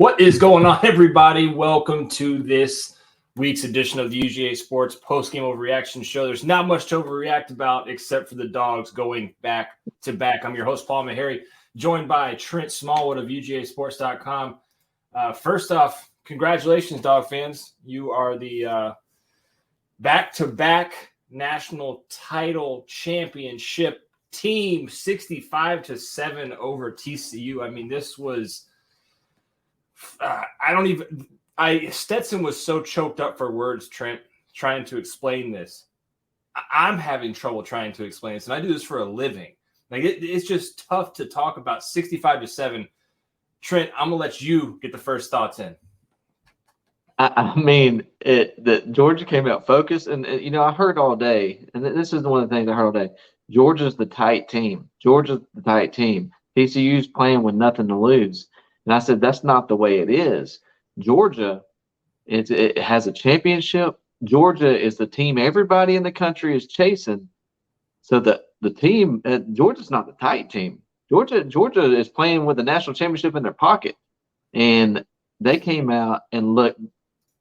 What is going on, everybody? Welcome to this week's edition of the UGA Sports Postgame Overreaction show. There's not much to overreact about except for the dogs going back to back. I'm your host, Paul Maharry, joined by Trent Smallwood of UGAsports.com. First off, congratulations, dog fans. You are the back-to-back national title championship team, 65-7 over TCU. I mean, this was Stetson was so choked up for words, Trent, trying to explain this. I'm having trouble trying to explain this, and I do this for a living. Like it's just tough to talk about 65-7. Trent, I'm gonna let you get the first thoughts in. I mean, that Georgia came out focused, and I heard all day, and this is one of the things I heard all day. Georgia's the tight team. TCU's playing with nothing to lose, and I said that's not the way it is. Georgia, it has a championship. Georgia is the team everybody in the country is chasing. So the team, Georgia's not the tight team. Georgia is playing with the national championship in their pocket, and they came out and looked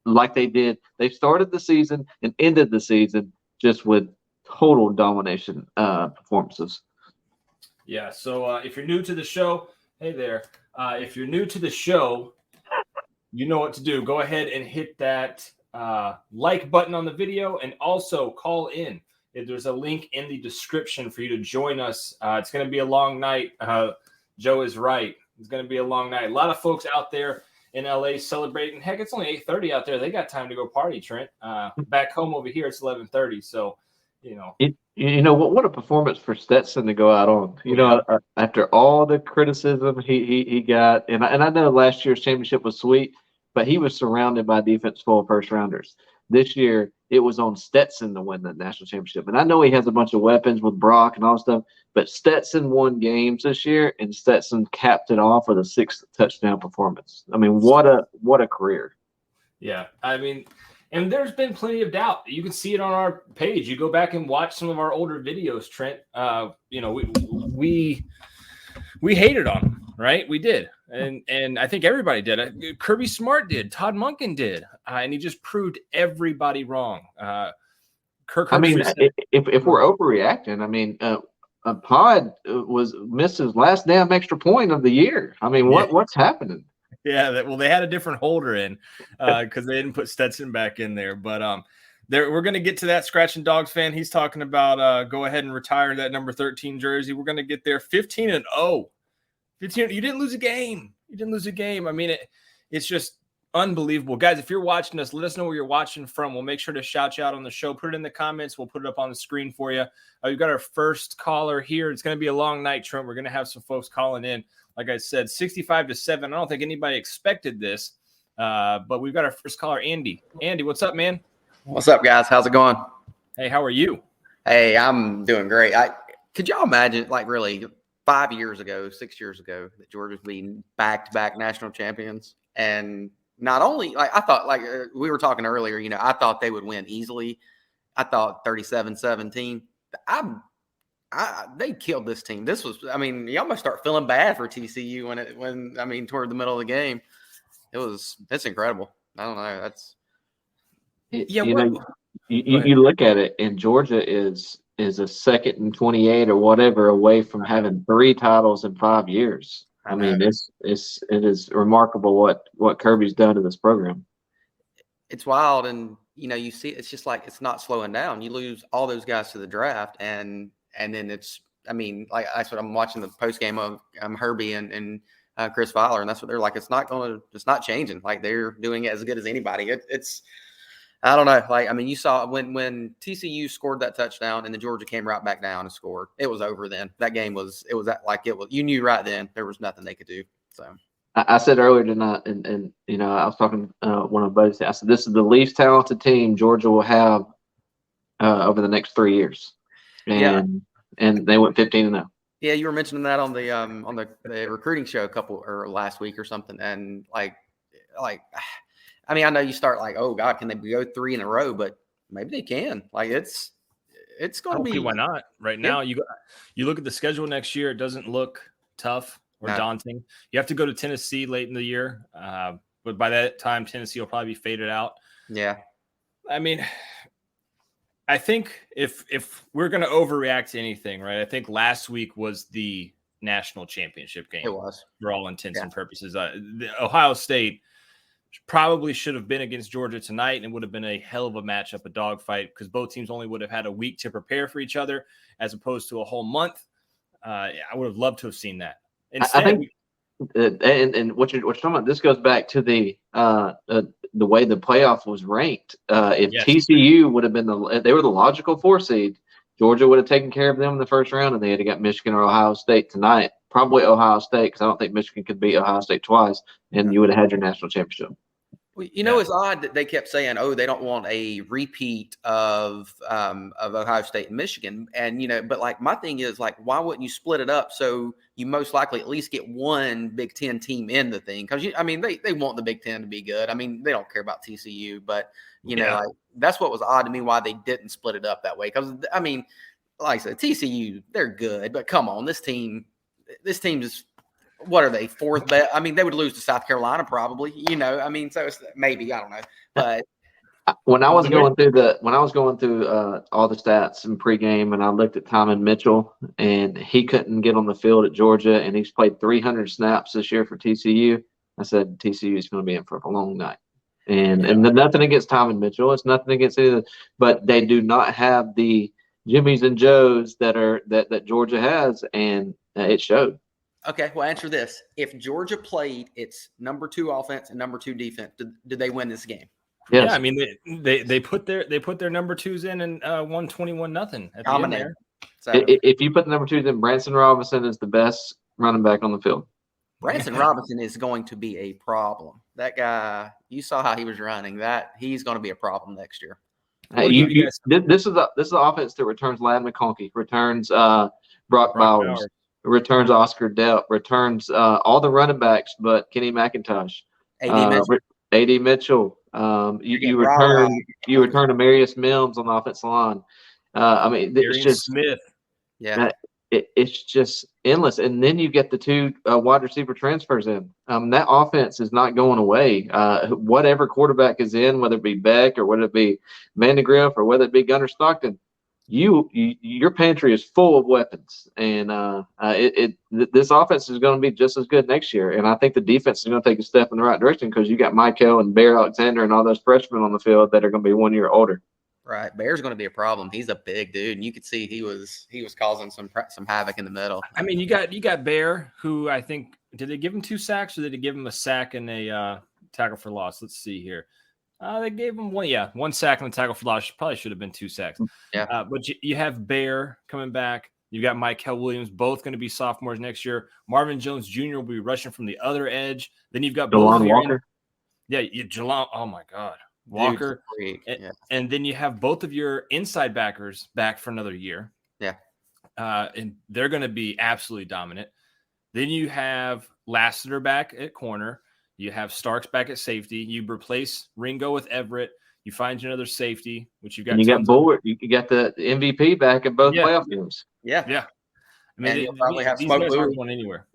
like they did. They started the season and ended the season just with total domination performances. Yeah. So if you're new to the show, hey there. If you're new to the show, you know what to do. Go ahead and hit that like button on the video, and also call in. There's a link in the description for you to join us. It's going to be a long night. Joe is right. It's going to be a long night. A lot of folks out there in LA celebrating. Heck, it's only 8:30 out there. They got time to go party, Trent. Back home over here, it's 11:30. So, what a performance for Stetson to go out on. After all the criticism he got, and I know last year's championship was sweet, but he was surrounded by defense full of first rounders. This year, it was on Stetson to win the national championship. And I know he has a bunch of weapons with Brock and all that stuff, but Stetson won games this year, and Stetson capped it off with a 6 touchdown performance. I mean, what a career. Yeah, I mean, and there's been plenty of doubt. You can see it on our page. You go back and watch some of our older videos, Trent. We hated on him, right? We did. And I think everybody did. Kirby Smart did. Todd Monken did. And he just proved everybody wrong. If we're overreacting, Pod missed his last damn extra point of the year. I mean, what's happening? Yeah, they had a different holder in because they didn't put Stetson back in there. But we're going to get to that. Scratching Dogs fan, he's talking about go ahead and retire that number 13 jersey. We're going to get there 15-0. 15. You didn't lose a game. I mean, it's just unbelievable. Guys, if you're watching us, let us know where you're watching from. We'll make sure to shout you out on the show. Put it in the comments. We'll put it up on the screen for you. We've got our first caller here. It's going to be a long night, Trent. We're going to have some folks calling in. Like I said, 65-7. I don't think anybody expected this, but we've got our first caller, Andy. Andy, what's up, man? What's up, guys? How's it going? Hey, how are you? Hey, I'm doing great. Could y'all imagine, really 6 years ago, that Georgia's being back-to-back national champions? And not only, I thought, we were talking earlier, I thought they would win easily. I thought 37-17. They killed this team. This was, you almost start feeling bad for TCU when toward the middle of the game. It's incredible. I don't know. You look at it, and Georgia is a 2nd and 28 or whatever away from having 3 titles in 5 years. I mean, it is remarkable what Kirby's done to this program. It's wild, and you see, it's just it's not slowing down. You lose all those guys to the draft, and then it's, that's what I'm watching the post game of Herbie and Chris Fowler, and that's what they're like. It's not changing. They're doing it as good as anybody. It's I don't know. You saw when TCU scored that touchdown and then Georgia came right back down and scored. It was over then. That game was you knew right then there was nothing they could do. So I said earlier tonight, and I was talking one of my buddies. I said this is the least talented team Georgia will have over the next 3 years, and they went 15-0. Yeah, you were mentioning that on the recruiting show last week or something, and I know you start oh God, can they go 3 in a row? But maybe they can. It's going to be. Why not? Right now, you look at the schedule next year. It doesn't look tough. or daunting. You have to go to Tennessee late in the year, but by that time, Tennessee will probably be faded out. Yeah. I mean, I think if we're going to overreact to anything, right, I think last week was the national championship game. It was. For all intents and purposes. The Ohio State probably should have been against Georgia tonight, and it would have been a hell of a matchup, a dogfight, because both teams only would have had a week to prepare for each other as opposed to a whole month. I would have loved to have seen that. Instead, I think, and what you're talking about, this goes back to the way the playoff was ranked. If TCU would have been they were the logical 4 seed, Georgia would have taken care of them in the first round, and they had to get Michigan or Ohio State tonight. Probably Ohio State, because I don't think Michigan could beat Ohio State twice, and you would have had your national championship. Well, it's odd that they kept saying, "Oh, they don't want a repeat of Ohio State and Michigan," and but like my thing is like, why wouldn't you split it up so you most likely at least get one Big Ten team in the thing? Because they want the Big Ten to be good. I mean, they don't care about TCU, but like, that's what was odd to me why they didn't split it up that way. Because I mean, like I said, TCU, they're good, but come on, this team is, what are they, 4th best? I mean, they would lose to South Carolina probably, so it's maybe, I don't know. But when I was going through all the stats in pregame, and I looked at Tommen Mitchell, and he couldn't get on the field at Georgia, and he's played 300 snaps this year for TCU. I said TCU is going to be in for a long night. And nothing against Tommen Mitchell. It's nothing against either, but they do not have the Jimmys and Joes that Georgia has, and it showed. Okay, well, answer this. If Georgia played its number 2 offense and number 2 defense, did they win this game? Yes. Yeah, I mean they put their number 2s in and won 21-0 at the end there. So, if you put the number 2s in, Branson Robinson is the best running back on the field. Branson Robinson is going to be a problem. That guy, you saw how he was running. That he's going to be a problem next year. This is the offense that returns Ladd McConkey, returns Brock Bowers, returns Oscar Delp, returns all the running backs but Kenny McIntosh, AD Mitchell. You return Amarius Mims on the offensive line. It's just Smith. Yeah. It's just endless. And then you get the 2 wide receiver transfers in. That offense is not going away. Whatever quarterback is in, whether it be Beck or whether it be Vandegrift or whether it be Gunnar Stockton, your pantry is full of weapons. And this offense is going to be just as good next year. And I think the defense is going to take a step in the right direction because you got Michael and Bear Alexander and all those freshmen on the field that are going to be 1 year older. Right, Bear's going to be a problem. He's a big dude, and you could see he was causing some havoc in the middle. I mean, you got Bear, who I think, did they give him 2 sacks or did they give him a sack and a tackle for loss? Let's see here. They gave him 1 sack and a tackle for loss. Probably should have been 2 sacks. Yeah, but you have Bear coming back. You've got Michael Williams, both going to be sophomores next year. Marvin Jones Jr. will be rushing from the other edge. Then you've got Jelon Walker. Jelon. Oh my God. Walker, and then you have both of your inside backers back for another year. Yeah. And they're going to be absolutely dominant. Then you have Lassiter back at corner. You have Starks back at safety. You replace Ringo with Everett. You find another safety, which you've got. And you got Bullard. You got the MVP back at both playoff games. Yeah. I mean, you'll probably have these Smoke guys Blue. aren't going anywhere.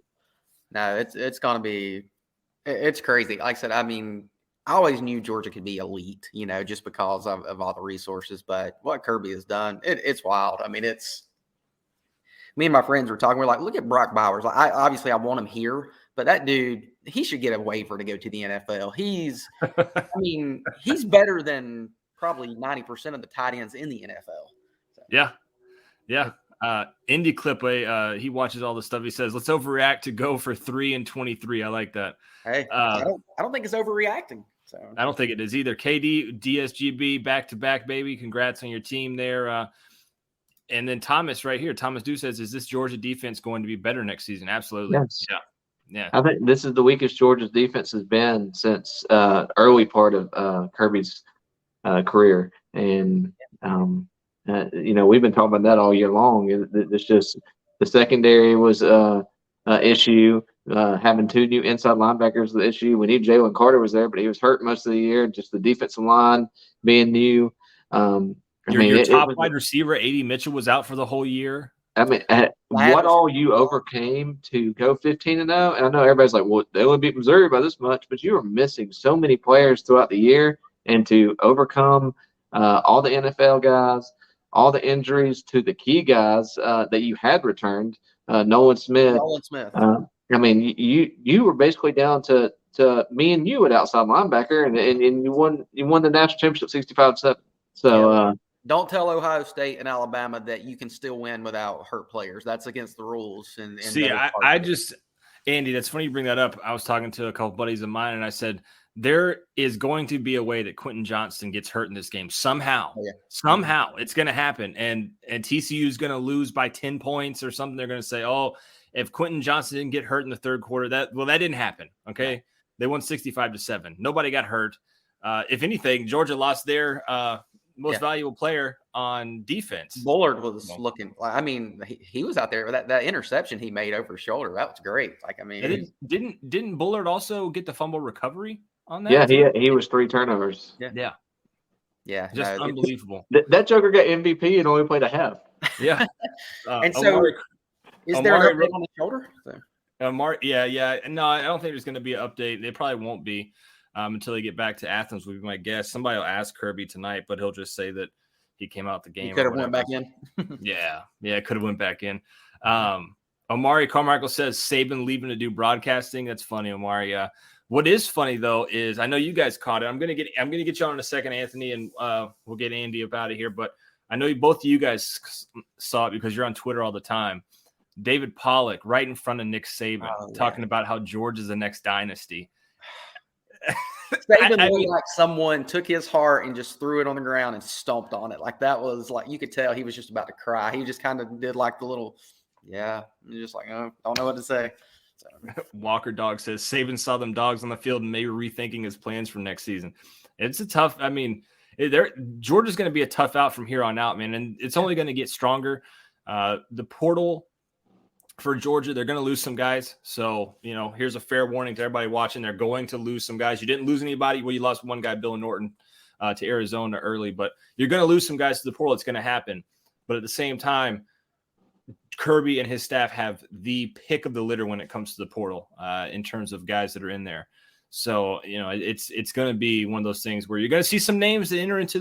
No, it's going to be – it's crazy. Like I said, I mean – I always knew Georgia could be elite, just because of all the resources. But what Kirby has done, it's wild. I mean, me and my friends were talking. We're like, look at Brock Bowers. Like, I want him here, but that dude, he should get a waiver to go to the NFL. He's better than probably 90% of the tight ends in the NFL. So. Yeah. Indy Clip, he watches all this stuff. He says, let's overreact to go for 3 and 23. I like that. Hey, I don't think it's overreacting. So I don't think it is either. KD, DSGB, back-to-back, baby. Congrats on your team there. And then Thomas right here. Thomas Dew says, is this Georgia defense going to be better next season? Absolutely. Yes. Yeah. I think this is the weakest Georgia's defense has been since early part of Kirby's career. And, we've been talking about that all year long. It's just the secondary was an issue. Having 2 new inside linebackers is the issue. We knew Jalen Carter was there, but he was hurt most of the year. Just the defensive line being new. Your top wide receiver, AD Mitchell, was out for the whole year. I mean, what all you overcame to go 15-0, and I know everybody's like, "Well, they only beat Missouri by this much," but you were missing so many players throughout the year, and to overcome all the NFL guys, all the injuries to the key guys that you had returned, Nolan Smith. I mean, you were basically down to me and you at outside linebacker, and you won the national championship 65-7. So. Don't tell Ohio State and Alabama that you can still win without hurt players. That's against the rules. And see, I just, Andy, that's funny you bring that up. I was talking to a couple buddies of mine, and I said there is going to be a way that Quentin Johnston gets hurt in this game somehow. Yeah. Somehow it's going to happen, and TCU is going to lose by 10 points or something. They're going to say, "Oh, if Quentin Johnston didn't get hurt in the third quarter, that didn't happen." Okay, they won 65-7. Nobody got hurt. If anything, Georgia lost their most valuable player on defense. Bullard was looking. I mean, he was out there. That interception he made over his shoulder, that was great. Like, I mean, didn't Bullard also get the fumble recovery on that? Yeah, he was 3 turnovers. Yeah, just unbelievable. That Joker got MVP and only played a half. Yeah, and so is there an update on the shoulder? Yeah. No, I don't think there's going to be an update. They probably won't be. Until they get back to Athens, would be my guess. Somebody will ask Kirby tonight, but he'll just say that he came out the game. He could have went back in. Yeah, could have went back in. Omari Carmichael says Saban leaving to do broadcasting. That's funny, Omari. What is funny though is I know you guys caught it. I'm gonna get you on in a second, Anthony, and we'll get Andy up out of here. But I know both of you guys saw it because you're on Twitter all the time. David Pollack right in front of Nick Saban talking about how George is the next dynasty. Saban looked like someone took his heart and just threw it on the ground and stomped on it. Like that was like, you could tell he was just about to cry. He just kind of did like the little, just like, oh, don't know what to say. So. Walker Dog says Saban saw them dogs on the field and maybe rethinking his plans for next season. It's a tough, I mean, Georgia's going to be a tough out from here on out, man. And it's only going to get stronger. The portal for Georgia, they're going to lose some guys. So, here's a fair warning to everybody watching. They're going to lose some guys. You didn't lose anybody. Well, you lost one guy, Bill Norton, to Arizona early. But you're going to lose some guys to the portal. It's going to happen. But at the same time, Kirby and his staff have the pick of the litter when it comes to the portal in terms of guys that are in there. So, it's going to be one of those things where you're going to see some names that enter into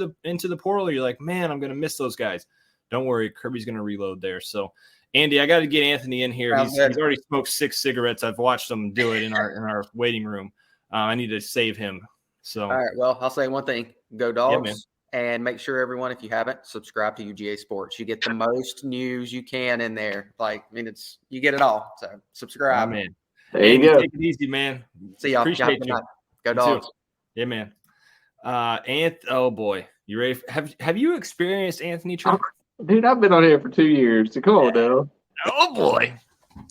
the portal. You're like, man, I'm going to miss those guys. Don't worry. Kirby's going to reload there. So, Andy, I got to get Anthony in here. He's already smoked 6 cigarettes. I've watched him do it in our waiting room. I need to save him. So, all right. Well, I'll say one thing: go Dogs, and make sure everyone, if you haven't, subscribe to UGA Sports. You get the most news you can in there. Like, I mean, you get it all. So, subscribe. Oh, man. There you go. Take it easy, man. See y'all. Appreciate you. Go Dogs. Yeah, man. Oh boy, you ready? Have you experienced Anthony Trump? Dude, I've been on here for 2 years. So come on, now. Oh boy,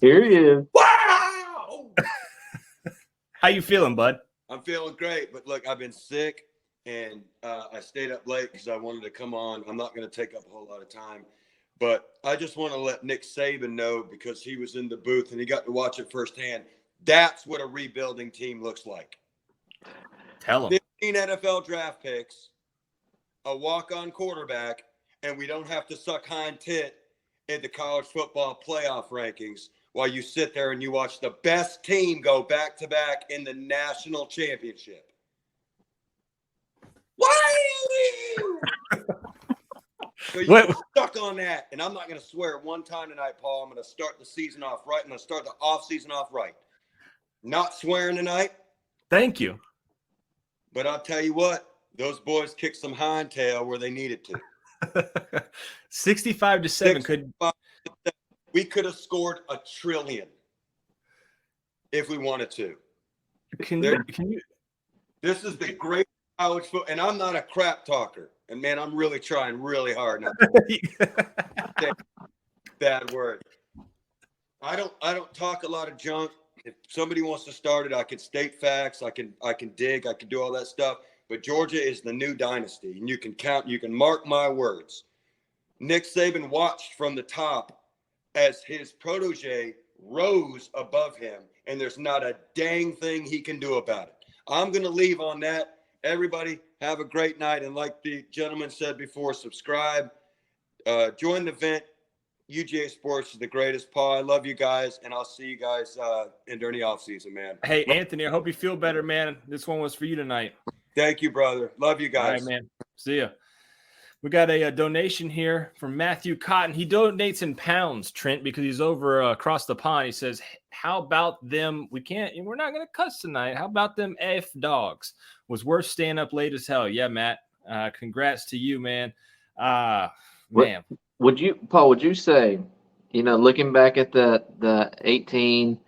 here he is. Wow! How you feeling, bud? I'm feeling great, but look, I've been sick, and I stayed up late because I wanted to come on. I'm not going to take up a whole lot of time, but I just want to let Nick Saban know, because he was in the booth and he got to watch it firsthand. That's what a rebuilding team looks like. Tell him. 15 NFL draft picks, a walk-on quarterback, and we don't have to suck hind tit in the college football playoff rankings while you sit there and you watch the best team go back-to-back in the national championship. Why are you? So you're stuck on that, and I'm not going to swear one time tonight, Paul. I'm going to start the season off right. I'm going to start the off-season off right. Not swearing tonight. Thank you. But I'll tell you what, those boys kicked some hind tail where they needed to. 65-7 we could have scored 1 trillion if we wanted to. Can you This is the great college football, and I'm not a crap talker. And man, I'm really trying really hard not to say bad word. I don't talk a lot of junk. If somebody wants to start it, I can state facts. I can dig. I can do all that stuff. But Georgia is the new dynasty, and you can mark my words. Nick Saban watched from the top as his protege rose above him, and there's not a dang thing he can do about it. I'm going to leave on that. Everybody have a great night. And like the gentleman said before, subscribe, join the vent. UGA Sports is the greatest. Paul, I love you guys, and I'll see you guys during the offseason, man. Hey, Anthony, I hope you feel better, man. This one was for you tonight. Thank you, brother. Love you guys. All right, man. See ya. We got a donation here from Matthew Cotton. He donates in pounds, Trent, because he's over across the pond. He says, how about them? We're not going to cuss tonight. How about them F dogs? Was worth staying up late as hell. Yeah, Matt. Congrats to you, man. Man. Would you say, looking back at the 18,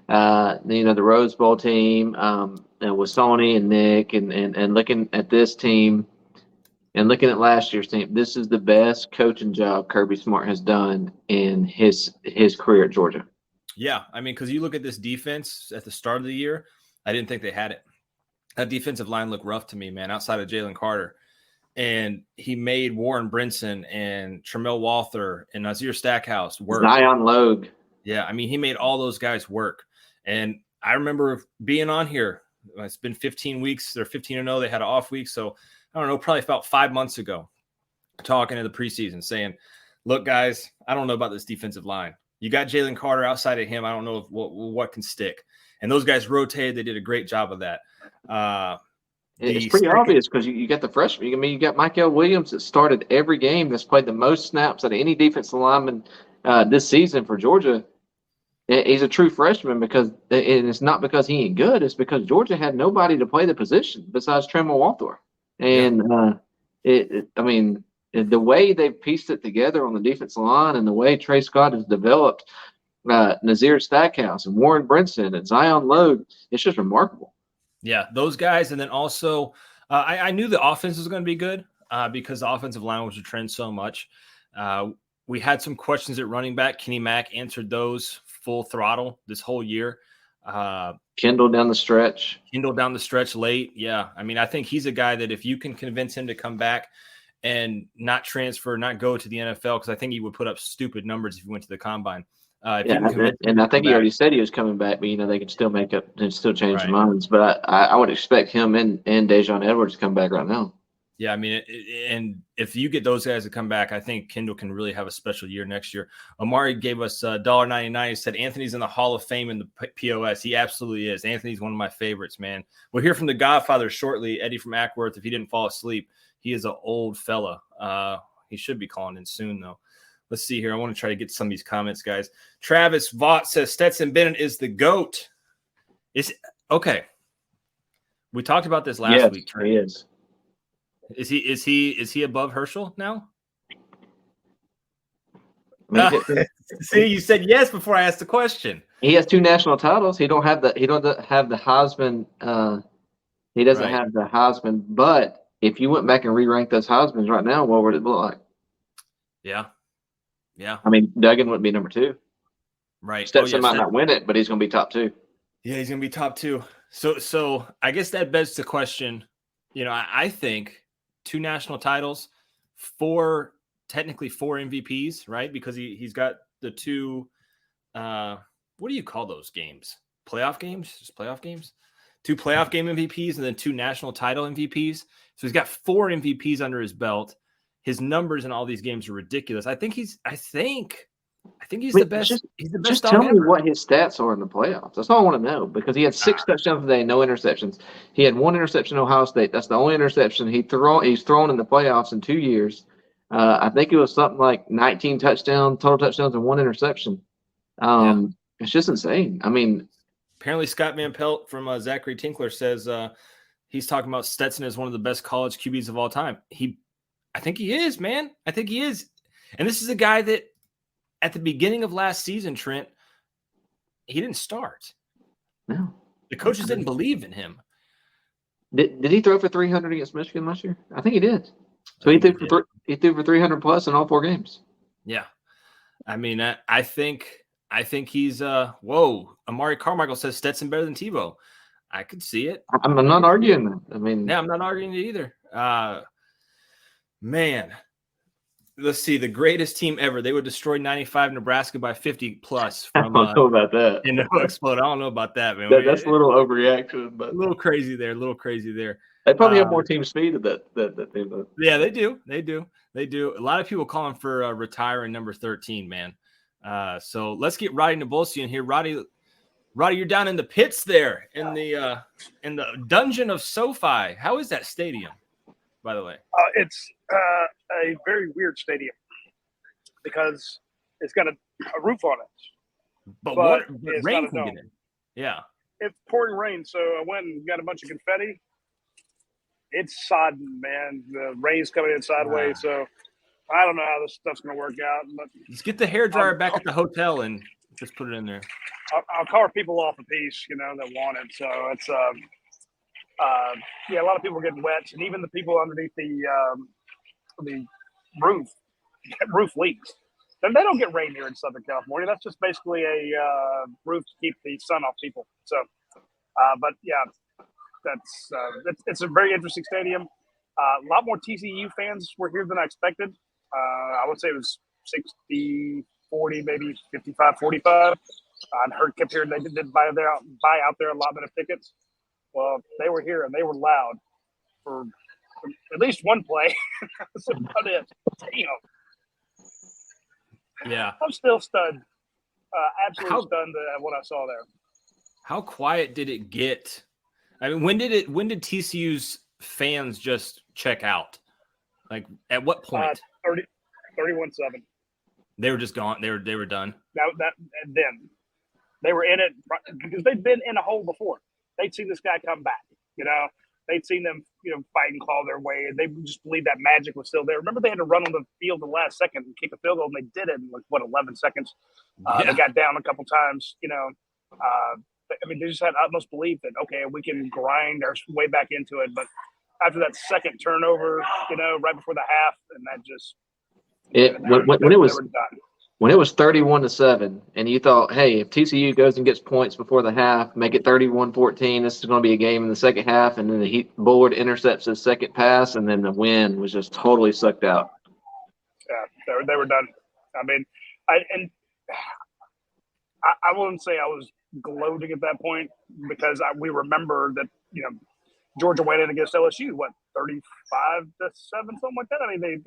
the Rose Bowl team, and with Sony and Nick and looking at this team and looking at last year's team, this is the best coaching job Kirby Smart has done in his career at Georgia? Yeah, I mean, because you look at this defense at the start of the year, I didn't think they had it. That defensive line looked rough to me, man, outside of Jalen Carter. And he made Warren Brinson and Tramel Walther and Nazir Stackhouse work. Zion Logue. Yeah, I mean, he made all those guys work. And I remember being on here. It's been 15 weeks. They're 15-0. They had an off week. So, I don't know, probably about 5 months ago, talking to the preseason saying, look, guys, I don't know about this defensive line. You got Jalen Carter outside of him. I don't know what can stick. And those guys rotated. They did a great job of that. It's pretty obvious because you got the freshman. I mean, you got Michael Williams that started every game, that's played the most snaps out of any defensive lineman this season for Georgia. He's a true freshman and it's not because he ain't good. It's because Georgia had nobody to play the position besides Tramel Walther. And the way they've pieced it together on the defensive line and the way Trey Scott has developed Nazir Stackhouse and Warren Brinson and Zion Logue, it's just remarkable. Yeah, those guys. And then also, I knew the offense was going to be good because the offensive line was a trend so much. We had some questions at running back. Kenny Mack answered those full throttle this whole year. Kendall down the stretch late. Yeah. I mean, I think he's a guy that if you can convince him to come back and not transfer, not go to the NFL, because I think he would put up stupid numbers if he went to the combine. And I think he already said he was coming back, but they can still make up and still change their minds. But I would expect him and Dejon Edwards to come back right now. Yeah, I mean, and if you get those guys to come back, I think Kendall can really have a special year next year. Amari gave us $1.99. He said Anthony's in the Hall of Fame in the POS. He absolutely is. Anthony's one of my favorites, man. We'll hear from the Godfather shortly. Eddie from Ackworth, if he didn't fall asleep. He is an old fella. He should be calling in soon, though. Let's see here. I want to try to get some of these comments, guys. Travis Vaught says Stetson Bennett is the GOAT. Okay. We talked about this last week. He is. Is he above Herschel now? See, you said yes before I asked the question. He has 2 national titles. He doesn't have the Heisman. He doesn't have the Heisman. But if you went back and re-ranked those Heismans right now, what would it look like? Yeah. Yeah. I mean, Duggan would be number 2. Right. Stetson might not win it, but he's going to be top 2. Yeah, he's going to be top 2. So I guess that begs the question, I think 2 national titles, technically 4 MVPs, right? Because he's got the 2, what do you call those games? Playoff games? Just playoff games? 2 playoff game MVPs and then 2 national title MVPs. So he's got 4 MVPs under his belt. His numbers in all these games are ridiculous. I think he's the best. He's the best. Just tell me what his stats are in the playoffs. That's all I want to know, because he had 6 touchdowns today, no interceptions. He had 1 interception at Ohio State. That's the only interception he's thrown in the playoffs in 2 years. I think it was something like 19 total touchdowns and 1 interception. It's just insane. I mean, apparently Scott Van Pelt from Zachary Tinkler says he's talking about Stetson as one of the best college QBs of all time. I think he is, man. I think he is. And this is a guy that at the beginning of last season, Trent, he didn't start. No. The coaches didn't believe in him. Did he throw for 300 against Michigan last year? I think he did. So he threw for 300 plus in all 4 games. Yeah. I mean, I think he's Amari Carmichael says Stetson better than Tebow. I could see it. I'm not arguing that. I mean, yeah, I'm not arguing it either. Man, let's see. The greatest team ever. They would destroy 95 Nebraska by 50 plus. From, I don't know about that. Explode. I don't know about that, man. That's a little overreaction, but a little crazy there. They probably have more team speed at that team. Yeah, they do. A lot of people calling for retiring number 13, man. So let's get Roddy Nabulsian here. Roddy, you're down in the pits there in the dungeon of SoFi. How is that stadium, by the way? It's a very weird stadium because it's got a roof on it. But rain can get in. Yeah. It's pouring rain, so I went and got a bunch of confetti. It's sodden, man. The rain's coming in sideways, so I don't know how this stuff's going to work out. But let's get the hairdryer back at the hotel and just put it in there. I'll cover people off a piece, that want it. So it's a lot of people are getting wet, and even the people underneath the roof leaks. And they don't get rain here in Southern California. That's just basically a roof to keep the sun off people. So, but yeah, it's a very interesting stadium. A lot more TCU fans were here than I expected. I would say it was 60-40, maybe 55-45. I kept hearing they did buy out their allotment of tickets. Well, they were here and they were loud for at least one play. That's about it. Damn. Yeah. I'm still stunned. Absolutely stunned at what I saw there. How quiet did it get? I mean, when did TCU's fans just check out? Like at what point? 31-7. They were just gone. They were done. That then they were in it because they'd been in a hole before. They'd seen this guy come back, They'd seen them, fight and claw their way, and they just believed that magic was still there. Remember, they had to run on the field the last second and kick a field goal, and they did it in 11 seconds. They got down a couple times. They just had utmost belief that we can grind our way back into it. But after that second turnover, right before the half, and that just when it was 31-7, and you thought, hey, if TCU goes and gets points before the half, make it 31-14, this is going to be a game in the second half, and then the Bullard intercepts his second pass, and then the wind was just totally sucked out. Yeah, they were done. I mean, I wouldn't say I was gloating at that point because we remember that, Georgia went in against LSU, 35-7, something like that. I mean, they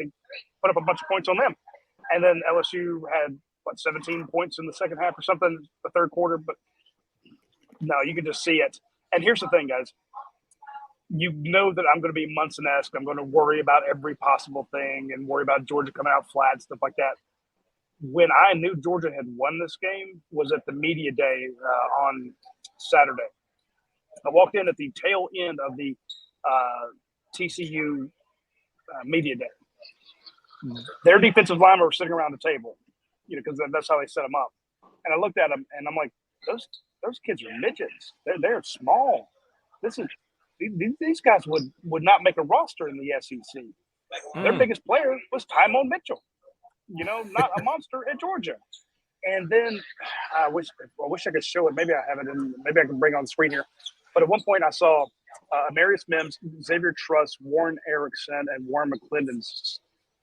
put up a bunch of points on them. And then LSU had 17 points in the second half or something, the third quarter. But no, you can just see it. And here's the thing, guys. You know that I'm going to be Munson-esque. I'm going to worry about every possible thing and worry about Georgia coming out flat, stuff like that. When I knew Georgia had won this game was at the media day on Saturday. I walked in at the tail end of the TCU media day. Their defensive linemen were sitting around the table, because that's how they set them up. And I looked at them, and I'm like, those kids are midgets. They're small. These guys would not make a roster in the SEC. Their biggest player was Tymone Mitchell, not a monster at Georgia. And then I wish I could show it. Maybe I have it, and maybe I can bring it on the screen here. But at one point, I saw Amarius Mims, Xavier Truss, Warren Erickson, and Warren McClendon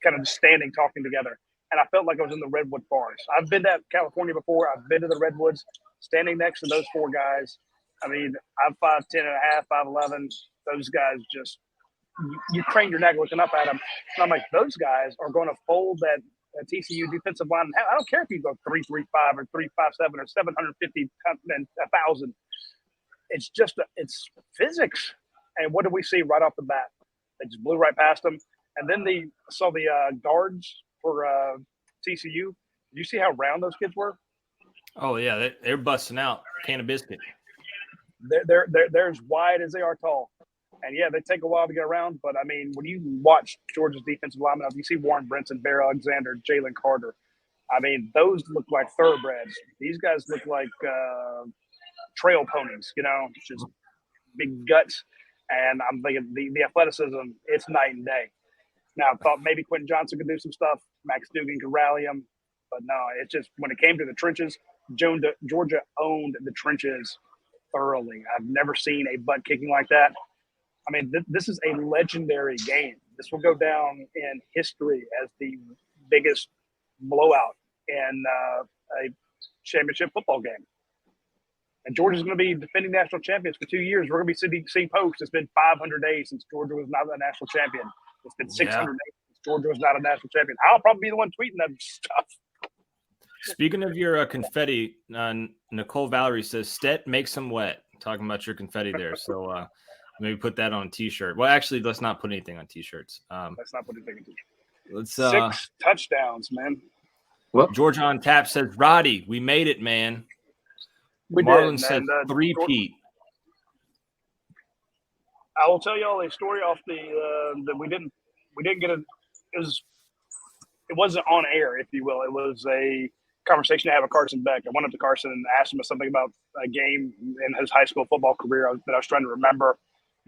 kind of standing talking together. And I felt like I was in the Redwood Forest. I've been to California before. I've been to the Redwoods, standing next to those four guys. I mean, I'm 5'10 and a half, 5'11. Those guys just, you crane your neck looking up at them. And I'm like, those guys are going to fold that TCU defensive line. I don't care if you go 3.35 or 3.57 or 750 and 1,000. It's just, it's physics. And what did we see right off the bat? They just blew right past them. And then I saw the guards for TCU. Did you see how round those kids were? Oh yeah, they're busting out can of biscuit. They're as wide as they are tall, and yeah, they take a while to get around. But I mean, when you watch Georgia's defensive linemen, you see Warren Brinson, Bear Alexander, Jalen Carter. I mean, those look like thoroughbreds. These guys look like trail ponies, just big guts. And I'm thinking the athleticism, it's night and day. Now, I thought maybe Quentin Johnson could do some stuff. Max Dugan could rally him. But no, it's just when it came to the trenches, Georgia owned the trenches thoroughly. I've never seen a butt kicking like that. I mean, this is a legendary game. This will go down in history as the biggest blowout in a championship football game. And Georgia's going to be defending national champions for 2 years. We're going to be seeing posts. It's been 500 days since Georgia was not a national champion. It's been 600 days since Georgia was not a national champion. I'll probably be the one tweeting that stuff. Speaking of your confetti, Nicole Valerie says, Stet, make some wet. Talking about your confetti there. So maybe put that on a T-shirt. Well, actually, let's not put anything on T-shirts. Let's not put anything on T-shirts. Let's 6 touchdowns, man. What? Georgia on tap says, Roddy, we made it, man. Marlon says, three-peat. I will tell you all a story off the that we didn't get a. It wasn't on air, if you will. It was a conversation I had with Carson Beck. I went up to Carson and asked him something about a game in his high school football career that I was trying to remember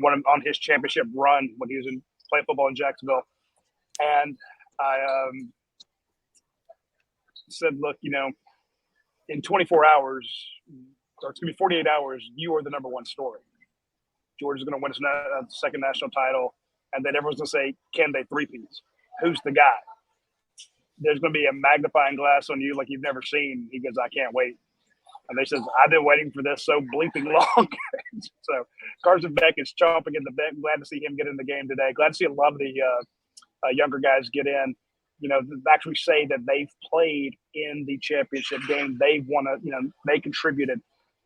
on his championship run when he was playing football in Jacksonville. And I said, look, in 24 hours, or it's going to be 48 hours, you are the number one story. Georgia's going to win his second national title. And then everyone's going to say, can they three-peats? Who's the guy? There's going to be a magnifying glass on you like you've never seen. He goes, I can't wait. And they says, I've been waiting for this so bleeping long. So Carson Beck is chomping at the bit. Glad to see him get in the game today. Glad to see a lot of the younger guys get in. Actually say that they've played in the championship game. They've won they contributed.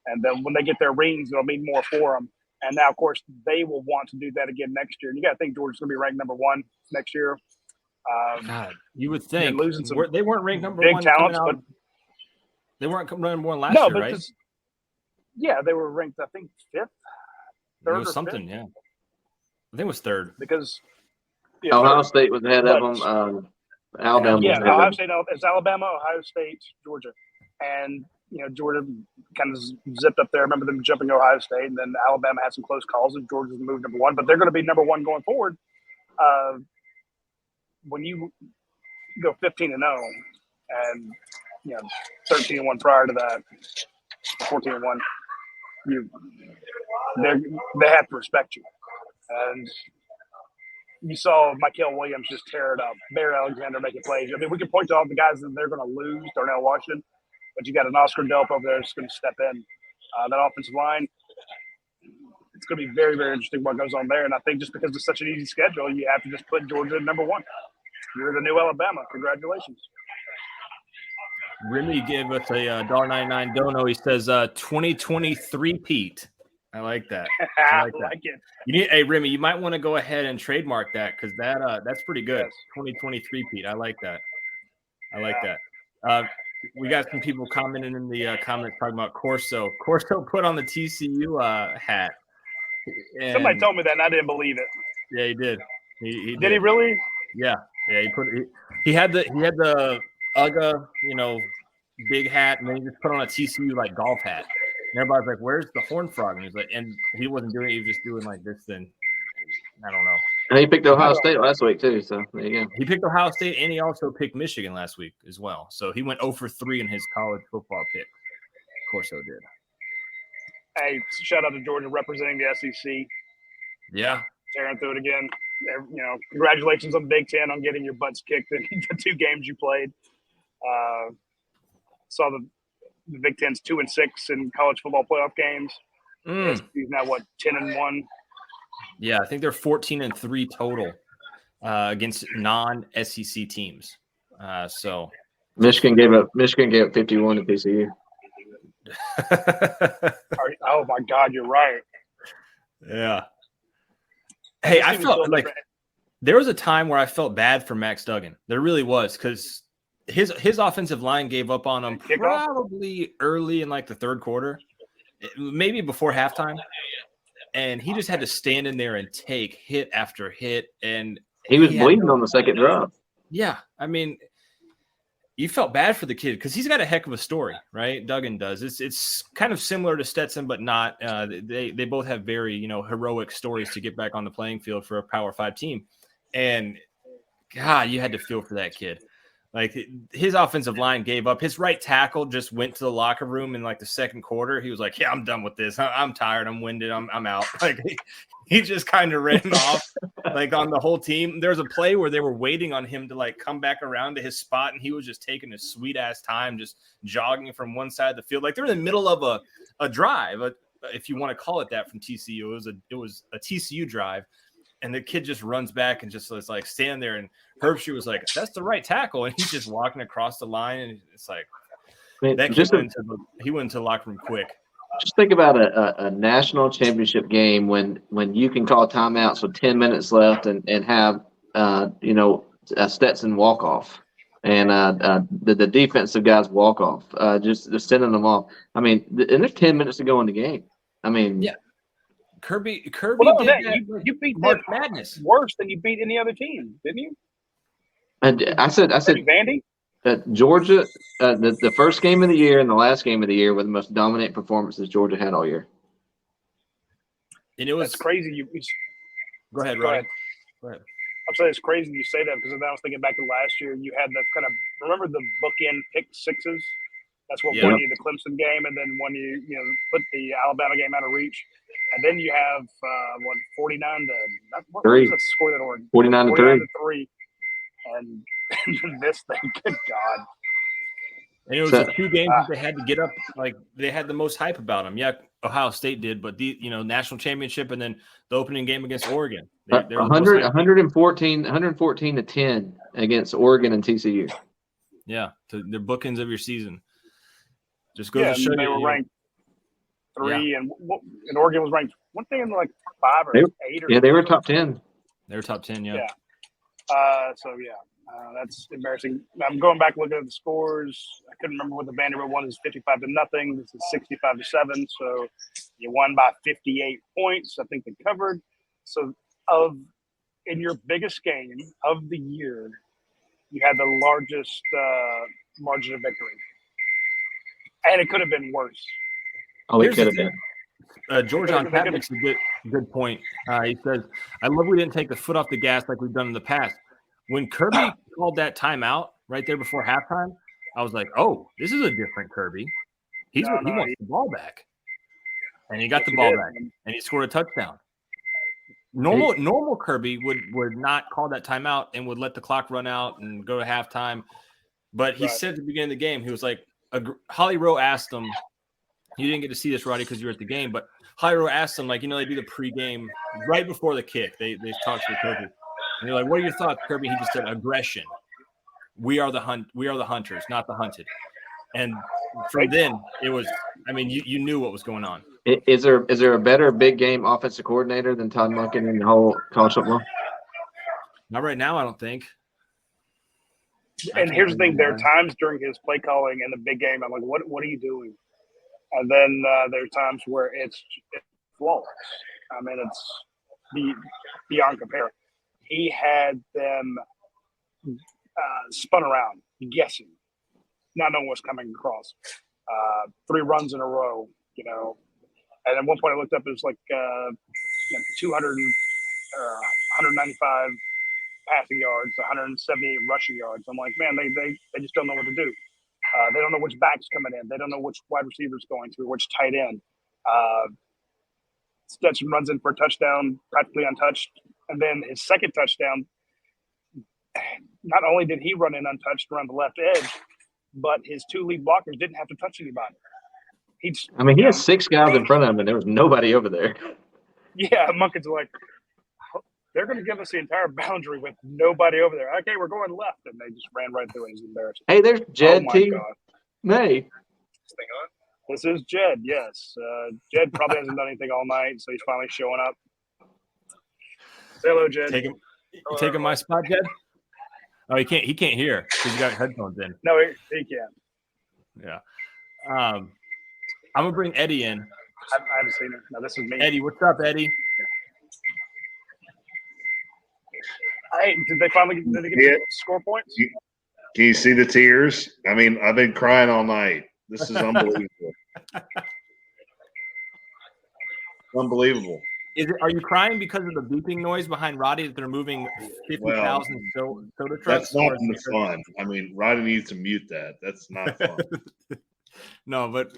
And then when they get their rings, it'll mean more for them. And now, of course, they will want to do that again next year. And you got to think Georgia's going to be ranked number one next year. God, you would think losing some they weren't ranked number big one. Talents, but they weren't number one last year, right? Yeah, they were ranked, I think, fifth, third, it was or something. fifth. Yeah, I think it was third Because Ohio State was ahead of them. Alabama. Yeah, Ohio State. It's Alabama, Ohio State, Georgia, and Georgia kind of zipped up there. I remember them jumping Ohio State, and then Alabama had some close calls, and Georgia's moved number one. But they're going to be number one going forward. When you go 15-0 and 13-1 prior to that, 14-1, they have to respect you. And you saw Michael Williams just tear it up. Bear Alexander making plays. I mean, we can point to all the guys that they're going to lose. Darnell Washington, but you got an Oscar Delp over there that's going to step in. That offensive line, it's going to be very, very interesting what goes on there. And I think just because it's such an easy schedule, you have to just put Georgia at number one. You're the new Alabama. Congratulations. Remy gave us a $1.99 dono. He says 2023 Pete. I like that. I like it. Hey, Remy, you might want to go ahead and trademark that because that's pretty good. Yes. 2023 Pete. I like that. We got some people commenting in the comments talking about Corso. Corso put on the TCU hat. And somebody told me that, and I didn't believe it. Yeah, he did. He did he really? Yeah. He had the UGA, big hat, and then he just put on a TCU like golf hat. And everybody's like, "Where's the horn frog?" And he's like, and he wasn't doing it; he was just doing like this thing. I don't know. And he picked Ohio State last week too, so there you go. He picked Ohio State, and he also picked Michigan last week as well. So he went 0 for 3 in his college football pick. Of course, he did. Hey, shout out to Georgia representing the SEC. Yeah, tearing through it again. Congratulations on Big Ten on getting your butts kicked in the 2 games you played. Saw the Big Ten's 2-6 in college football playoff games. He's now 10-1. Yeah, I think they're 14-3 total against non-SEC teams. So Michigan gave up 51 to TCU. Oh my God, you're right. Yeah. Hey, I felt like there was a time where I felt bad for Max Duggan. There really was, because his offensive line gave up on him probably early in like the third quarter, maybe before halftime. And he just had to stand in there and take hit after hit. And he was bleeding on the second drive. Yeah. I mean, you felt bad for the kid because he's got a heck of a story, right? Duggan does. It's kind of similar to Stetson, but not. They both have very heroic stories to get back on the playing field for a Power 5 team. And God, you had to feel for that kid. Like his offensive line gave up. His right tackle just went to the locker room in like the second quarter. He was like, "Yeah, I'm done with this. I'm tired. I'm winded. I'm out." Like he just kind of ran off like on the whole team. There's a play where they were waiting on him to like come back around to his spot, and he was just taking his sweet ass time, just jogging from one side of the field. Like they're in the middle of a drive, if you want to call it that, from TCU. It was a TCU drive. And the kid just runs back and just was like stand there. And Herbstreit was like, "That's the right tackle." And he's just walking across the line. And it's like, mean, That kid he went into the locker room quick. Just think about a national championship game when you can call timeouts with 10 minutes left and have a Stetson walk off and the defensive guys walk off, just sending them off. I mean, and there's 10 minutes to go in the game. I mean, yeah. Kirby Well, did that. You beat March them Madness worse than you beat any other team, didn't you? and I said Vandy. Georgia, the first game of the year and the last game of the year were the most dominant performances Georgia had all year. And it was That's crazy. Go ahead, Go Ronnie. ahead. Go ahead. I'm saying it's crazy you say that because then I was thinking back to last year. You had that kind of remember the bookend pick sixes. That's what won you the Clemson game, and then when you put the Alabama game out of reach, and then you have 49 to what was the score that Oregon 49 to 3, and this thing, good God. And it was the two games that they had to get up, like they had the most hype about them. Yeah, Ohio State did, but the national championship and then the opening game against Oregon. 114 to 10 against Oregon and TCU. Yeah, the bookends of your season. Just goes to show they were ranked 3, and Oregon was ranked. Weren't they in like 5 or 8? They were top 10. They were top 10. Yeah. That's embarrassing. I'm going back looking at the scores. I couldn't remember what the Vanderbilt one is. 55 to nothing. This is 65 to 7. So you won by 58 points. I think they covered. So in your biggest game of the year, you had the largest margin of victory, and it could have been worse. Oh, it could have been. George on tap makes a good point. He says, "I love we didn't take the foot off the gas like we've done in the past." When Kirby called that timeout right there before halftime, I was like, "Oh, this is a different Kirby. He wants the ball back," and he got the ball back, and he scored a touchdown. Normal Kirby would not call that timeout and would let the clock run out and go to halftime. But he said at the beginning of the game, he was like, Holly Rowe asked him. You didn't get to see this, Roddy, because you were at the game, but Holly Rowe asked him, like, they do the pregame right before the kick. They talked to the coaches. And they're like, "What are your thoughts, Kirby?" He just said, "Aggression. We are the hunters, not the hunted." And from then, it was. I mean, you knew what was going on. Is there a better big game offensive coordinator than Todd Monken in the whole college football? Not right now, I don't think. And here's the thing: there are times during his play calling in the big game, I'm like, "What are you doing?" And then there are times where it's flawless. I mean, it's beyond compare. He had them spun around, guessing, not knowing what's coming across. 3 runs in a row, And at one point I looked up, it was like 195 passing yards, 178 rushing yards. I'm like, man, they just don't know what to do. They don't know which back's coming in. They don't know which wide receiver's going to, which tight end. Stetson runs in for a touchdown, practically untouched. And then his second touchdown, not only did he run in untouched around the left edge, but his 2 lead blockers didn't have to touch anybody. He had 6 guys in front of him, and there was nobody over there. Yeah, Monken's like, they're going to give us the entire boundary with nobody over there. Okay, we're going left, and they just ran right through it. It's embarrassing. Hey, there's Jed T. May. This is Jed, yes. Jed probably hasn't done anything all night, so he's finally showing up. Say hello, Jed. Taking my spot, Jed? Oh, he can't hear because he got headphones in. No, he can't. Yeah. I'm going to bring Eddie in. I haven't seen him. No, this is me. Eddie, what's up, Eddie? Hey, did they get score points? Can you see the tears? I mean, I've been crying all night. This is unbelievable. Unbelievable. Are you crying because of the beeping noise behind Roddy that they're moving 50,000 soda trucks? That's not fun. I mean, Roddy needs to mute that. That's not fun. No, but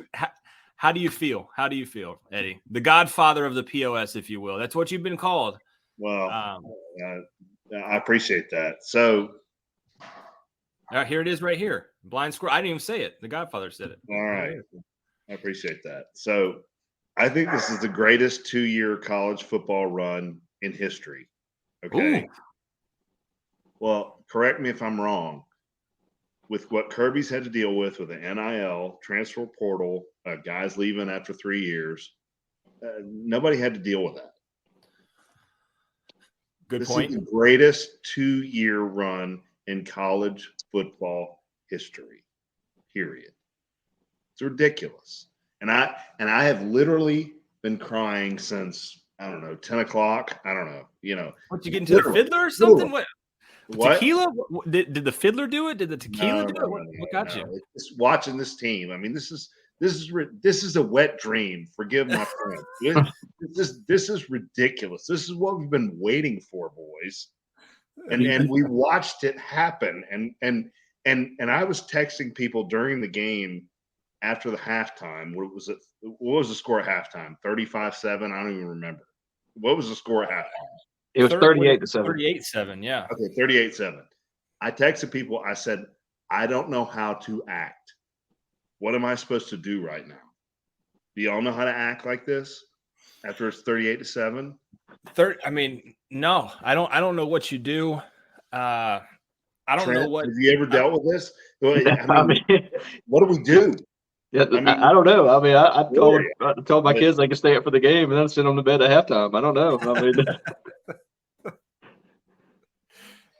how do you feel? How do you feel, Eddie? The godfather of the POS, if you will. That's what you've been called. Well, I appreciate that. So here it is right here. Blind squirrel. I didn't even say it. The godfather said it. All right. I appreciate that. So I think this is the greatest 2-year college football run in history. Okay. Ooh. Well, correct me if I'm wrong. with what Kirby's had to deal with the NIL, transfer portal, guys leaving after 3 years. Nobody had to deal with that. Good point. This is the greatest 2-year run in college football history. Period. It's ridiculous. And I have literally been crying since, I don't know, 10 o'clock. I don't know. What, you get into the fiddler or something? What? Tequila? Did the fiddler do it? Did the tequila do it? What got you? Just watching this team. I mean, this is a wet dream. Forgive my friend. This is ridiculous. This is what we've been waiting for, boys. And we watched it happen. And I was texting people during the game after the halftime. What was the score at halftime? 35-7. I don't even remember. What was the score at halftime? It was 38-7. 38-7, yeah. Okay, 38-7. I texted people. I said, I don't know how to act. What am I supposed to do right now? Do y'all know how to act like this after it's 38-7? I mean, no, I don't know what you do. I don't know what. Have you ever dealt with this? I mean, what do we do? Yeah, I don't know. I mean, I told my kids they could stay up for the game and then send them to bed at halftime. I don't know. I mean,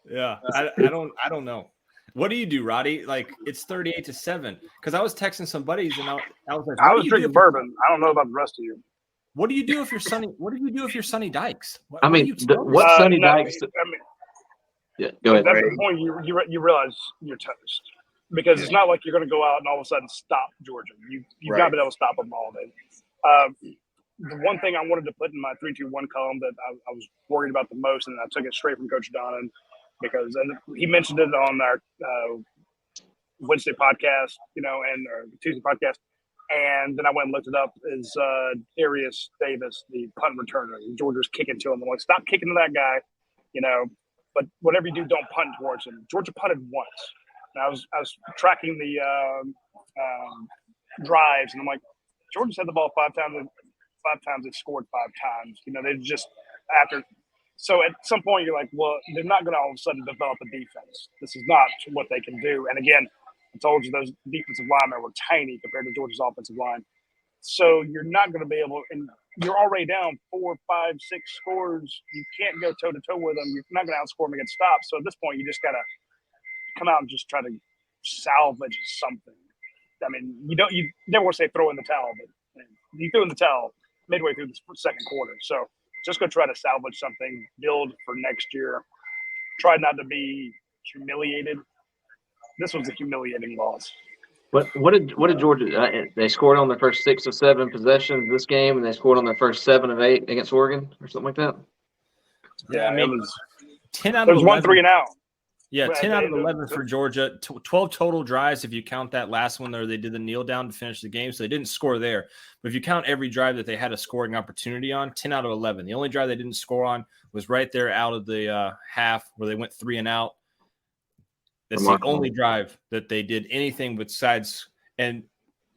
yeah, I don't know. What do you do, Roddy? Like, it's 38-7. Because I was texting some buddies and I was like, I was drinking bourbon. I don't know about the rest of you. What do you do if you're Sonny? What do you do if you're Sonny Dykes? What's Sonny Dykes? Yeah, go ahead. At that point, you realize you're toast because it's not like you're going to go out and all of a sudden stop Georgia. You've got to be able to stop them all day. The one thing I wanted to put in my 3-2-1 column that I was worried about the most, and I took it straight from Coach Donnan because he mentioned it on our Wednesday podcast, and our Tuesday podcast. And then I went and looked it up. Is Arius Davis, the punt returner? Georgia's kicking to him. I'm like, stop kicking to that guy, But whatever you do, don't punt towards him. Georgia punted once. And I was tracking the drives, and I'm like, Georgia's had the ball 5 times. 5 times they scored 5 times. They just after. So at some point you're like, well, they're not going to all of a sudden develop a defense. This is not what they can do. And again, I told you those defensive linemen were tiny compared to Georgia's offensive line. So you're not going to be able, and you're already down 4, 5, 6 scores. You can't go toe to toe with them. You're not going to outscore them against stops. So at this point, you just got to come out and just try to salvage something. I mean, you never want to say throw in the towel, but you threw in the towel midway through the second quarter. So just go try to salvage something, build for next year. Try not to be humiliated. This was a humiliating loss. What did Georgia? They scored on their first 6 of 7 possessions this game, and they scored on their first 7 of 8 against Oregon, or something like that. Yeah, I mean, it was 10 out there of was 11. 1 3 and out. Yeah, Well, 10 out of 11 for Georgia. 12 total drives if you count that last one there. They did the kneel down to finish the game, so they didn't score there. But if you count every drive that they had a scoring opportunity on, 10 out of 11. The only drive they didn't score on was right there out of the half where they went 3 and out. That's the only drive that they did anything besides. And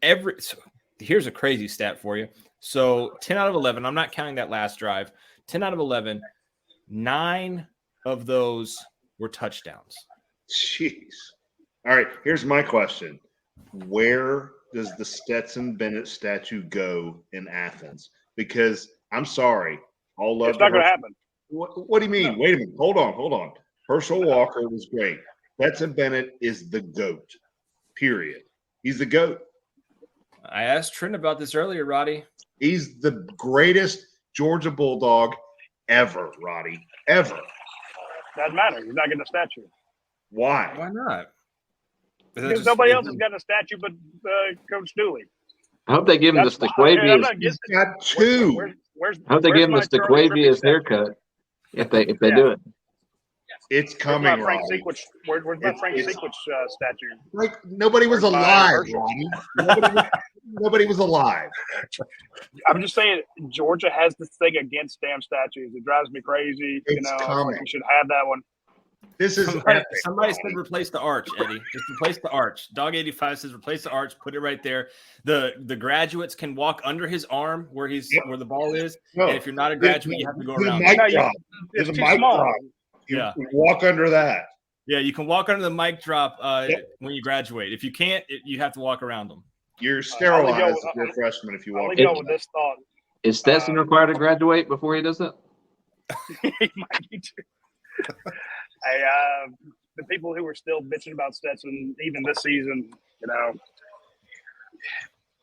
so here's a crazy stat for you. So 10 out of 11. I'm not counting that last drive. 10 out of 11. 9 of those were touchdowns. Jeez. All right, here's my question. Where does the Stetson Bennett statue go in Athens? Because I'm sorry. All love. It's not going to happen. What do you mean? No. Wait a minute. Hold on. Herschel Walker was great. Stetson Bennett is the GOAT, period. He's the GOAT. I asked Trent about this earlier, Roddy. He's the greatest Georgia Bulldog ever, Roddy. Ever. Doesn't matter. He's not getting a statue. Why? Why not? Because nobody else has got a statue but Coach Dooley. I hope they give him the Staquavius. He's got 2. I hope they give him the Staquavius haircut if they do it. It's coming. Where's my Frank Sequich statue? Like nobody was alive. Nobody was alive. I'm just saying, Georgia has this thing against damn statues. It drives me crazy. It's coming. Like you should have that one. This is somebody said replace the arch, Eddie. Just replace the arch. Dog 85 says replace the arch. Put it right there. The graduates can walk under his arm where the ball is. No, and if you're not a graduate, you have to go around. There's a mic drop. It's too small. You walk under that. Yeah, you can walk under the mic drop when you graduate. If you can't, you have to walk around them. You're sterilized if you're a freshman if you walk. I'll go with this thought. Is Stetson required to graduate before he does it? He might need to. The people who are still bitching about Stetson, even this season,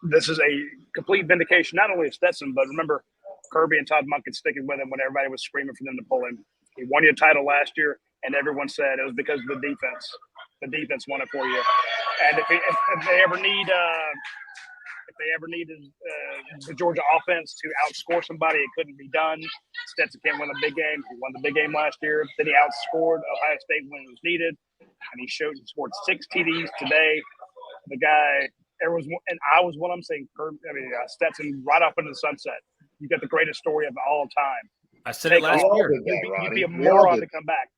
this is a complete vindication, not only of Stetson, but remember, Kirby and Todd Monken sticking with him when everybody was screaming for them to pull him. He won you a title last year, and everyone said it was because of the defense. The defense won it for you. And if they ever needed the Georgia offense to outscore somebody, it couldn't be done. Stetson can't win a big game. He won the big game last year. Then he outscored Ohio State when it was needed, and he scored 6 TDs today. The guy, I was one of them saying, Stetson right off into the sunset. You got the greatest story of all time. I said it last year. You'd be a moron to come back.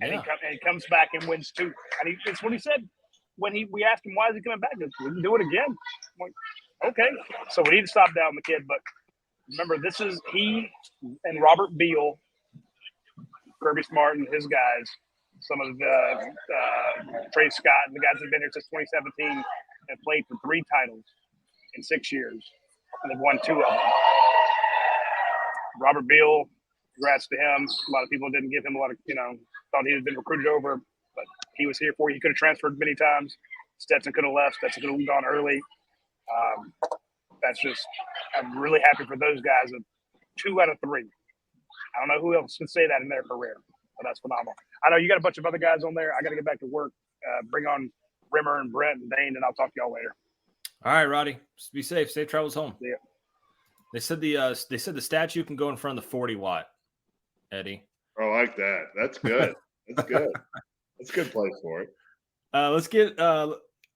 And he comes back and wins 2. And it's what he said when we asked him, why is he coming back? He goes, we can do it again. I'm like, okay. So we need to stop down the kid. But remember, this is he and Robert Beal, Kirby Smart and his guys, some of the Trey Scott and the guys that have been here since 2017 have played for 3 titles in 6 years. And they've won 2 of them. Robert Beal, congrats to him. A lot of people didn't give him a lot of, thought he had been recruited over, but he was here for you. He could have transferred many times. Stetson could have left. Stetson could have gone early. I'm really happy for those guys. 2 out of 3. I don't know who else could say that in their career, but that's phenomenal. I know you got a bunch of other guys on there. I got to get back to work. Bring on Rimmer and Brent and Dane, and I'll talk to y'all later. All right, Roddy. Be safe. Safe travels home. Yeah. They said the statue can go in front of the 40-watt, Eddie. I like that. That's good. That's good. That's a good place for it. Let's get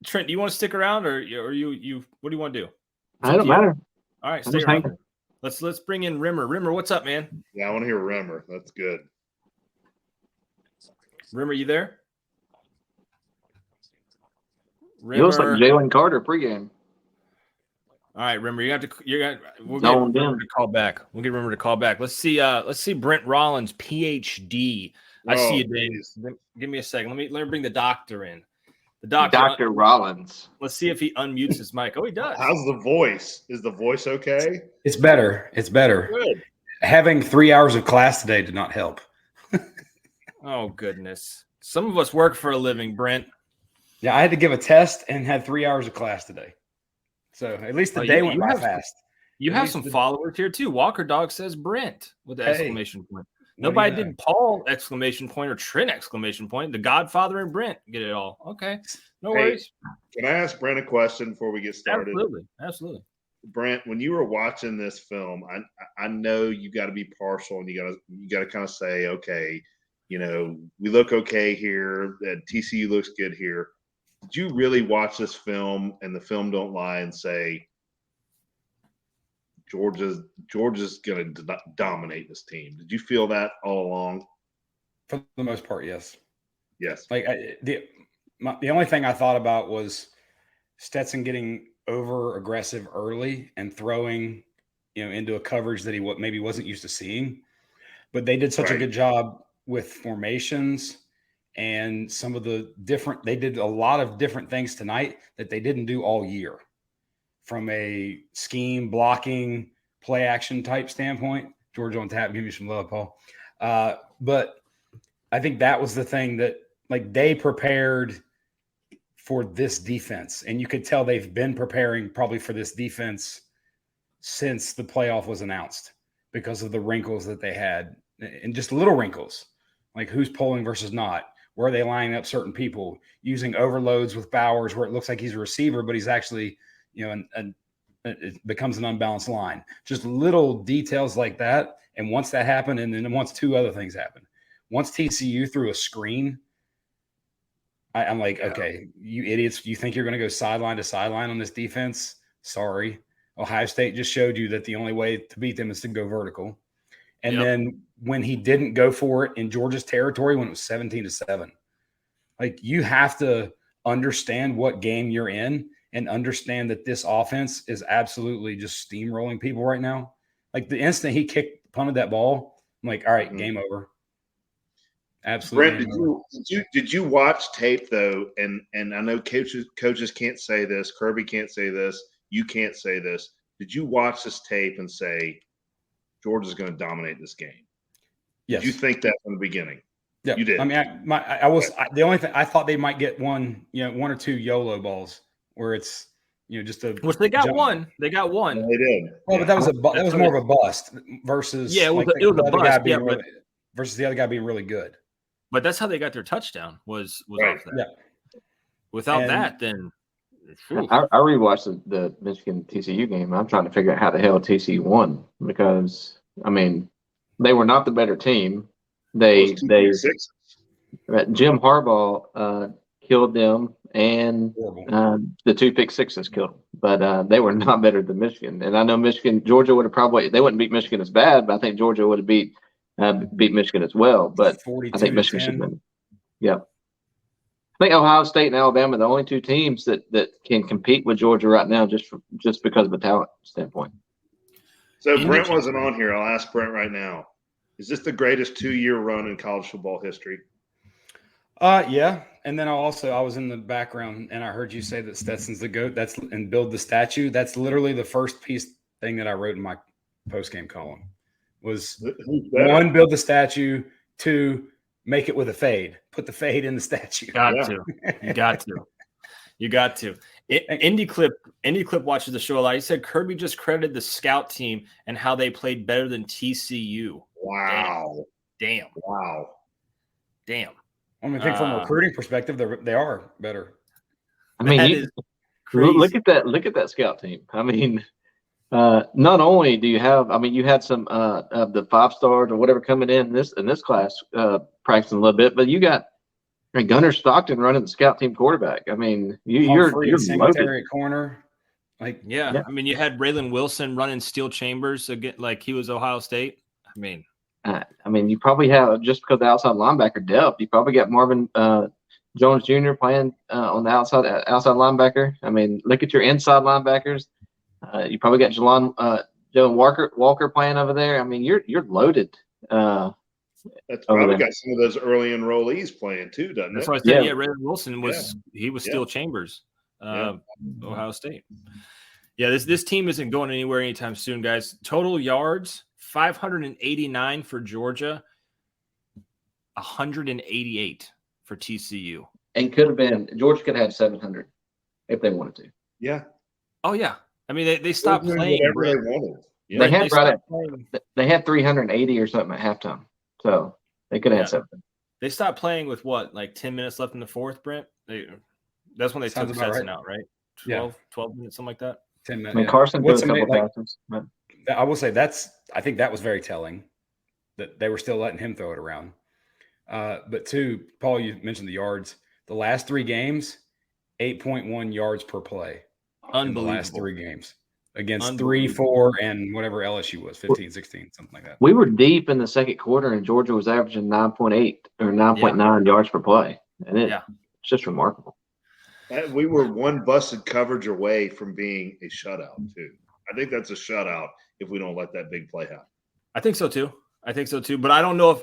Trent. Do you want to stick around, or you? What do you want to do? It don't matter. All right, stay around. Let's bring in Rimmer. Rimmer, what's up, man? Yeah, I want to hear Rimmer. That's good. Rimmer, you there? Rimmer. He looks like Jalen Carter pregame. All right, Rimmer, we'll get Rimmer to call back. Let's see Brent Rollins, PhD. I see you, Dave. Give me a second. Let me bring the doctor in. Dr. Rollins. Let's see if he unmutes his mic. Oh, he does. How's the voice? Is the voice okay? It's better. Good. Having 3 hours of class today did not help. Oh, goodness. Some of us work for a living, Brent. Yeah, I had to give a test and had 3 hours of class today. So at least the day went by fast. You have some followers here too. Walker Dog says Brent with the exclamation point. Nobody did Paul exclamation point or Trent exclamation point. The Godfather and Brent get it all. Okay, no worries. Can I ask Brent a question before we get started? Absolutely. Brent, when you were watching this film, I know you got to be partial and you got to kind of say, okay, we look okay here. That TCU looks good here. Did you really watch this film and the film don't lie and say Georgia's going to dominate this team? Did you feel that all along? For the most part, yes. Yes. Like the only thing I thought about was Stetson getting over aggressive early and throwing, into a coverage that he maybe wasn't used to seeing. But they did such a good job with formations. And some of they did a lot of different things tonight that they didn't do all year from a scheme, blocking, play action type standpoint. George on tap, give me some love, Paul. But I think that was the thing that they prepared for this defense. And you could tell they've been preparing probably for this defense since the playoff was announced because of the wrinkles that they had and just little wrinkles, like who's pulling versus not. Where are they lining up certain people, using overloads with Bowers where it looks like he's a receiver, but he's actually, it becomes an unbalanced line. Just little details like that. And once that happened, and then once 2 other things happened. Once TCU threw a screen, I'm like, okay, you idiots, you think you're going to go sideline to sideline on this defense? Sorry. Ohio State just showed you that the only way to beat them is to go vertical. And then when he didn't go for it in Georgia's territory, when it was 17-7, you have to understand what game you're in and understand that this offense is absolutely just steamrolling people right now. The instant he punted that ball, I'm like, all right, game over. Absolutely. Brent, did you watch tape though? And I know coaches can't say this, Kirby can't say this, you can't say this. Did you watch this tape and say Georgia's going to dominate this game? Yes. Did you think that from the beginning? Yeah, you did. I mean, the only thing I thought they might get one or two YOLO balls where it's just a. Which they got jump. one. They got one. Yeah, they did. Well, but that was more of a bust versus it was a bust. Yeah, versus the other guy being really good. But that's how they got their touchdown was Right. off that. Yeah. Without that, then. I rewatched the Michigan TCU game. I'm trying to figure out how the hell TCU won because they were not the better team. Jim Harbaugh killed them, and the 2 pick sixes killed them. But they were not better than Michigan. And I know Georgia would have they wouldn't beat Michigan as bad, but I think Georgia would have beat Michigan as well. But I think Michigan should win. Yeah. I think Ohio State and Alabama are the only 2 teams that can compete with Georgia right now just because of a talent standpoint. So Brent wasn't on here. I'll ask Brent right now. Is this the greatest 2-year run in college football history? Yeah. And then I was in the background and I heard you say that Stetson's the GOAT. And build the statue. That's literally the first thing that I wrote in my post-game column was 1, build the statue, 2, make it with a fade. Put the fade in the statue. You got to. Indy Clip watches the show a lot. He said Kirby just credited the scout team and how they played better than TCU. Wow. Damn. Wow. Damn. I think from a recruiting perspective, they are better. I mean, look at that scout team. I mean, not only do you have, you had some of the 5-stars or whatever coming in this class practicing a little bit, but you got Gunnar Stockton running the scout team quarterback. I mean, you're Singletary at corner. I mean, you had Raylan Wilson running Steel Chambers again, like he was Ohio State. I mean, you probably have, just because of the outside linebacker depth, you probably got Marvin Jones Jr. playing on the outside linebacker. I mean, look at your inside linebackers. You probably got Jalen Walker playing over there. I mean, you're loaded. That's probably got some of those early enrollees playing too, doesn't it? That's why I said, Raylan Wilson was Steel Chambers, Ohio State. Yeah, this team isn't going anywhere anytime soon, guys. Total yards, 589 for Georgia, 188 for TCU. And Georgia could have had 700 if they wanted to. Yeah. Oh, yeah. I mean, they stopped playing. Whatever they wanted. Yeah. They had 380 or something at halftime. So they could have had something. They stopped playing with what, like 10 minutes left in the fourth, Brent? That's when they took Stetson out, right? 12 minutes, something like that. 10 minutes. I mean, Carson did a couple passes. I will say I think that was very telling that they were still letting him throw it around. But 2, Paul, you mentioned the yards. The last 3 games, 8.1 yards per play. Unbelievable. In the last 3 games. Against 3, 4, and whatever LSU was, 15, 16, something like that. We were deep in the second quarter, and Georgia was averaging 9.8 or 9.9 yards per play. And it's just remarkable. We were one busted coverage away from being a shutout, too. I think that's a shutout if we don't let that big play happen. I think so, too. But I don't know if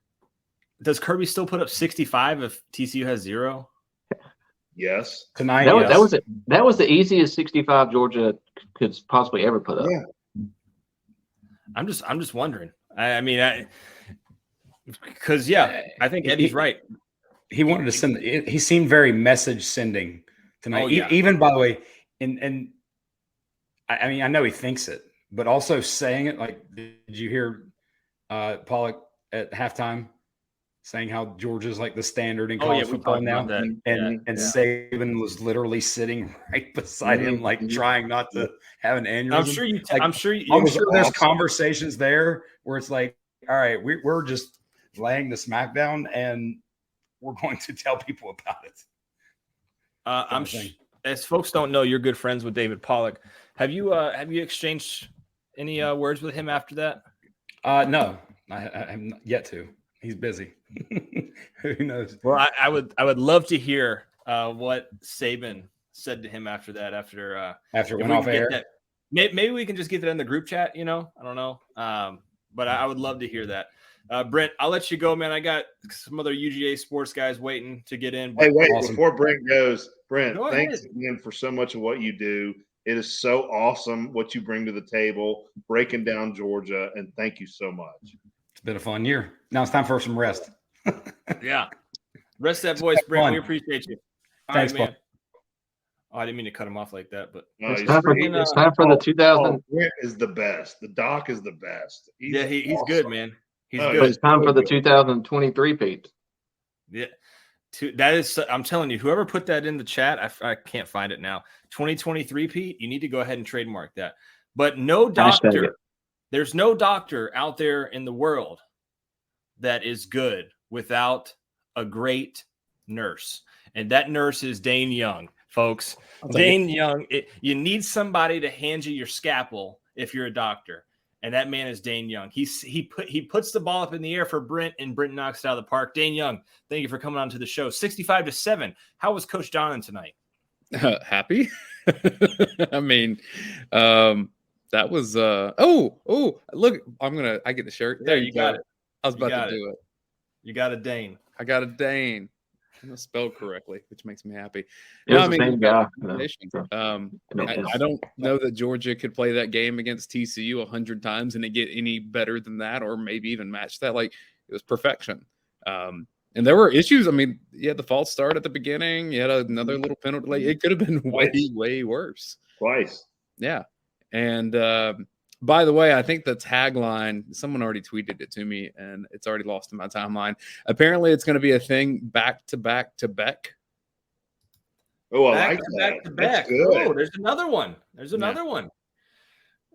– does Kirby still put up 65 if TCU has 0? Yes. Tonight, that was the easiest 65 Georgia could possibly ever put up. Yeah. I'm just wondering. I think Eddie's right. He wanted to send. He seemed very message sending tonight. Even by the way, and I mean I know he thinks it, but also saying it. Like, did you hear Pollock at halftime saying how Georgia's like the standard in college football now? And Saban was literally sitting right beside him, like trying not to have an aneurysm. I'm sure there's conversations there where it's like, all right, we're just laying the smackdown and we're going to tell people about it. As folks don't know, you're good friends with David Pollock. Have you exchanged any words with him after that? No, I haven't yet to. He's busy. Who knows? Well, I would love to hear what Saban said to him after that. After it went off air. Maybe we can just get that in the group chat. I don't know. But I would love to hear that. Brent, I'll let you go, man. I got some other UGA sports guys waiting to get in. Hey, wait, Awesome. before Brent goes, Brent, Go thanks ahead. again for so much of what you do. It is so awesome what you bring to the table, breaking down Georgia, and thank you so much. It's been a fun year. Now it's time for some rest. Yeah. Rest that voice, Brent. We appreciate you. All Thanks, right, man. Oh, I didn't mean to cut him off like that, but It's time for the 2000. Brent is the best. The doc is the best. he's awesome. good, man. He's Oh, good. But it's time for the 2023 Pete. Yeah. That is, I'm telling you, whoever put that in the chat, I can't find it now. 2023 Pete, you need to go ahead and trademark that. But no doctor, there's no doctor out there in the world that is good without a great nurse. And that nurse is Dane Young, folks. Dane Young, you need somebody to hand you your scalpel if you're a doctor. And that man is Dane Young. He puts the ball up in the air for Brent, and Brent knocks it out of the park. Dane Young, thank you for coming on to the show. 65-7. How was Coach Donnan tonight? Happy. I mean, that was look, I get the shirt. There you got it. I was about to do it. You got a Dane. I got a Dane. And spelled correctly, which makes me happy. It was the same guy. I don't know that Georgia could play that game against TCU 100 times and it get any better than that, or maybe even match that. Like, it was perfection. And there were issues. I mean, you had the false start at the beginning. You had another little penalty. Like, it could have been way worse. Twice. Yeah. And by the way, I think the tagline, someone already tweeted it to me and it's already lost in my timeline. Apparently it's going to be a thing back to Beck. Oh, I like that. Back to back. Oh, there's another one. One.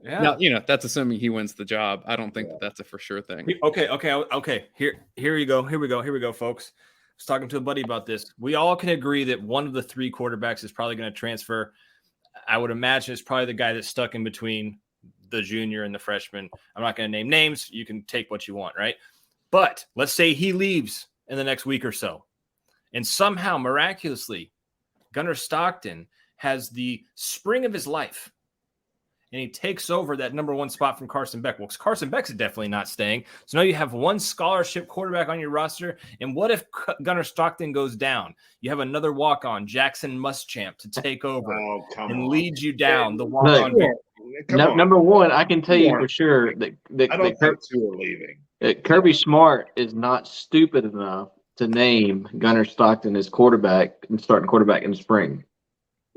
Yeah. Now, that's assuming he wins the job. I don't think that's a for sure thing. Okay. Here you go. Here we go, folks. I was talking to a buddy about this. We all can agree that one of the three quarterbacks is probably going to transfer. I would imagine it's probably the guy that's stuck in between the junior and the freshman. I'm not going to name names. You can take what you want, right? But let's say he leaves in the next week or so, and somehow, miraculously, Gunnar Stockton has the spring of his life, and he takes over that number one spot from Carson Beck. Well, Carson Beck's definitely not staying. So now you have one scholarship quarterback on your roster. And what if Gunnar Stockton goes down? You have another walk-on, Jackson Muschamp, to take over and lead you down the walk-on. Number one, I can tell you for sure that I don't think two are leaving. Kirby Smart is not stupid enough to name Gunnar Stockton as quarterback and starting quarterback in the spring.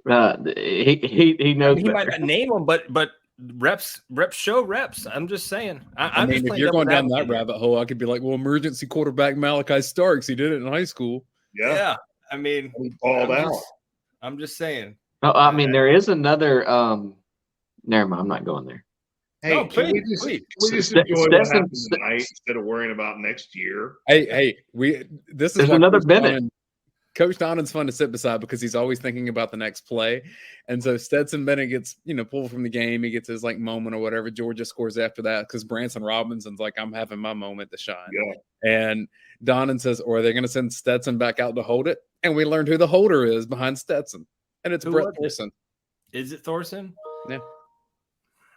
He knows. He might not name him, but reps show reps. I'm just saying. I mean, if you're going down that rabbit hole, I could be like, well, emergency quarterback Malachi Starks. He did it in high school. Yeah. I mean, he balled out. I'm just saying. No, I mean, there is another. Never mind. I'm not going there. Hey, no, can we just enjoy what happens tonight instead of worrying about next year? Hey, this is another Bennett. Coach Donnan's fun to sit beside because he's always thinking about the next play. And so Stetson Bennett gets, pulled from the game. He gets his moment or whatever. Georgia scores after that because Branson Robinson's like, I'm having my moment to shine. Yeah. And Donnan says, or are they going to send Stetson back out to hold it? And we learned who the holder is behind Stetson. And it's Brett Thorson. Is it Thorson? Yeah.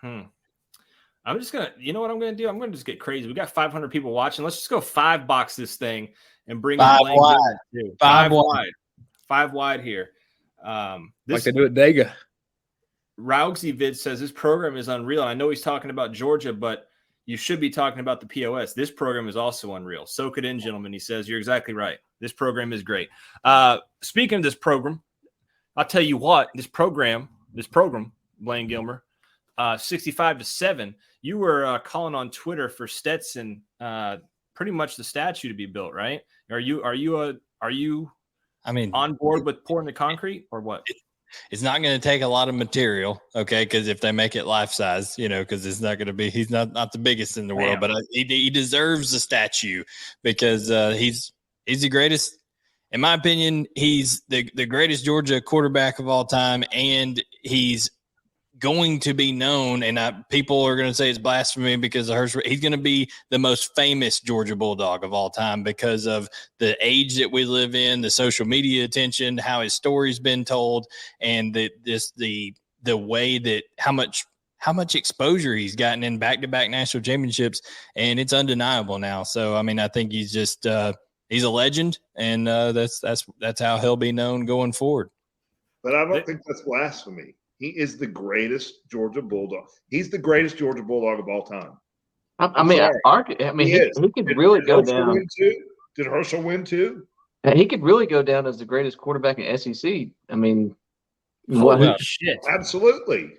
I'm just going to, you know what I'm going to do? I'm going to just get crazy. We got 500 people watching. Let's just go 5-box this thing and bring five wide. Five wide here. Like they do at Dega. Raugsy Vid says this program is unreal. And I know he's talking about Georgia, but you should be talking about the POS. This program is also unreal. Soak it in, gentlemen. He says, you're exactly right. This program is great. Speaking of this program, I'll tell you what, this program, Blaine Gilmer, 65-7. You were calling on Twitter for Stetson, pretty much the statue to be built, right? Are you on board with pouring the concrete or what? It's not going to take a lot of material, okay? Because if they make it life size, because it's not going to be, he's not the biggest in the world, but he deserves a statue because he's the greatest. In my opinion, he's the greatest Georgia quarterback of all time, and he's going to be known, and people are going to say it's blasphemy because he's going to be the most famous Georgia Bulldog of all time because of the age that we live in, the social media attention, how his story's been told, and the way that how how much exposure he's gotten in back-to-back national championships, and it's undeniable now. So, I mean, I think he's just he's a legend, and that's how he'll be known going forward. But I don't think that's blasphemy. He is the greatest Georgia Bulldog. He's the greatest Georgia Bulldog of all time. He could really go down. Did Herschel win too? He could really go down as the greatest quarterback in SEC. I mean, shit. Absolutely.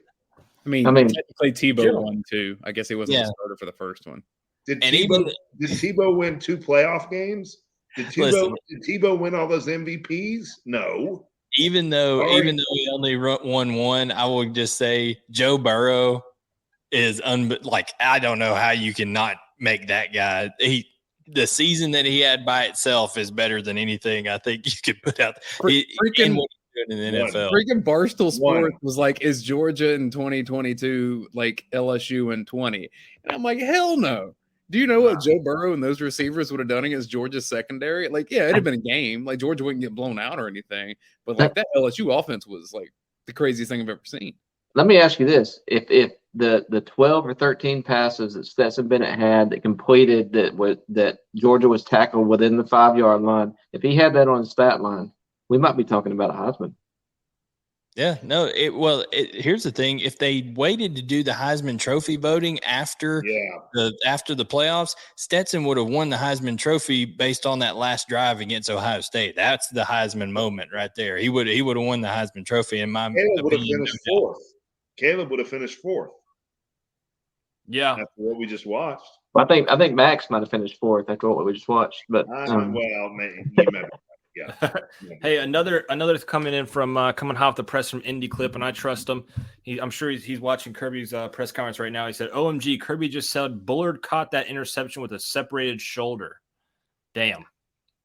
I mean technically Tebow won too. I guess he wasn't the starter for the first one. Did Tebow win 2 playoff games? Did Tebow win all those MVPs? No. Even though he only won one, I would just say Joe Burrow is I don't know how you can not make that guy. The season that he had by itself is better than anything I think you could put out. In the NFL. Freaking Barstool Sports was like, is Georgia in 2022 like LSU in 20? And I'm like, hell no. Do you know what Joe Burrow and those receivers would have done against Georgia's secondary? Like, yeah, it'd have been a game. Like, Georgia wouldn't get blown out or anything. But, like, that LSU offense was, like, the craziest thing I've ever seen. Let me ask you this. If the 12 or 13 passes that Stetson Bennett had that completed that Georgia was tackled within the 5-yard line, if he had that on his stat line, we might be talking about a Heisman. Yeah, no. Here's the thing: if they waited to do the Heisman Trophy voting after the playoffs, Stetson would have won the Heisman Trophy based on that last drive against Ohio State. That's the Heisman moment right there. He would have won the Heisman Trophy in my opinion. Caleb would have finished fourth. Yeah, after what we just watched. Well, I think Max might have finished fourth after what we just watched. But Yeah. Hey, another coming in from coming off the press from Indy Clip, and I trust him. I'm sure he's watching Kirby's press conference right now. He said, "OMG, Kirby just said Bullard caught that interception with a separated shoulder." Damn,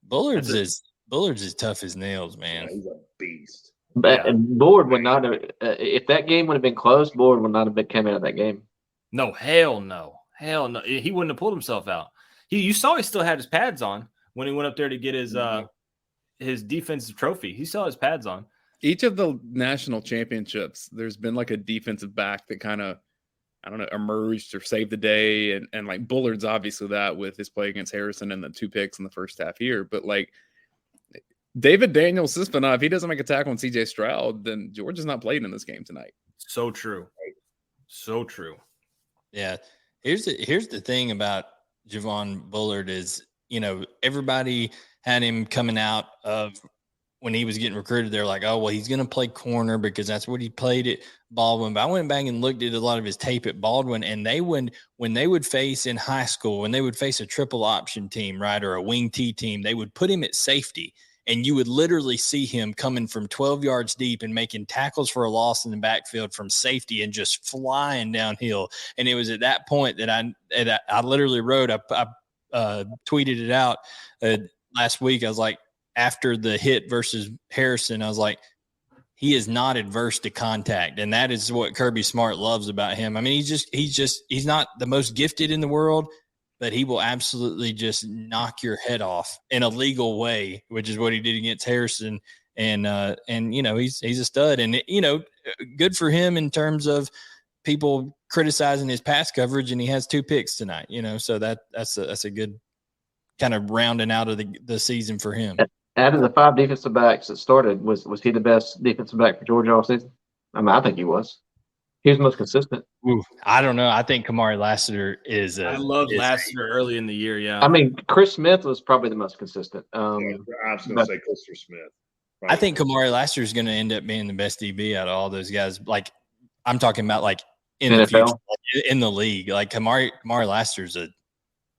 Bullard's as tough as nails, man. Yeah, he's a beast. But Bullard would not have. If that game would have been close, Bullard would not have came out of that game. No, hell no. He wouldn't have pulled himself out. You saw he still had his pads on when he went up there to get his defensive trophy. He still has pads on. Each of the national championships, there's been like a defensive back that kind of, I don't know, emerged or saved the day. And like Bullard's obviously that with his play against Harrison and the 2 picks in the first half here. But like David Daniel Sispana, if he doesn't make a tackle on CJ Stroud, then Georgia's not playing in this game tonight. So true. So true. Yeah. Here's the thing about Javon Bullard is, everybody had him coming out of when he was getting recruited. They're like, oh, well, he's going to play corner because that's what he played at Baldwin. But I went back and looked at a lot of his tape at Baldwin, and when they would face in high school, when they would face a triple option team, right, or a wing T team, they would put him at safety, and you would literally see him coming from 12 yards deep and making tackles for a loss in the backfield from safety and just flying downhill. And it was at that point that I literally wrote, I tweeted it out last week. I was like, after the hit versus Harrison, I was like, he is not adverse to contact. And that is what Kirby Smart loves about him. I mean, he's not the most gifted in the world, but he will absolutely just knock your head off in a legal way, which is what he did against Harrison. And he's a stud, and good for him in terms of people criticizing his pass coverage, and he has 2 picks tonight, so that's a good kind of rounding out of the season for him. Out of the 5 defensive backs that started, was he the best defensive back for Georgia all season? I mean, I think he was. He was the most consistent. Ooh, I don't know. I think Kamari Lassiter is. I love Lassiter early in the year. Yeah. I mean, Chris Smith was probably the most consistent. I was going to say Christopher Smith. Right? I think Kamari Lassiter is going to end up being the best DB out of all those guys. Like, I'm talking about like in NFL? The future, like, in the league. Like Kamari Lassiter is a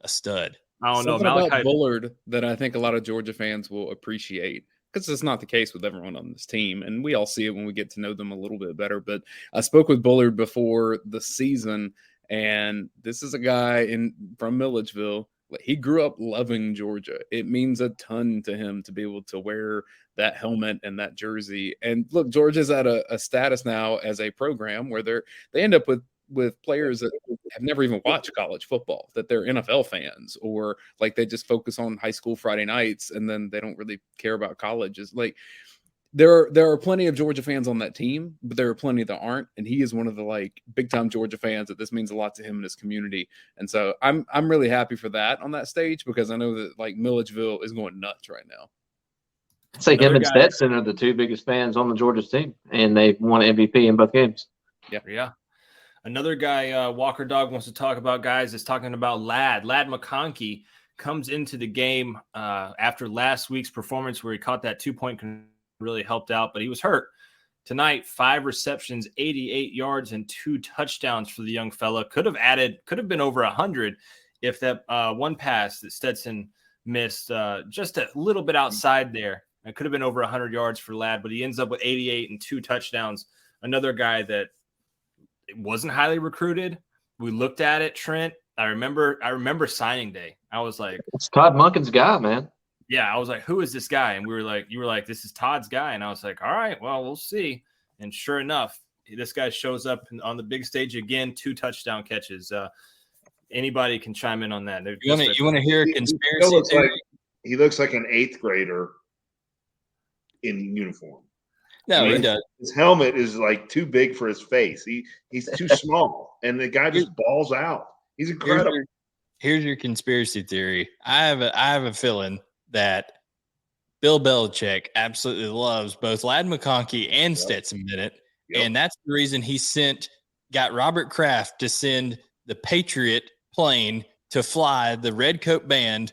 stud. I don't Something know about Bullard that I think a lot of Georgia fans will appreciate, because it's not the case with everyone on this team, and we all see it when we get to know them a little bit better. But I spoke with Bullard before the season, and this is a guy from Milledgeville. He grew up loving Georgia. It means a ton to him to be able to wear that helmet and that jersey. And look, Georgia's at a status now as a program where they end up with players that have never even watched college football, that they're NFL fans, or like they just focus on high school Friday nights and then they don't really care about college. It's like there are plenty of Georgia fans on that team, but there are plenty that aren't, and he is one of the like big time Georgia fans that this means a lot to him and his community. And so I'm really happy for that on that stage, because I know that like Milledgeville is going nuts right now. I'd say him and Stetson are the two biggest fans on the Georgia team, and they won MVP in both games. Yeah. Another guy, Walker Dog wants to talk about, guys, is talking about Ladd McConkey comes into the game after last week's performance where he caught that 2-point, really helped out, but he was hurt. Tonight, 5 receptions, 88 yards, and 2 touchdowns for the young fella. Could have been over 100 if that one pass that Stetson missed just a little bit outside there. It could have been over 100 yards for Ladd, but he ends up with 88 and 2 touchdowns. Another guy that wasn't highly recruited. We looked at it, Trent. I remember signing day. I was like, it's Todd Monken's guy, man. Yeah, I was like, who is this guy? And you were like, this is Todd's guy. And I was like, all right, well, we'll see. And sure enough, this guy shows up on the big stage again, 2 touchdown catches. Anybody can chime in on that. You want to hear a conspiracy theory? He looks like an 8th grader in uniform. No, he does. His helmet is like too big for his face. He's too small, and the guy just balls out. He's incredible. Here's your conspiracy theory. I have a feeling that Bill Belichick absolutely loves both Ladd McConkey and Stetson Bennett, and that's the reason he got Robert Kraft to send the Patriot plane to fly the Redcoat Band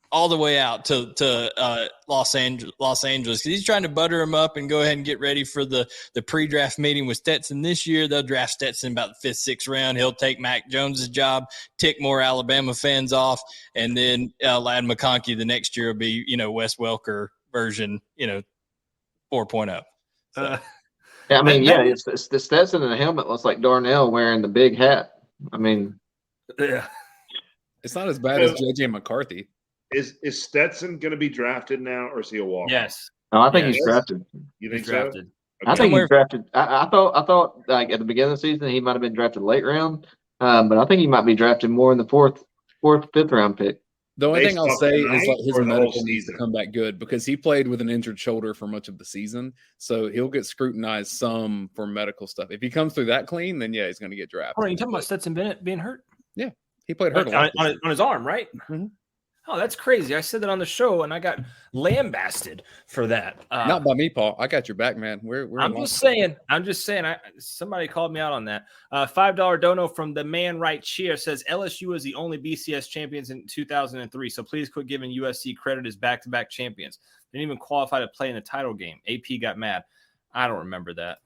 all the way out to Los Angeles, because he's trying to butter him up and go ahead and get ready for the pre-draft meeting with Stetson this year. They'll draft Stetson about the 5th, 6th round. He'll take Mac Jones's job, tick more Alabama fans off, and then Ladd McConkey the next year will be, Wes Welker version, 4.0. So. Yeah, I mean, it's the Stetson in the helmet looks like Darnell wearing the big hat. I mean, it's not as bad as JJ McCarthy. Is Stetson going to be drafted now, or is he a walk? Yes. No, I think he's drafted. You think he's drafted? So? I think he's drafted. I thought like at the beginning of the season he might have been drafted late round, but I think he might be drafted more in the 4th, 5th round pick. The only thing I'll say is like his medical needs to come back good, because he played with an injured shoulder for much of the season, so he'll get scrutinized some for medical stuff. If he comes through that clean, then he's going to get drafted. Are you talking about Stetson Bennett being hurt? Yeah, he played hurt on his arm, right? Mm-hmm. Oh, that's crazy. I said that on the show, and I got lambasted for that. Not by me, Paul. I got your back, man. I'm just saying. Somebody called me out on that. $5 dono from the man right cheer says LSU is the only BCS champions in 2003. So please quit giving USC credit as back-to-back champions. They didn't even qualify to play in the title game. AP got mad. I don't remember that.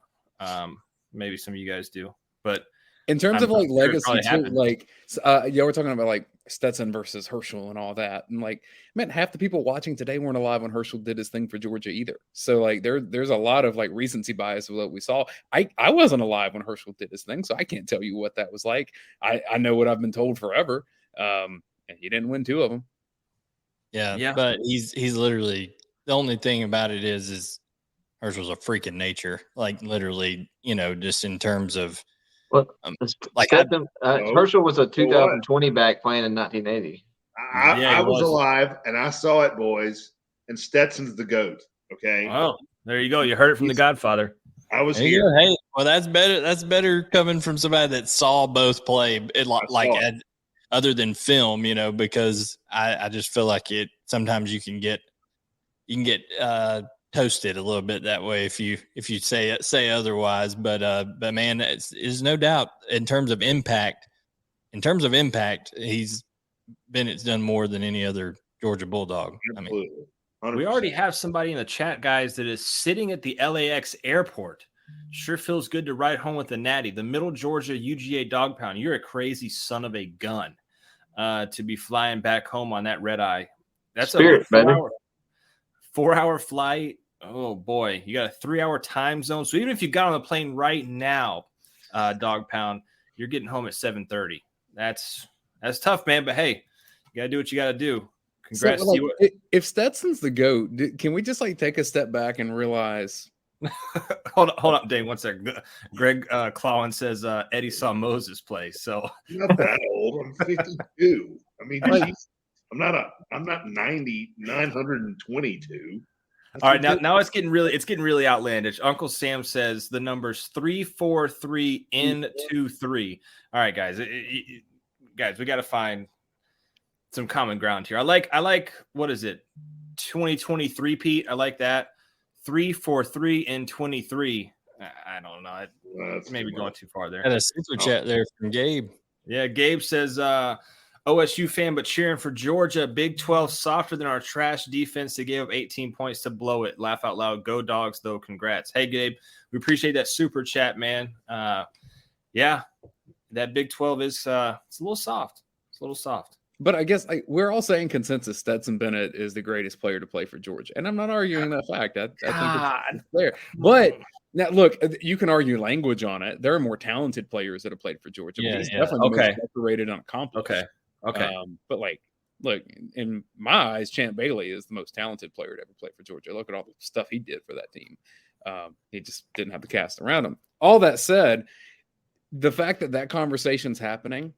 Maybe some of you guys do, but in terms of like legacy, too, like we're talking about like Stetson versus Herschel and all that, and like, man, half the people watching today weren't alive when Herschel did his thing for Georgia either. So like, there's a lot of like recency bias with what we saw. I wasn't alive when Herschel did his thing, so I can't tell you what that was like. I know what I've been told forever, and he didn't win 2 of them. Yeah, but he's literally, the only thing about it is Herschel's a freak in nature, like literally, just in terms of. Well, Herschel was a 2020 back playing in 1980. I was alive, and I saw it, boys. And Stetson's the GOAT. Okay. Oh, there you go. You heard it from the Godfather. I was here. Hey, well, that's better. That's better coming from somebody that saw both play. Other than film, because I just feel like sometimes you can get toasted a little bit that way if you say otherwise, but man, it's no doubt in terms of impact, Bennett's done more than any other Georgia Bulldog. Absolutely. I mean, we already have somebody in the chat, guys, that is sitting at the LAX airport. Sure feels good to ride home with the natty. The Middle Georgia UGA Dog Pound. You're a crazy son of a gun to be flying back home on that red eye. That's Spirit, a 4-hour flight. Oh boy, you got a 3-hour time zone. So even if you got on the plane right now, Dog Pound, you're getting home at 7:30. That's tough, man. But hey, you gotta do what you gotta do. Congrats. So, if Stetson's the GOAT, can we just like take a step back and realize? hold up, Dave. 1 second. Greg Clowan says Eddie saw Moses play. So I'm not that old. I'm 52. I mean, I'm not 922. All right, now it's getting really outlandish. Uncle Sam says the numbers 3, 4, 3, N 2, 3. All right, guys, guys, we got to find some common ground here. I like what is it? 2023, Pete. I like that. 3, 4, 3, N 23. I don't know. Maybe going too far there. Got a super chat there from Gabe. Yeah, Gabe says OSU fan, but cheering for Georgia. Big 12 softer than our trash defense. They gave up 18 points to blow it. Laugh out loud. Go Dogs, though. Congrats. Hey, Gabe, we appreciate that super chat, man. Yeah, that Big 12 is it's a little soft. It's a little soft. But I guess we're all saying consensus Stetson Bennett is the greatest player to play for Georgia. And I'm not arguing that fact. I think it's there. But now, look, you can argue language on it. There are more talented players that have played for Georgia. Yeah, he's definitely the most decorated and accomplished. Okay. But, look, in my eyes, Champ Bailey is the most talented player to ever play for Georgia. Look at all the stuff he did for that team. He just didn't have the cast around him. All that said, the fact that conversation's happening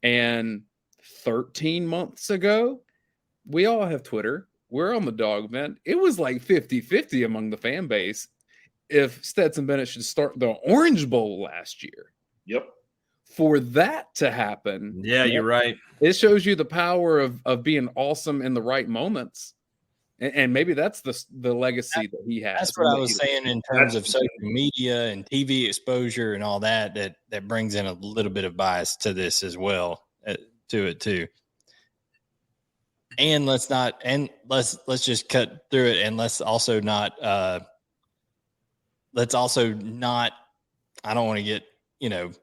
and 13 months ago, we all have Twitter. We're on the dog vent. It was like 50-50 among the fan base if Stetson Bennett should start the Orange Bowl last year. Yep. For that to happen. Yeah, you're right. It shows you the power of being awesome in the right moments. And maybe that's the legacy that he has. That's what I was saying in terms of social media and TV exposure and all that brings in a little bit of bias to this as well. To it too. And let's just cut through it, and let's also not I don't want to get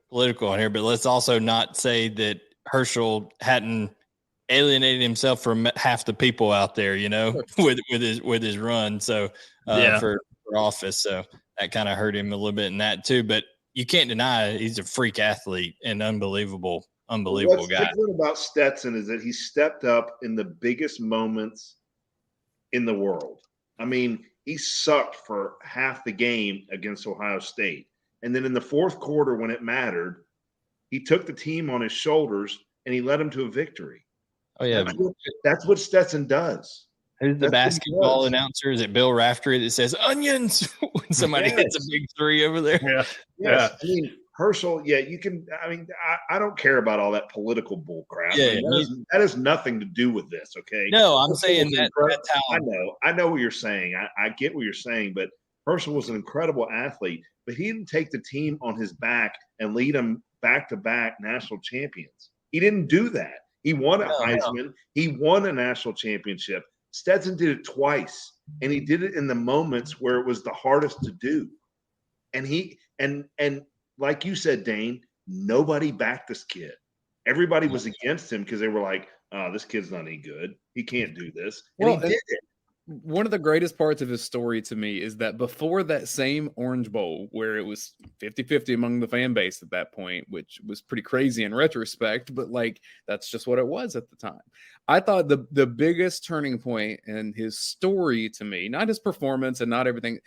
political on here, but let's also not say that Herschel hadn't alienated himself from half the people out there, with his run. So for office. So that kind of hurt him a little bit in that too. But you can't deny he's a freak athlete and unbelievable guy. What's different about Stetson is that he stepped up in the biggest moments in the world. I mean, he sucked for half the game against Ohio State. And then in the fourth quarter, when it mattered, he took the team on his shoulders and he led them to a victory. Oh, yeah. That's what Stetson does. Who's the basketball announcer? Is it Bill Raftery that says onions when somebody hits a big three over there? Yeah. Yes. I mean, Herschel, you can. I mean, I don't care about all that political bull crap. Yeah, that has nothing to do with this. Okay. No, I'm saying that's how I know what you're saying. I get what you're saying, but Herschel was an incredible athlete, but he didn't take the team on his back and lead them back-to-back national champions. He didn't do that. He won a Heisman. No. He won a national championship. Stetson did it twice, and he did it in the moments where it was the hardest to do. And he like you said, Dane, nobody backed this kid. Everybody was against him because they were like, "Oh, this kid's not any good. He can't do this." And he did it. One of the greatest parts of his story to me is that before that same Orange Bowl, where it was 50-50 among the fan base at that point, which was pretty crazy in retrospect, but that's just what it was at the time. I thought the biggest turning point in his story to me, not his performance and not everything,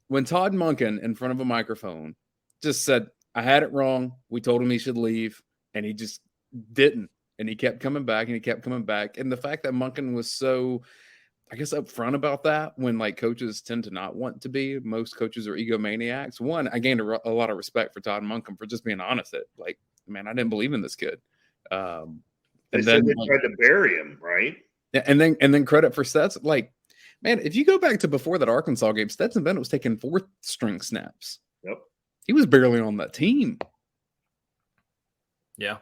when Todd Monken in front of a microphone just said, "I had it wrong. We told him he should leave," and he just didn't. And he kept coming back and he kept coming back. And the fact that Monken was so, I guess, upfront about that when coaches tend to not want to be. Most coaches are egomaniacs. One, I gained a lot of respect for Todd Monken for just being honest. Man, I didn't believe in this kid. They said they tried to bury him, right? Yeah, and then credit for Stetson. Man, if you go back to before that Arkansas game, Stetson Bennett was taking fourth string snaps. Yep. He was barely on that team. Yeah.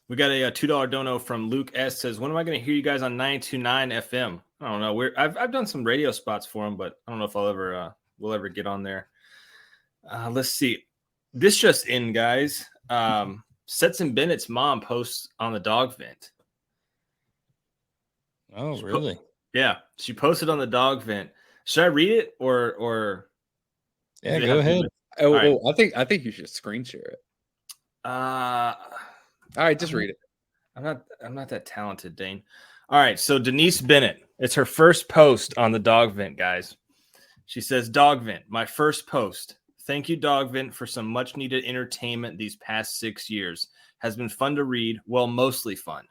We got a $2 dono from Luke S. Says, when am I going to hear you guys on 929 FM? I don't know. I've done some radio spots for him, but I don't know if we'll ever get on there. Let's see. This just in, guys. Stetson Bennett's mom posts on the dog vent. Oh, really? Yeah, she posted on the dog vent. Should I read it or? Yeah, go ahead. Right. I think you should screen share it. All right, just read it. I'm not that talented, Dane. All right, so Denise Bennett. It's her first post on the dog vent, guys. She says, "Dog vent, my first post. Thank you, dog vent, for some much needed entertainment these past 6 years. Has been fun to read. Well, mostly fun.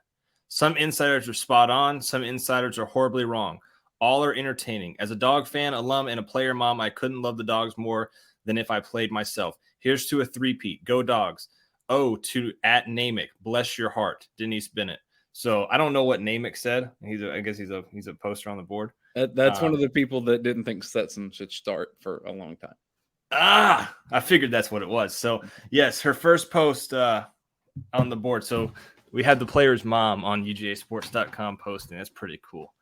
Some insiders are spot on. Some insiders are horribly wrong. All are entertaining. As a dog fan, alum, and a player mom, I couldn't love the dogs more than if I played myself. Here's to a three-peat. Go Dogs. Oh, to at Namick. Bless your heart. Denise Bennett. So I don't know what Namick said. I guess he's a poster on the board. That's one of the people that didn't think Stetson should start for a long time. I figured that's what it was. So yes, her first post on the board. So we had the player's mom on UGAsports.com posting. That's pretty cool.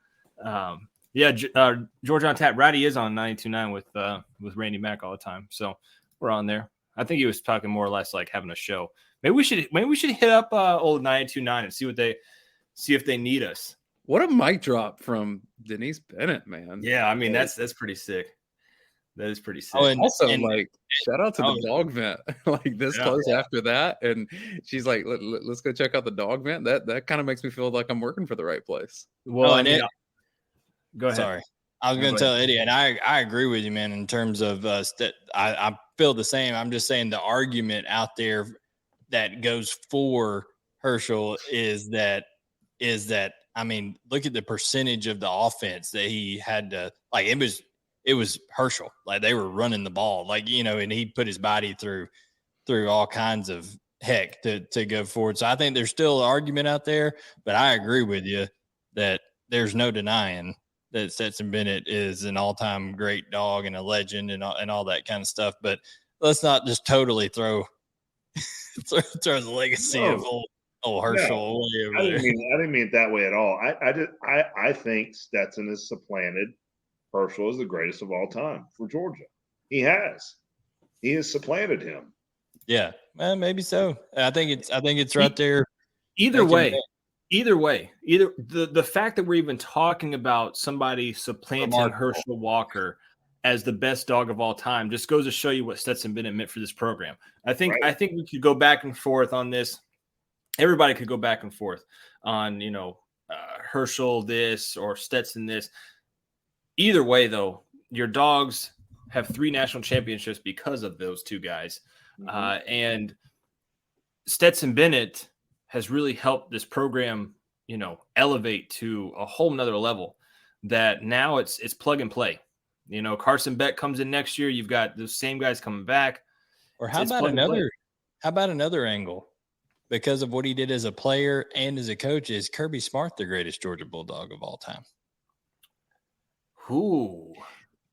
Georgia on Tap. Ratty is on 92.9 with Randy Mack all the time. So we're on there. I think he was talking more or less like having a show. Maybe we should hit up old 92.9 and see if they need us. What a mic drop from Denise Bennett, man. Yeah, I mean that's pretty sick. That is pretty sick. Oh, and shout out to the dog vent. Like this close after that, and she's like, "Let's go check out the dog vent." That kind of makes me feel like I'm working for the right place. Well, go ahead. Sorry, I was going to tell Eddie, and I agree with you, man. In terms of I feel the same. I'm just saying the argument out there that goes for Herschel is that I mean, look at the percentage of the offense that he had to like. It was Herschel. Like they were running the ball, like, and he put his body through all kinds of heck to go forward. So I think there's still an argument out there, but I agree with you that there's no denying that Stetson Bennett is an all-time great dog and a legend and all that kind of stuff. But let's not just totally throw the legacy of old Herschel away over there. I didn't mean it that way at all. I think Stetson is supplanted. Herschel is the greatest of all time for Georgia. He has supplanted him. Yeah, maybe so. I think it's right there. Either way, the fact that we're even talking about somebody supplanting Herschel Walker as the best dog of all time just goes to show you what Stetson Bennett meant for this program. I think we could go back and forth on this. Everybody could go back and forth on Herschel this or Stetson this. Either way, though, your dogs have 3 national championships because of those two guys. Mm-hmm. And Stetson Bennett has really helped this program, elevate to a whole nother level that now it's plug and play. Carson Beck comes in next year. You've got the same guys coming back. Or how about another angle? Because of what he did as a player and as a coach, is Kirby Smart the greatest Georgia Bulldog of all time? Ooh.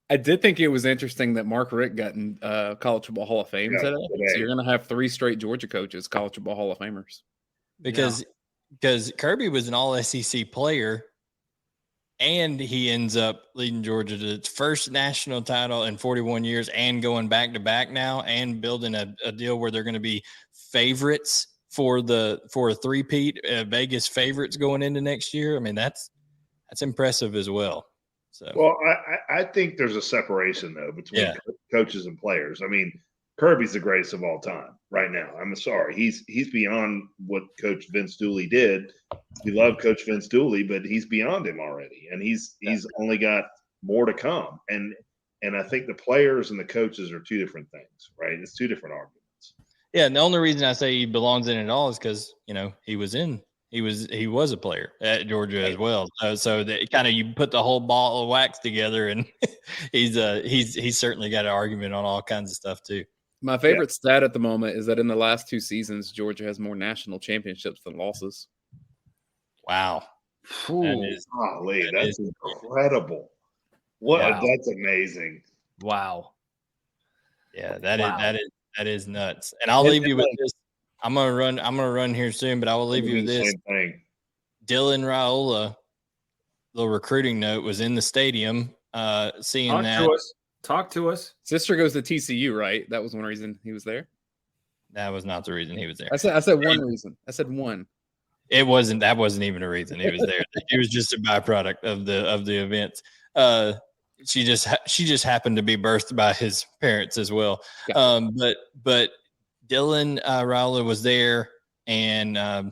I did think it was interesting that Mark Richt got in College Football Hall of Fame today. So you're going to have 3 straight Georgia coaches, College Football Hall of Famers. Because Kirby was an all-SEC player, and he ends up leading Georgia to its first national title in 41 years and going back-to-back now and building a deal where they're going to be favorites for a three-peat, Vegas favorites going into next year. I mean, that's impressive as well. So. Well, I think there's a separation, though, between coaches and players. I mean, Kirby's the greatest of all time right now. I'm sorry. He's beyond what Coach Vince Dooley did. We love Coach Vince Dooley, but he's beyond him already, and he's only got more to come. And I think the players and the coaches are 2 different things, right? It's 2 different arguments. Yeah, and the only reason I say he belongs in it all is because, he was a player at Georgia as well. So that kind of, you put the whole ball of wax together, and he's certainly got an argument on all kinds of stuff too. My favorite stat at the moment is that in the last 2 seasons, Georgia has more national championships than losses. Wow. That's incredible. That's amazing. Wow. Yeah, that is nuts. And I'll leave you with this. I'm gonna run here soon, but I will leave you with this. Dylan Raiola, little recruiting note, was in the stadium, seeing that. Talk to us. Sister goes to TCU, right? That was one reason he was there. That was not the reason he was there. I said one reason. I said one. That wasn't even a reason he was there. He was just a byproduct of the events. She just happened to be birthed by his parents as well. But Dylan Raiola was there, and I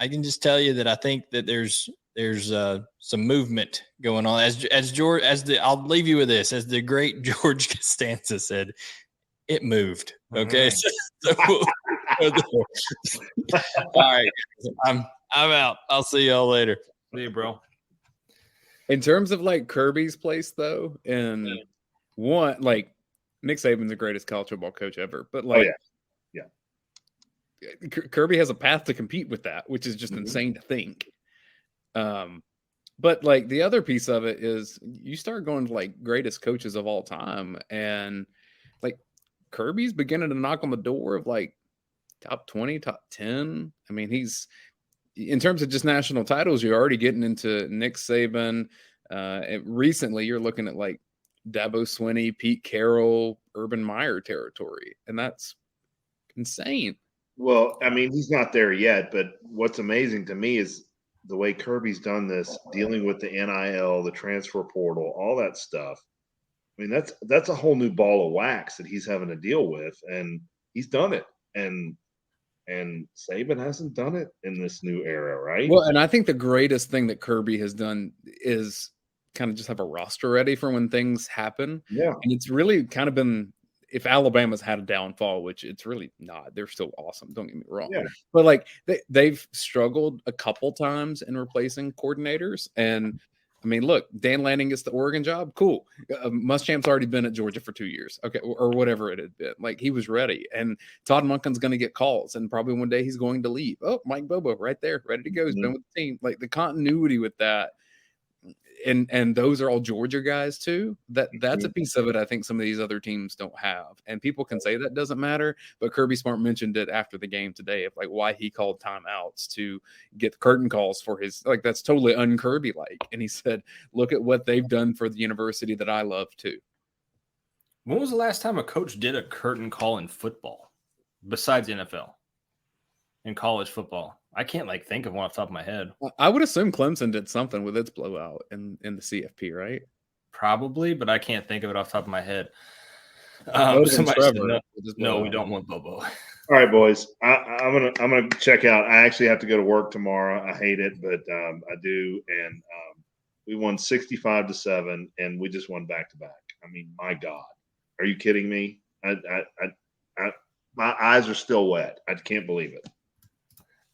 can just tell you that I think that there's some movement going on. I'll leave you with this, as the great George Costanza said, it moved. Okay, all right, I'm out. I'll see y'all later. See you, bro. In terms of like Kirby's place, though, and one like Nick Saban's the greatest college football coach ever, but like, Kirby has a path to compete with that, which is just insane to think. But like the other piece of it is you start going to like greatest coaches of all time, and like Kirby's beginning to knock on the door of like top 20, top 10. I mean, he's in terms of just national titles, you're already getting into Nick Saban. Recently, you're looking at like Dabo Swinney, Pete Carroll, Urban Meyer territory, and that's insane. Well, I mean, he's not there yet, but what's amazing to me is the way Kirby's done this, dealing with the NIL, the transfer portal, all that stuff. I mean, that's a whole new ball of wax that he's having to deal with, and he's done it. And Saban hasn't done it in this new era, right? Well, and I think the greatest thing that Kirby has done is kind of just have a roster ready for when things happen. Yeah. And it's really kind of been, if Alabama's had a downfall, which it's really not, they're still awesome. Don't get me wrong. Yeah. But like they've struggled a couple times in replacing coordinators. And I mean, look, Dan Lanning gets the Oregon job. Cool. Muschamp's already been at Georgia for 2 years. Okay. Or whatever it had been. Like he was ready. And Todd Monken's going to get calls. And probably one day he's going to leave. Oh, Mike Bobo right there, ready to go. He's been with the team. Like the continuity with that. And those are all Georgia guys too. That's a piece of it I think some of these other teams don't have. And people can say that doesn't matter, but Kirby Smart mentioned it after the game today of like why he called timeouts to get curtain calls for his, like that's totally un-Kirby like. And he said, look at what they've done for the university that I love too. When was the last time a coach did a curtain call in football besides NFL? In college football, I can't like think of one off the top of my head. I would assume Clemson did something with its blowout in the CFP, right? Probably, but I can't think of it off the top of my head. Somebody said, no, we don't want Bobo. All right, boys. I'm gonna check out. I actually have to go to work tomorrow. I hate it, but I do. And we won 65-7, and we just won back to back. I mean, my God, are you kidding me? My eyes are still wet. I can't believe it.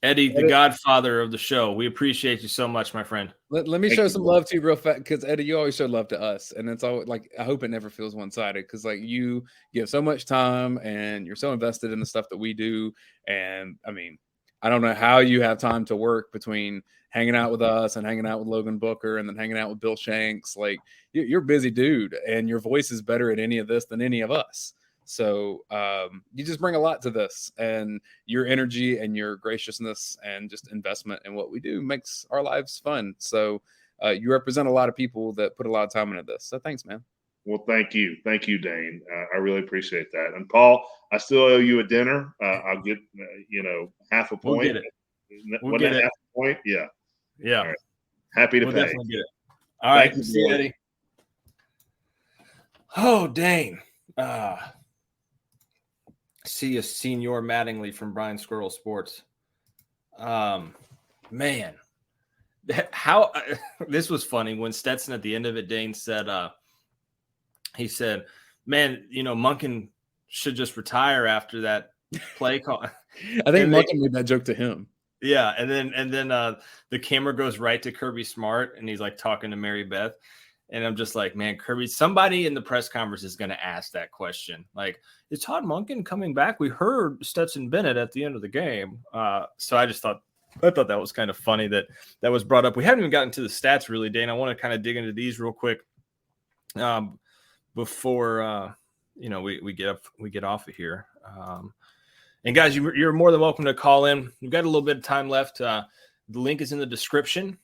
Eddie, the godfather of the show. We appreciate you so much, my friend. Let me show some love to you real fast, because Eddie, you always show love to us, and it's always like I hope it never feels one-sided, because like you give so much time and you're so invested in the stuff that we do. And I mean, I don't know how you have time to work between hanging out with us and hanging out with Logan Booker and then hanging out with Bill Shanks. Like you're a busy dude, and your voice is better at any of this than any of us. So you just bring a lot to this, and your energy and your graciousness and just investment in what we do makes our lives fun. So you represent a lot of people that put a lot of time into this. So thanks, man. Well, thank you, Dane. I really appreciate that. And Paul, I still owe you a dinner. I'll get half a point. We'll get it. We'll get half a point. Yeah. Yeah. All right. Happy to pay. Definitely get it. All right. See you, Eddie. Oh, Dane. See you, Senior Mattingly from Brian Squirrel Sports. Man, how this was funny when Stetson at the end of it, Dane said, he said, man, Monken should just retire after that play call. I think Monken made that joke to him. Yeah. And then the camera goes right to Kirby Smart, and he's like talking to Mary Beth. And I'm just like, man, Kirby, somebody in the press conference is going to ask that question. Like, is Todd Monken coming back? We heard Stetson Bennett at the end of the game. So I thought that was kind of funny that was brought up. We haven't even gotten to the stats really, Dane. I want to kind of dig into these real quick before we get off of here. And guys, you're more than welcome to call in. We've got a little bit of time left. The link is in the description.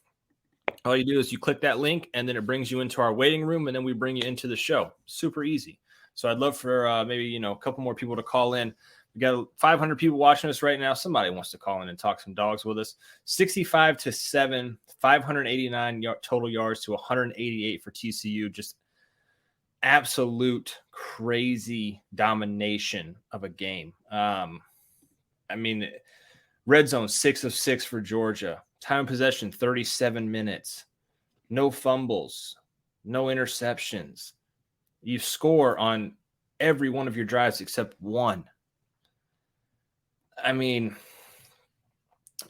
All you do is you click that link, and then it brings you into our waiting room, and then we bring you into the show. Super easy. So I'd love for maybe a couple more people to call in. We got 500 people watching us right now. Somebody wants to call in and talk some dogs with us. 65-7, 589 total yards to 188 for TCU. Just absolute crazy domination of a game. I mean, red zone 6 of 6 for Georgia. Time of possession, 37 minutes. No fumbles. No interceptions. You score on every one of your drives except one. I mean,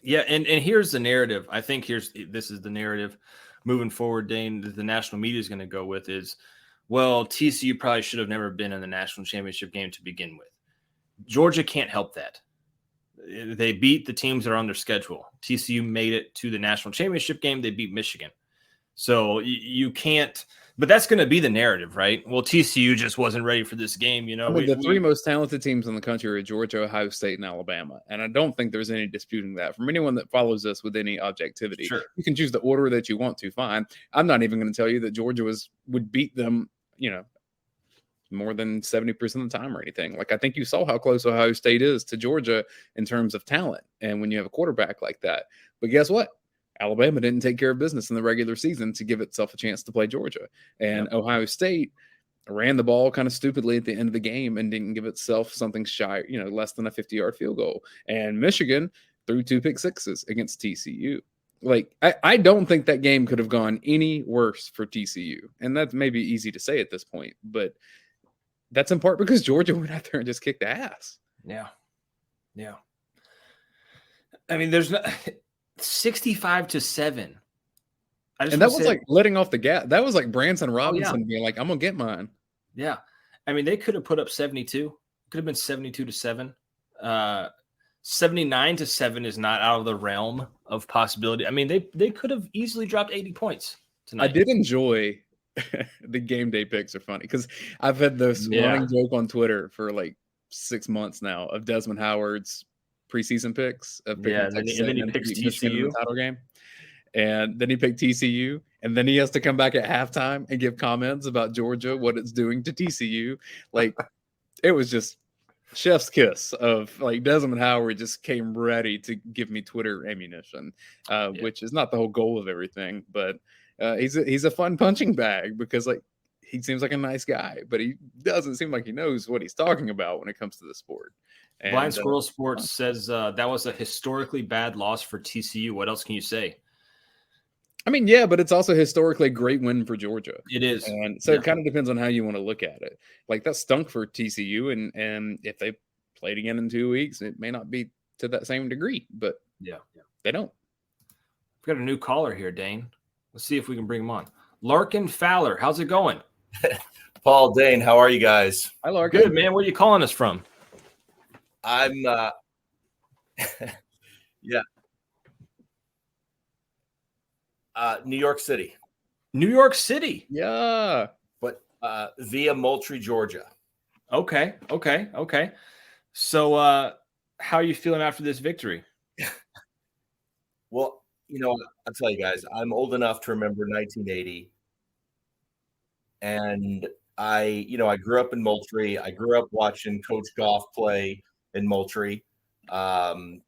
yeah, and here's the narrative. I think this is the narrative. moving forward, Dane, that the national media is going to go with is, well, TCU probably should have never been in the national championship game to begin with. Georgia can't help that. They beat the teams that are on their schedule. TCU made it to the national championship game. They beat Michigan. So you can't, but that's going to be the narrative, right? Well, TCU just wasn't ready for this game. You know, I mean, the three most talented teams in the country are Georgia, Ohio State, and Alabama. And I don't think there's any disputing that from anyone that follows us with any objectivity. Sure. You can choose the order that you want to. Fine. I'm not even going to tell you that Georgia would beat them, more than 70% of the time or anything. Like, I think you saw how close Ohio State is to Georgia in terms of talent. And when you have a quarterback like that, but guess what? Alabama didn't take care of business in the regular season to give itself a chance to play Georgia. And Ohio State ran the ball kind of stupidly at the end of the game and didn't give itself something shy, less than a 50-yard field goal. And Michigan threw 2 pick sixes against TCU. Like, I don't think that game could have gone any worse for TCU. And that's maybe easy to say at this point, but that's in part because Georgia went out there and just kicked ass. Yeah. Yeah. I mean, there's not 65-7. And that was like letting off the gas. That was like Branson Robinson being like, I'm going to get mine. Yeah. I mean, they could have put up 72. Could have been 72-7. 79-7 is not out of the realm of possibility. I mean, they could have easily dropped 80 points tonight. I did enjoy the game day picks are funny because I've had this running joke on Twitter for like 6 months now of Desmond Howard's preseason picks of picking Texas and then he picks TCU in the title game, and then he picked TCU, and then he has to come back at halftime and give comments about Georgia, what it's doing to TCU. Like, it was just chef's kiss of like Desmond Howard just came ready to give me Twitter ammunition, which is not the whole goal of everything, but he's a fun punching bag because like he seems like a nice guy, but he doesn't seem like he knows what he's talking about when it comes to the sport. And, Blind Squirrel Sports says that was a historically bad loss for TCU. What else can you say? I mean, yeah, but it's also historically a great win for Georgia. It is. And so it kind of depends on how you want to look at it. Like, that stunk for TCU, and if they played again in 2 weeks, it may not be to that same degree, but they don't. We've got a new caller here, Dane. Let's see if we can bring him on. Larkin Fowler, how's it going? Paul, Dane, how are you guys? Hi, Larkin. Good, man. Where are you calling us from? I'm New York City. New York City. Yeah. But via Moultrie, Georgia. Okay. So how are you feeling after this victory? Well, I'll tell you guys, I'm old enough to remember 1980. And I grew up in Moultrie. I grew up watching Coach Goff play in Moultrie.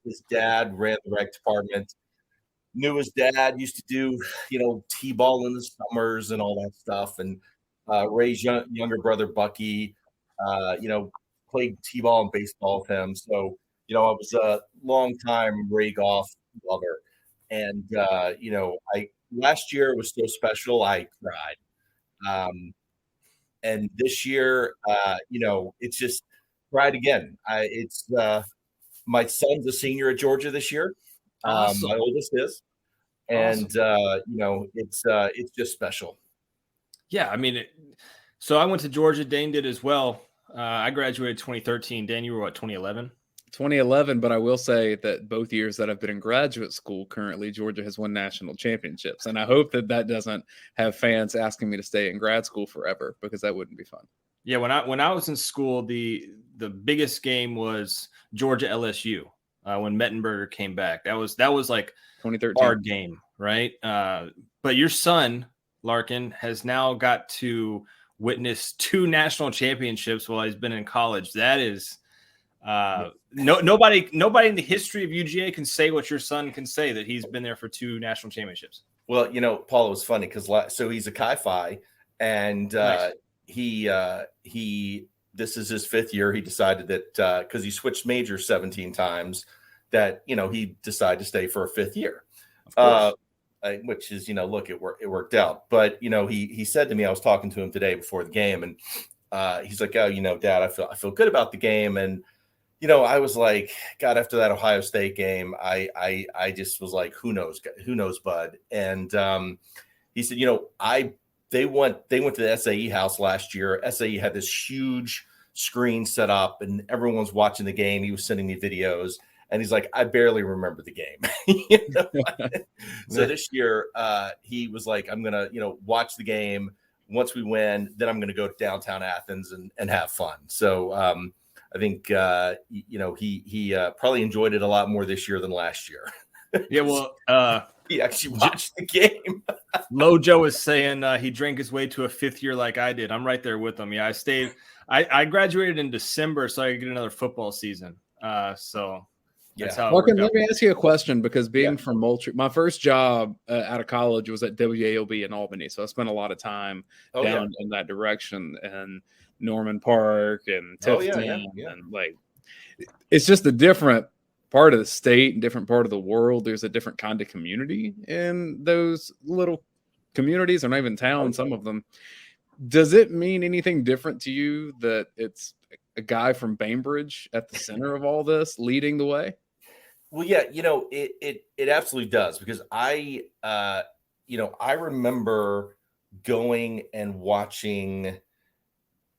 His dad ran the rec department. Knew his dad used to do, T-ball in the summers and all that stuff. And Ray's younger brother, Bucky, played T-ball and baseball with him. So, I was a long-time Ray Goff lover. And, last year was so special, I cried. And this year, it's just cried again. My son's a senior at Georgia this year. Awesome. My oldest is, and it's just special. Yeah, I mean, so I went to Georgia. Dane did as well. I graduated 2013. Dan, you were what, 2011? 2011, but I will say that both years that I've been in graduate school, currently Georgia has won national championships, and I hope that doesn't have fans asking me to stay in grad school forever, because that wouldn't be fun. Yeah, when I was in school, the biggest game was Georgia LSU. When Mettenberger came back, that was like 2013 hard game, right? But your son Larkin has now got to witness 2 national championships while he's been in college. That is nobody in the history of UGA can say what your son can say, that he's been there for 2 national championships. Well, Paul, it was funny because so he's a Chi Phi, and nice. he this is his 5th year. He decided that because he switched majors 17 times, that he decided to stay for a 5th year, which is look, it worked out. But he said to me, I was talking to him today before the game, and he's like, oh, Dad, I feel good about the game. And I was like, God, after that Ohio State game, I just was like, who knows, bud? And he said, they went to the SAE house last year. SAE had this huge screen set up and everyone was watching the game. He was sending me videos and he's like, I barely remember the game. So this year he was like, I'm going to, watch the game. Once we win, then I'm going to go to downtown Athens and have fun. So I think, he probably enjoyed it a lot more this year than last year. Yeah, well, he actually watched the game. Lojo is saying he drank his way to a 5th year like I did. I'm right there with him. Yeah, I graduated in December so I could get another football season. So that's how it Larkin, worked let out. me ask you a question because being from Moultrie, my first job out of college was at WAOB in Albany. So I spent a lot of time down in that direction and Norman Park and Tifton. And like, it's just a different part of the state and different part of the world. There's a different kind of community in those little communities, or not even towns, some of them. Does it mean anything different to you that it's a guy from Bainbridge at the center of all this leading the way? Well, yeah, it absolutely does, because I remember going and watching.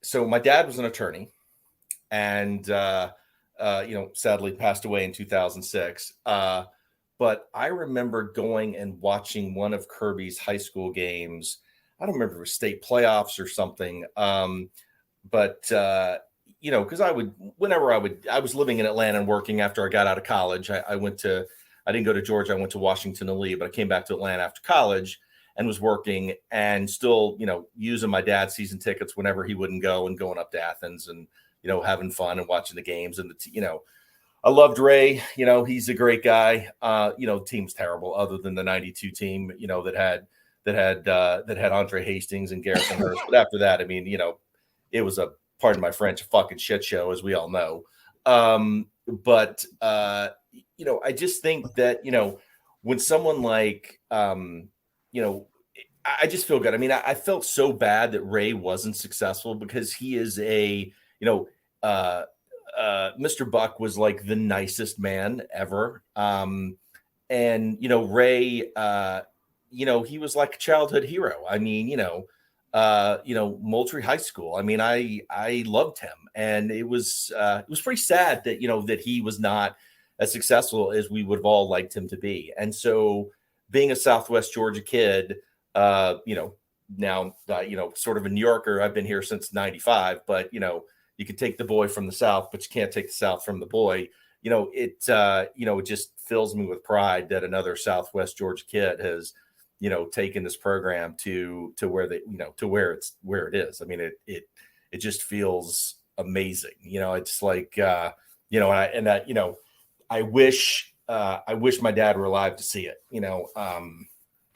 So my dad was an attorney and, sadly passed away in 2006. But I remember going and watching one of Kirby's high school games. I don't remember if it was state playoffs or something. Because I was living in Atlanta and working after I got out of college. I didn't go to Georgia. I went to Washington and Lee, but I came back to Atlanta after college and was working and still, using my dad's season tickets whenever he wouldn't go, and going up to Athens and, having fun and watching the games. And, I loved Ray. He's a great guy. The team's terrible other than the 92 team, that had Andre Hastings and Garrison Hurst. But after that, I mean, it was a, pardon my French, a fucking shit show, as we all know. I just think that, when someone like, I just feel good. I mean, I felt so bad that Ray wasn't successful because he is Mr. Buck was like the nicest man ever. Ray, he was like a childhood hero. I mean, Moultrie High School. I mean, I loved him, and it was pretty sad that, that he was not as successful as we would have all liked him to be. And so being a Southwest Georgia kid, now, sort of a New Yorker, I've been here since 95, but, you can take the boy from the South, but you can't take the South from the boy. It just fills me with pride that another Southwest Georgia kid has, taken this program to where where it is. I mean, it just feels amazing. It's like, I wish my dad were alive to see it.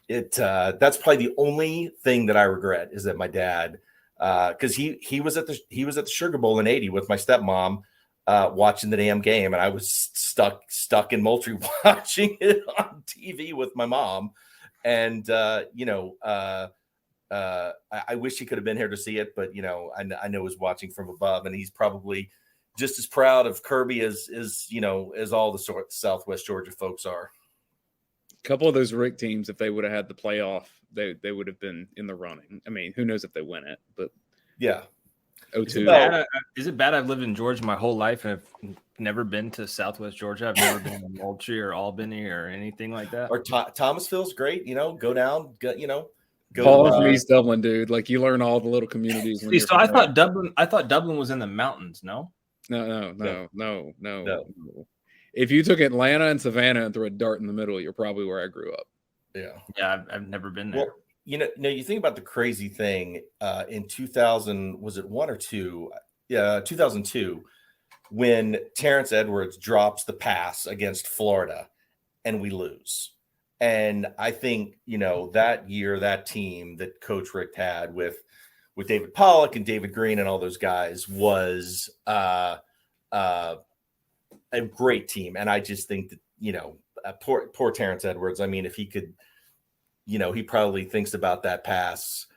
That's probably the only thing that I regret, is that my dad, because he was at the Sugar Bowl in '80 with my stepmom, watching the damn game, and I was stuck in Moultrie watching it on TV with my mom. And I wish he could have been here to see it, but I know he's watching from above, and he's probably just as proud of Kirby as all the Southwest Georgia folks are. A couple of those Rick teams, if they would have had the playoff, they would have been in the running. I mean, who knows if they win it, but yeah. Is it bad I've lived in Georgia my whole life and I've never been to Southwest Georgia? I've never been to Moultrie or Albany or anything like that. Or Thomasville's great. Go down. Go. Paul from East Dublin, dude. Like, you learn all the little communities. I thought Dublin was in the mountains. No. If you took Atlanta and Savannah and threw a dart in the middle, you're probably where I grew up. Yeah. I've never been there. Well, you think about the crazy thing in 2000, was it 1 or 2? Yeah, 2002, when Terrence Edwards drops the pass against Florida and we lose. And I think, that year, that team that Coach Rick had with David Pollock and David Green and all those guys was a great team. And I just think that, poor Terrence Edwards, I mean, if he could, he probably thinks about that pass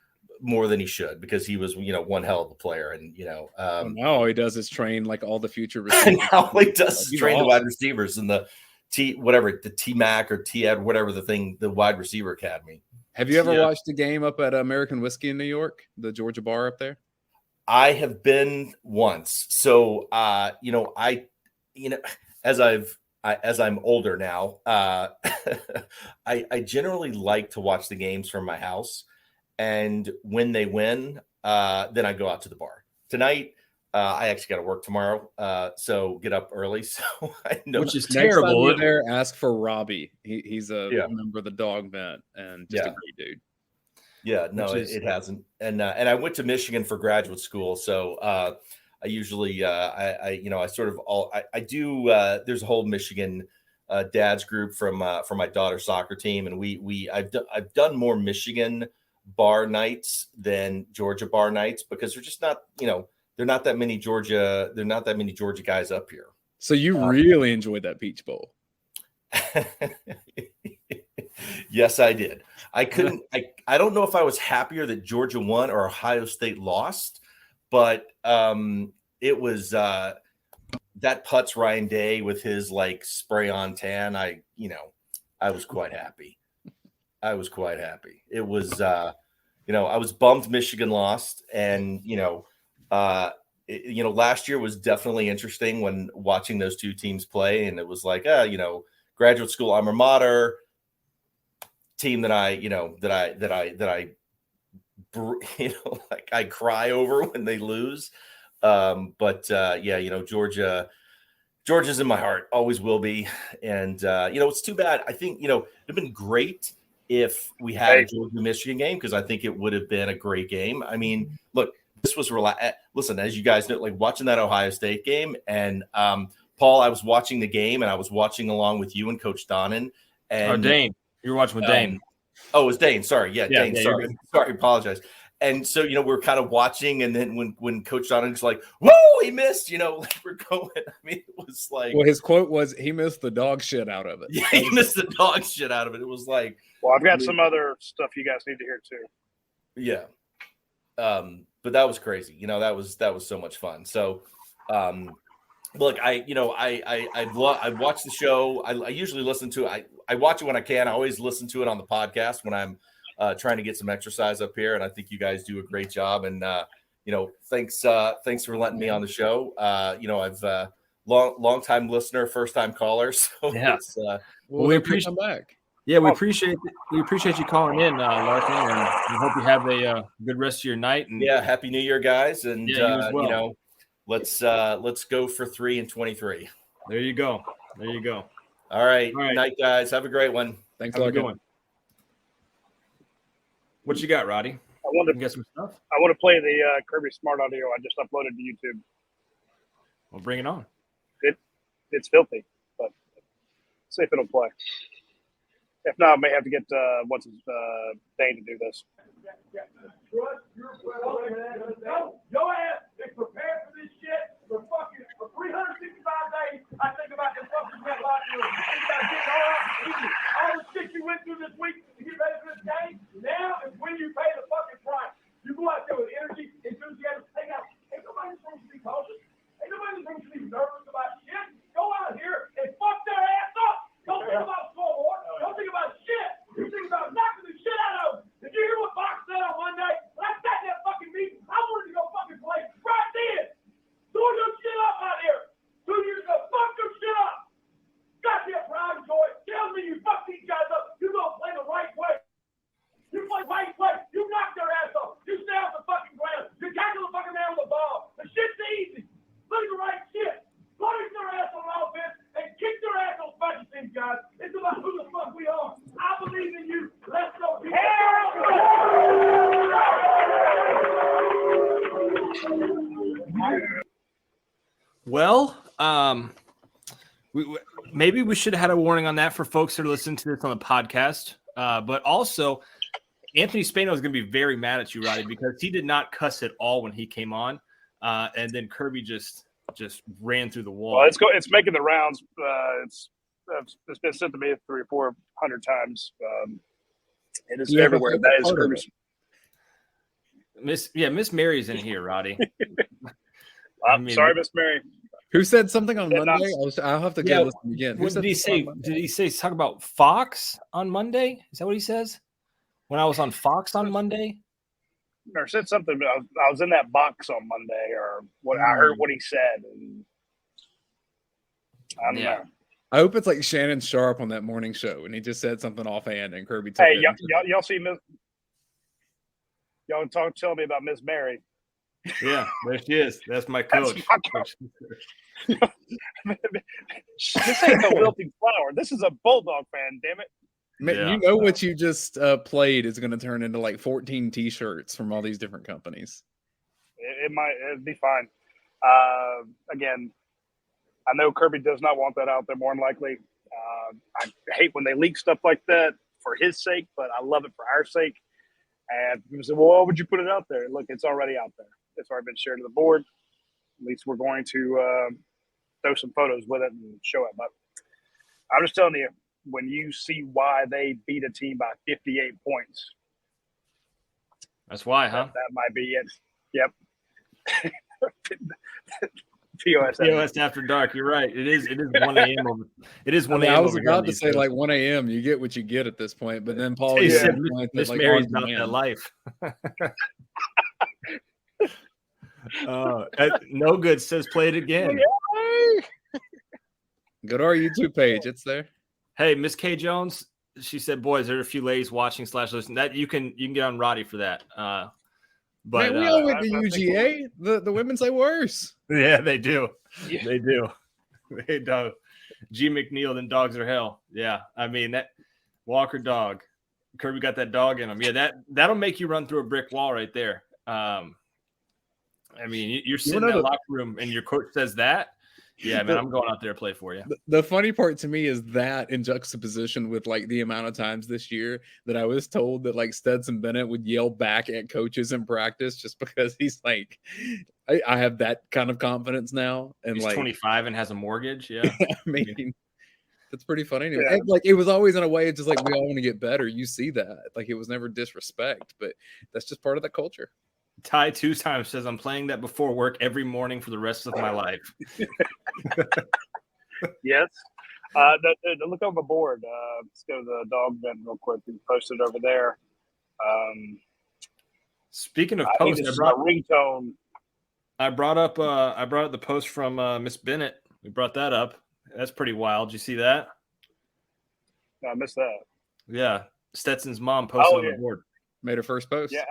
more than he should, because he was, one hell of a player. And, now all he does is train like all the future receivers. Now all he does is train the wide receivers in the T-Mac or T-Ed, whatever the wide receiver academy. Have you ever watched a game up at American Whiskey in New York, the Georgia bar up there? I have been once. So, as I'm older now, I generally like to watch the games from my house. And when they win, then I go out to the bar. Tonight, I actually got to work tomorrow, so get up early. So I know, which is next terrible. time you're there, ask for Robbie. He's a Yeah. member of the dog vent and just a great dude. Yeah, no, it hasn't. And I went to Michigan for graduate school, so I usually I do. There's a whole Michigan dads group from my daughter's soccer team, and I've done more Michigan bar nights than Georgia bar nights because they're just not, they're not that many Georgia guys up here. So you really enjoyed that Peach Bowl. Yes, I did. I don't know if I was happier that Georgia won or Ohio State lost, but it was that Putz Ryan Day with his like spray on tan. I was quite happy. It was, I was bummed Michigan lost, and last year was definitely interesting when watching those two teams play, and it was like, graduate school alma mater team that I I cry over when they lose. Georgia's in my heart, always will be. And it's too bad. I think, it'd have been great if we had a Georgia-Michigan game, because I think it would have been a great game. I mean, look, this was listen, as you guys know, like watching that Ohio State game, and Paul, I was watching the game, and I was watching along with you and Coach Donnan. And Dane. You were watching with Dane. Oh, it was Dane. Sorry. Yeah, Dane. Yeah, sorry. Apologize. And so, we're kind of watching, and then when Coach Donnan's like, "Whoa, he missed!" Like we're going. I mean, it was like, well, his quote was, "He missed the dog shit out of it." Yeah, he missed the dog shit out of it. It was like, well, I've got some other stuff you guys need to hear too. Yeah. But that was crazy. That was so much fun. So, look, I watched the show. I usually listen to it. I watch it when I can. I always listen to it on the podcast when I'm trying to get some exercise up here. And I think you guys do a great job. And, thanks for letting me on the show. I've long time listener, first time caller. So yeah. We appreciate back. Yeah, we appreciate you calling in, Larkin, and we hope you have a good rest of your night. And Happy New Year, guys. And you as well. Let's go for 3 and 23. There you go. All right. Good night, guys. Have a great one. Thanks, Larkin. What you got, Roddy? I get some stuff. I want to play the Kirby Smart audio I just uploaded to YouTube. Well, bring it on. It's filthy, but see if it'll play. If not, I may have to get Dane to do this. Your ass is prepared for this shit for 365 days. I think about this fucking red locker room. You gotta get all the shit you went through this week to get ready for this game. Now is when you pay the fucking price. You go out there with energy, enthusiasm. Ain't nobody supposed to be cautious. Ain't nobody supposed to be nervous about shit. Go out here and fuck their ass up. Don't think about scoreboard. Don't think about shit. You think about knocking the shit out of them. Did you hear what Fox said on Monday? When I sat in that fucking meeting, I wanted to go fucking play right then. Do your shit up out here. 2 years ago, fuck your shit up. Goddamn pride and joy tells me you fuck these guys up. You gonna play the right way. You play right way. You knock their ass off. You stay off the fucking ground. You tackle the fucking man with the ball. The shit's easy. Play the right shit. Punish their ass on offense and kick their ass on special teams, guys. It's about who the fuck we are. I believe in you. Let's go. Well, maybe we should have had a warning on that for folks that are listening to this on the podcast. But also, Anthony Spano is going to be very mad at you, Roddy, because he did not cuss at all when he came on, and then Kirby just ran through the wall. Well, it's making the rounds. It's been sent to me 300 or 400 times. It is everywhere. That is Kirby. Miss Mary's in here, Roddy. Sorry, Miss Mary. Who said something on Monday? I'll have to go listen again. What did he say? Did he say talk about Fox on Monday? Is that what he says? when I was on Fox on Monday. Or said something. I was in that box on Monday, or what I heard what he said, and I don't know. I hope it's like Shannon Sharp on that morning show, and he just said something offhand, and Kirby took Hey, it. y'all see Miss? Y'all tell me about Miss Mary. Yeah, there she is. That's my coach. This ain't no wilting flower. This is a Bulldog fan, damn it. You know what you just played is going to turn into like 14 T-shirts from all these different companies. It'd be fine. Again, I know Kirby does not want that out there more than likely. I hate when they leak stuff like that for his sake, but I love it for our sake. And people say, well, why would you put it out there? Look, it's already out there. It's already been shared to the board. At least we're going to throw some photos with it and show it. But I'm just telling you, when you see why they beat a team by 58 points. That's why, huh? That might be it. Yep. POS after dark. You're right. It is 1 a.m. It is 1 a.m. I was about to say like 1 a.m. You get what you get at this point, but then Paul said Miss Mary's not that life. No good says play it again. Go to our YouTube page. It's there. Hey, Miss K Jones. She said, "Boys, there are a few ladies watching / listening. That you can get on Roddy for that." But man, we all went to UGA. The women say worse. Yeah, they do. Yeah. They do. They do. G McNeil, then dogs are hell. Yeah, I mean that Walker dog. Kirby got that dog in him. Yeah, that'll make you run through a brick wall right there. I mean, you're sitting in that locker room and your coach says that. Yeah, man, I'm going out there to play for you. The funny part to me is that in juxtaposition with like the amount of times this year that I was told that like Stetson Bennett would yell back at coaches in practice just because he's like, I have that kind of confidence now. And he's like 25 and has a mortgage. Yeah. I mean, that's pretty funny. Anyway. Yeah. Like it was always in a way, it's just like we all want to get better. You see that. Like it was never disrespect, but that's just part of the culture. Ty 2 times says I'm playing that before work every morning for the rest of my life. Yes. Look over the board. Let's go to the dog vent real quick. We posted over there. Speaking of posts, I brought up the post from Miss Bennett. We brought that up. That's pretty wild. Did you see that? No, I missed that. Yeah. Stetson's mom posted on the board. Made her first post. Yeah.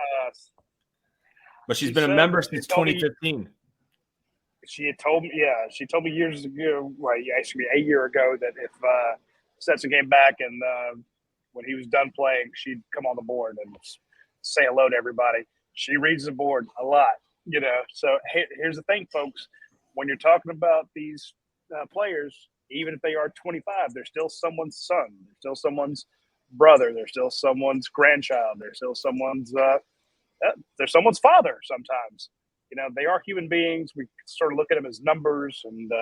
But she's been a member since 2015. She had told me, she told me years ago, well, actually a year ago, that if Stetson came back and when he was done playing, she'd come on the board and say hello to everybody. She reads the board a lot, So here's the thing, folks. When you're talking about these players, even if they are 25, they're still someone's son. They're still someone's brother. They're still someone's grandchild. They're still someone's they're someone's father sometimes. They are human beings. We sort of look at them as numbers and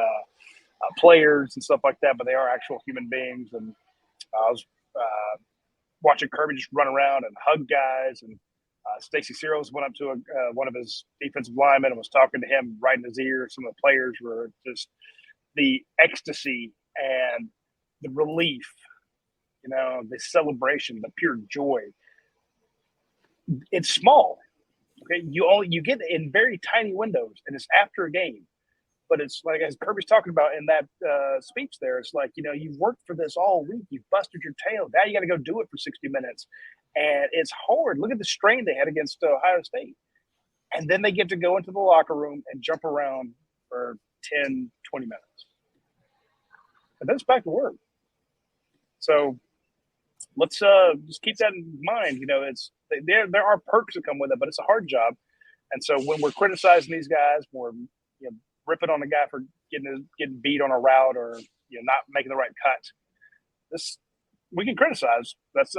players and stuff like that, but they are actual human beings. And I was watching Kirby just run around and hug guys. And Stacey Searles went up to one of his defensive linemen and was talking to him right in his ear. Some of the players were just the ecstasy and the relief, the celebration, the pure joy. It's small. Okay, you get it in very tiny windows, and it's after a game. But it's like, as Kirby's talking about in that speech there, it's like, you've worked for this all week. You've busted your tail. Now you got to go do it for 60 minutes. And it's hard. Look at the strain they had against Ohio State. And then they get to go into the locker room and jump around for 10, 20 minutes. And then it's back to work. So let's just keep that in mind. There are perks that come with it, but it's a hard job. And so when we're criticizing these guys, we're ripping on the guy for getting beat on a route or not making the right cut. We can criticize. That's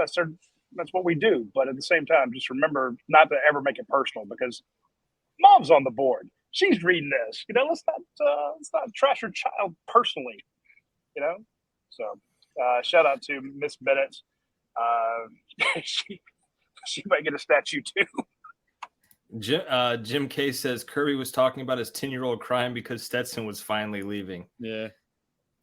what we do. But at the same time, just remember not to ever make it personal, because mom's on the board. She's reading this. Let's not trash her child personally. So shout out to Miss Bennett. She might get a statue too. Jim K says Kirby was talking about his 10-year-old crying because Stetson was finally leaving. Yeah.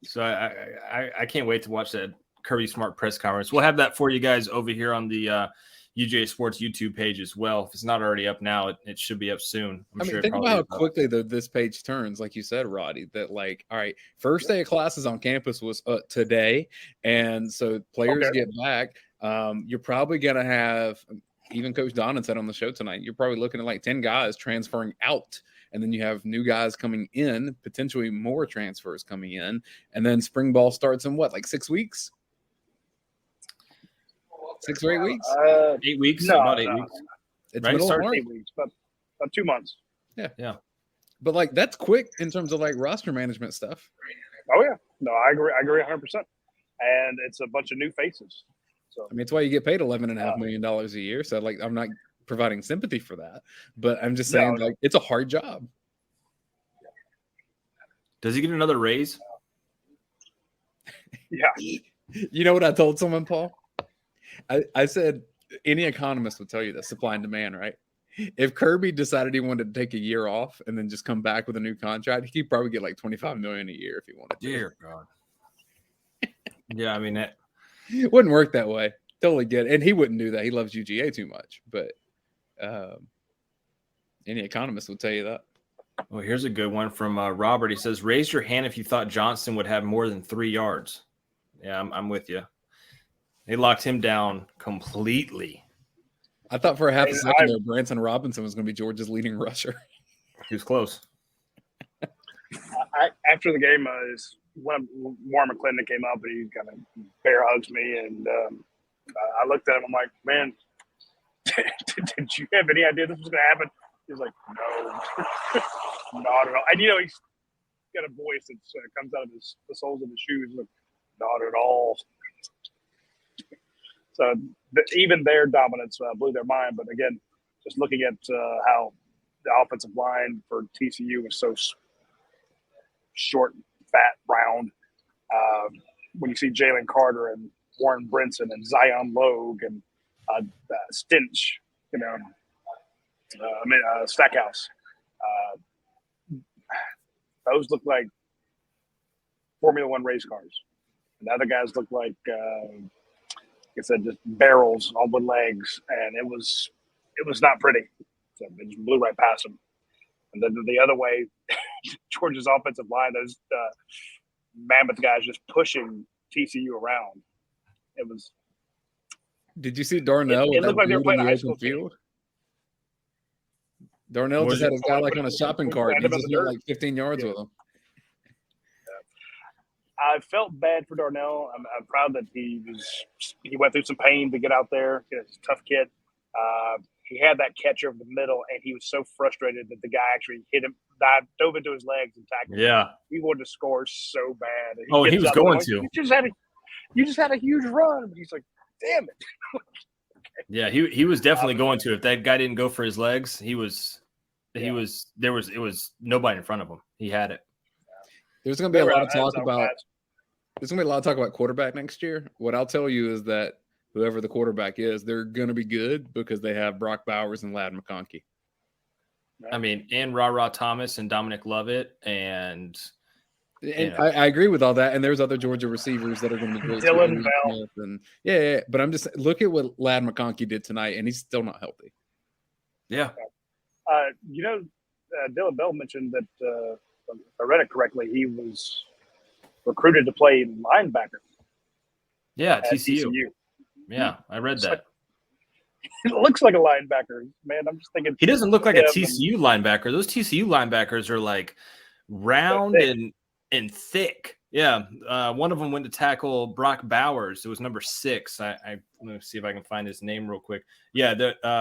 So I can't wait to watch that Kirby Smart press conference. We'll have that for you guys over here on the UGA Sports YouTube page as well. If it's not already up now, it should be up soon. Think about how quickly this page turns, like you said, Roddy, that like, all right, first day of classes on campus was today. And so players get back. You're probably going to have, even Coach Donnan said on the show tonight, you're probably looking at like 10 guys transferring out. And then you have new guys coming in, potentially more transfers coming in. And then spring ball starts in what, like 6 weeks? 6 or 8 weeks? 8 weeks? No, about 8 weeks. It's right? middle of Start March. 8 weeks, but about 2 months. Yeah. But like that's quick in terms of like roster management stuff. Oh yeah, no, I agree 100%. And it's a bunch of new faces. So I mean, it's why you get paid $11.5 million a year. So like, I'm not providing sympathy for that, but I'm just saying like it's a hard job. Does he get another raise? Yeah. You know what I told someone, Paul? I said any economist would tell you this, supply and demand, right? If Kirby decided he wanted to take a year off and then just come back with a new contract, he'd probably get like $25 million a year if he wanted to. Dear God. Yeah, I mean it wouldn't work that way. Totally get it. And he wouldn't do that. He loves UGA too much. But any economist would tell you that. Well, here's a good one from Robert. He says, raise your hand if you thought Johnson would have more than 3 yards. Yeah, I'm with you. They locked him down completely. I thought for a half a second there, Branson Robinson was going to be Georgia's leading rusher. He was close. After the game, when Warren McClendon came up, and he kind of bear hugs me, and I looked at him. I'm like, man, did you have any idea this was going to happen? He was like, no, not at all. And he's got a voice that comes out of the soles of his shoes. Like, not at all. So even their dominance blew their mind. But again, just looking at how the offensive line for TCU was so short, fat, round. When you see Jalen Carter and Warren Brinson and Zion Logue and Stinch, Stackhouse, those look like Formula One race cars. And the other guys look like, like I said, just barrels on with legs, and it was not pretty. So it just blew right past them. And then the other way, Georgia's offensive line, those mammoth guys just pushing TCU around. It was. Did you see Darnell? It looked like they were playing a high school field. Darnell just had his guy like on a shopping cart. He just went like 15 yards with him. I felt bad for Darnell. I'm proud that he went through some pain to get out there. He's a tough kid. He had that catch over the middle, and he was so frustrated that the guy actually hit him, dove into his legs and tackled him. Yeah. He wanted to score so bad. He was going to. You just had a huge run. He's like, damn it. Yeah, he was definitely going to. If that guy didn't go for his legs, it was nobody in front of him. He had it. There's going to be a lot of talk about. There's going to be a lot of talk about quarterback next year. What I'll tell you is that whoever the quarterback is, they're going to be good because they have Brock Bowers and Ladd McConkey. I mean, and Ra Thomas and Dominic Lovett and I agree with all that. And there's other Georgia receivers that are going to be great. Dylan Bell. And yeah. But I'm just look at what Ladd McConkey did tonight, and he's still not healthy. Yeah. Dylan Bell mentioned that, if I read it correctly, he was recruited to play linebacker. Yeah, TCU. Yeah, I read that. It looks like a linebacker, man. I'm just thinking he doesn't look like a TCU linebacker. Those TCU linebackers are like round and thick. Yeah, one of them went to tackle Brock Bowers. It was number 6. Let me see if I can find his name real quick. Yeah,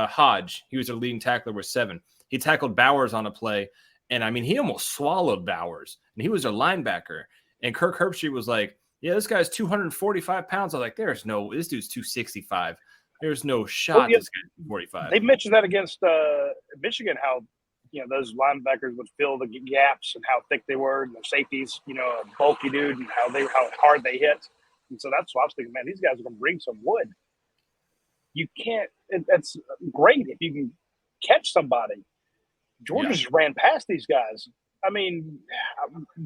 Hodge. He was their leading tackler with 7. He tackled Bowers on a play, and I mean he almost swallowed Bowers, and he was their linebacker. And Kirk Herbstreit was like, "Yeah, this guy's 245 pounds." I was like, "This dude's 265. There's no shot this guy's 245." They mentioned that against Michigan, how those linebackers would fill the gaps and how thick they were, and the safeties, a bulky dude, and how hard they hit. And so that's what I was thinking, man, these guys are going to bring some wood. You can't. That's great if you can catch somebody. Georgia just ran past these guys. I mean,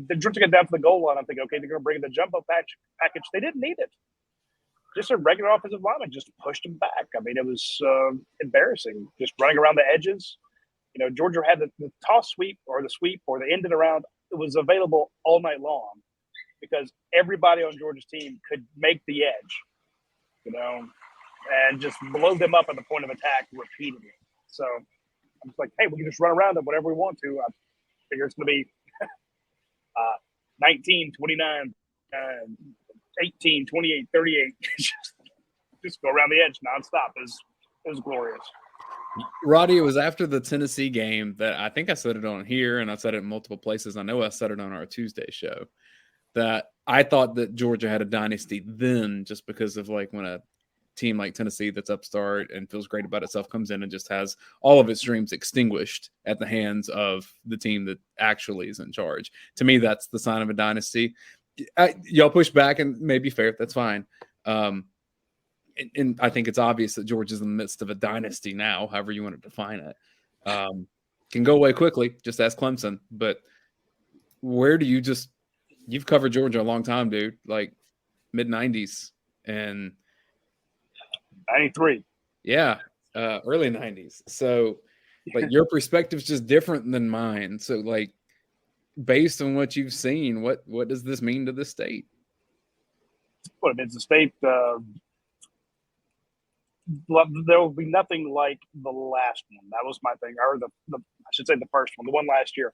the Georgia get down to the goal line. I'm thinking, okay, they're going to bring the jumbo package. They didn't need it. just a regular offensive lineman just pushed him back. I mean, it was embarrassing, just running around the edges. You know, Georgia had the toss sweep or the end of the round. It was available all night long because everybody on Georgia's team could make the edge, you know, and just blow them up at the point of attack repeatedly. So I'm just like, hey, we can just run around them whatever we want to. I figure it's going to be 19, 29, 18, 28, 38. just go around the edge nonstop. It was glorious. Roddy, it was after the Tennessee game that I think I said it on here, and I said it in multiple places. I know I said it on our Tuesday show that I thought that Georgia had a dynasty then, just because of like when a team like Tennessee that's upstart and feels great about itself comes in and just has all of its dreams extinguished at the hands of the team that actually is in charge. To me, that's the sign of a dynasty. Y'all push back and maybe fair. That's fine. And I think it's obvious that Georgia's in the midst of a dynasty now, however you want to define it. Can go away quickly. Just ask Clemson. But where do you've covered Georgia a long time, dude, like mid-90s and 93. Yeah, early 90s. So like your perspective's just different than mine. So like based on what you've seen, what does this mean to the state? Well, it means the state there will be nothing like the last one. That was my thing, or the I should say the first one, the one last year.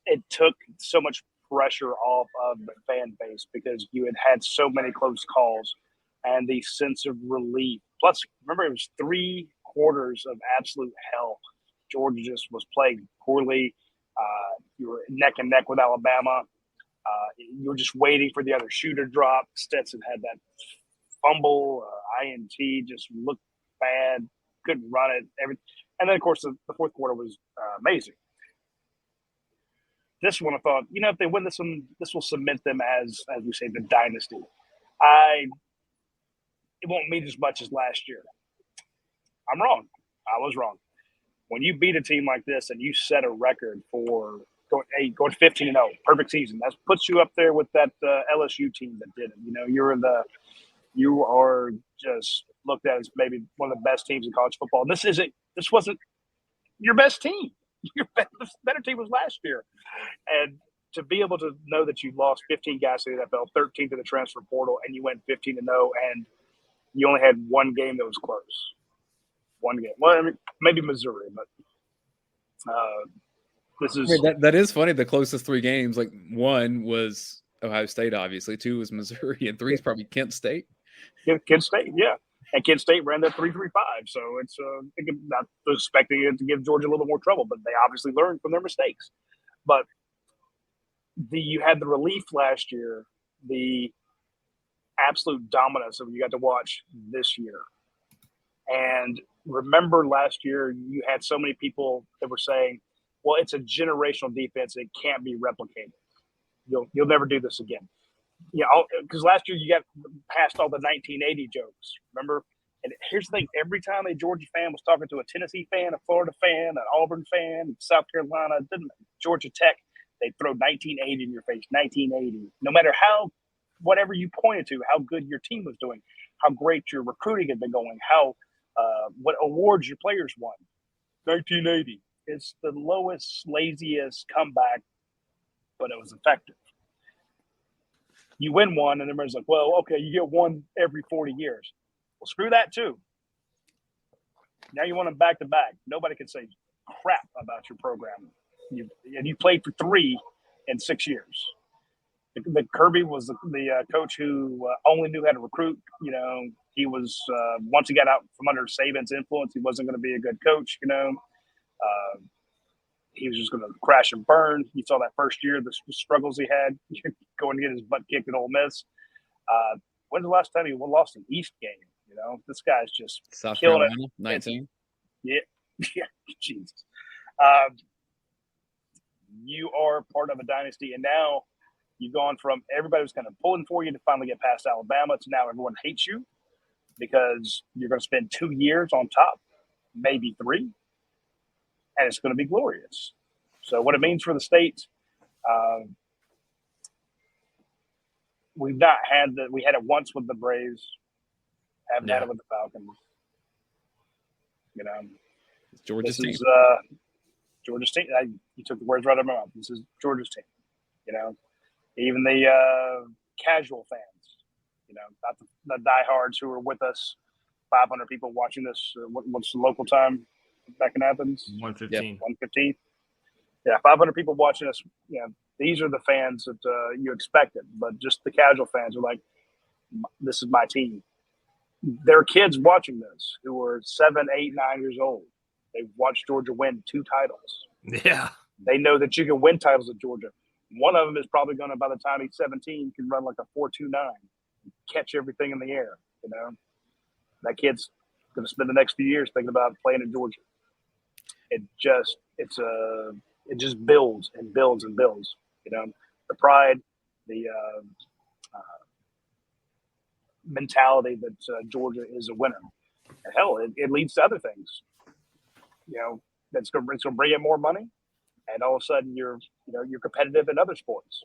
It took so much pressure off of the fan base because you had so many close calls and the sense of relief. Plus, remember, it was 3 quarters of absolute hell. Georgia just was playing poorly. You were neck and neck with Alabama. You were just waiting for the other shoe to drop. Stetson had that fumble, INT, just looked bad, couldn't run it. And then, of course, the fourth quarter was amazing. This one, I thought, if they win this one, this will cement them as we say, the dynasty. It won't mean as much as last year. I'm wrong. I was wrong. When you beat a team like this and you set a record for going 15-0, perfect season, that puts you up there with that LSU team that did it. You are just looked at as maybe one of the best teams in college football. This wasn't your best team. Your better team was last year. And to be able to know that you lost 15 guys to the NFL, 13 to the transfer portal, and you went 15-0, and you only had one game that was close. One game. Well, I mean, maybe Missouri, but this is that is funny. The closest 3 games, like 1 was Ohio State, obviously. 2 was Missouri, and 3 is probably Kent State. Kent State, yeah. And Kent State ran that 3.35, so it's not expecting it to give Georgia a little more trouble, but they obviously learned from their mistakes. But you had the relief last year, the absolute dominance of you got to watch this year. And remember last year, you had so many people that were saying, well, it's a generational defense. It can't be replicated. You'll never do this again. Because last year you got past all the 1980 jokes, remember? And here's the thing. Every time a Georgia fan was talking to a Tennessee fan, a Florida fan, an Auburn fan, South Carolina, Georgia Tech, they'd throw 1980 in your face, 1980. No matter whatever you pointed to, how good your team was doing, how great your recruiting had been going, what awards your players won. 1980. It's the lowest, laziest comeback, but it was effective. You win one, and everybody's like, well, okay, you get one every 40 years. Well, screw that, too. Now you want them back-to-back. Nobody can say crap about your program. You played for 3 in 6 years. The Kirby was the coach who only knew how to recruit. He was once he got out from under Saban's influence, he wasn't going to be a good coach. He was just going to crash and burn. You saw that first year, the struggles he had going to get his butt kicked at Ole Miss. When's the last time he lost an East game? This guy's just South killing Carolina, it. 19. Yeah, Jesus. You are part of a dynasty, and now you've gone from everybody was kind of pulling for you to finally get past Alabama to now everyone hates you because you're going to spend 2 years on top, maybe 3. And it's going to be glorious. So what it means for the state, we had it once with the Braves. Haven't had it with the Falcons. You know, Georgia's team. Georgia's team. You took the words right out of my mouth. This is Georgia's team. You know, even the casual fans. You know, not the diehards who are with us. 500 people watching this. What's the local time back in Athens? 1:15. Yep, 1:15. Yeah, 500 people watching us. You know, these are the fans that you expected, but just the casual fans are like, "This is my team." There are kids watching this who are 7, 8, 9 years old. They've watched Georgia win 2 titles. Yeah. They know that you can win titles at Georgia. One of them is probably going to, by the time he's 17, can run like a 4.29, catch everything in the air. You know, that kid's going to spend the next few years thinking about playing in Georgia. It just builds and builds and builds. You know, the pride, the mentality that Georgia is a winner. And hell, it leads to other things. You know, it's going to bring in more money, and all of a sudden you're competitive in other sports.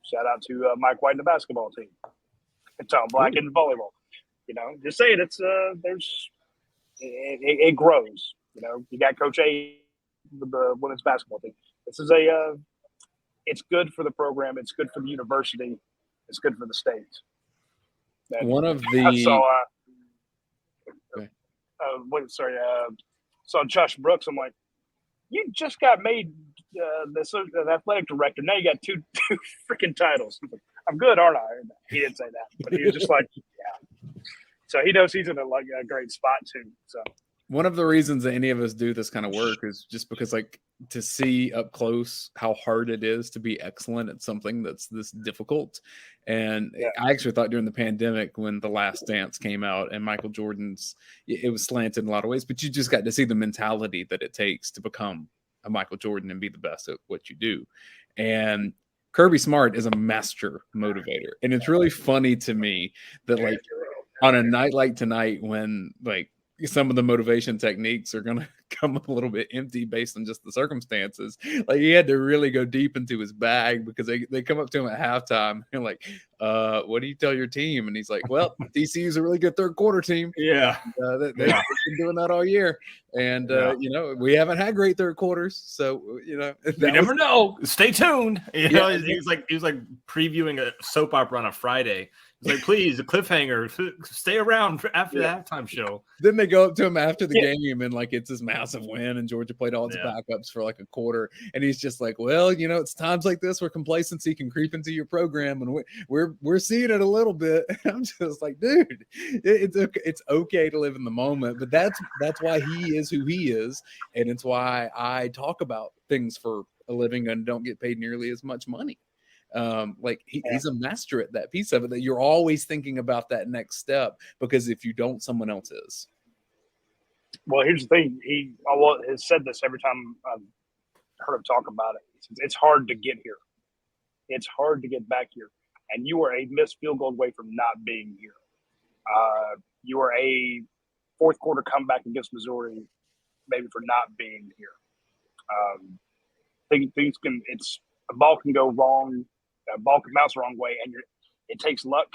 Shout out to Mike White and the basketball team, and Tom Black in volleyball. You know, just saying it grows. You know, you got Coach A, the women's basketball team. This is it's good for the program. It's good for the university. It's good for the state. And One of the I saw Josh Brooks. I'm like, you just got made the athletic director. Now you got two freaking titles. Like, I'm good, aren't I? He didn't say that, but he was just like, yeah. So he knows he's in a great spot too. So one of the reasons that any of us do this kind of work is just because, like, to see up close how hard it is to be excellent at something that's this difficult. And I actually thought during the pandemic, when The Last Dance came out and Michael Jordan's, it was slanted in a lot of ways, but you just got to see the mentality that it takes to become a Michael Jordan and be the best at what you do. And Kirby Smart is a master motivator. And it's really funny to me that, like, on a night like tonight, when like some of the motivation techniques are going to come a little bit empty based on just the circumstances, like he had to really go deep into his bag, because they come up to him at halftime and like, what do you tell your team? And he's like, well, TCU is a really good third quarter team. Yeah. They've been doing that all year. And, you know, we haven't had great third quarters. So, you know, you never know. Stay tuned. You know, he was like previewing a soap opera on a Friday. He's like, please, a cliffhanger, stay around after the halftime show. Then they go up to him after the game, and like it's this massive win, and Georgia played all its backups for like a quarter, and he's just like, well, you know, it's times like this where complacency can creep into your program, and we're seeing it a little bit. I'm just like, dude, it's okay to live in the moment, but that's why he is who he is, and it's why I talk about things for a living and don't get paid nearly as much money. He's a master at that piece of it, that you're always thinking about that next step, because if you don't, someone else is. Well, here's the thing. He has said this every time I've heard him talk about it. It's hard to get here. It's hard to get back here. And you are a missed field goal away from not being here. You are a fourth quarter comeback against Missouri, maybe, for not being here. A ball can go wrong. A ball can bounce the wrong way, and it takes luck,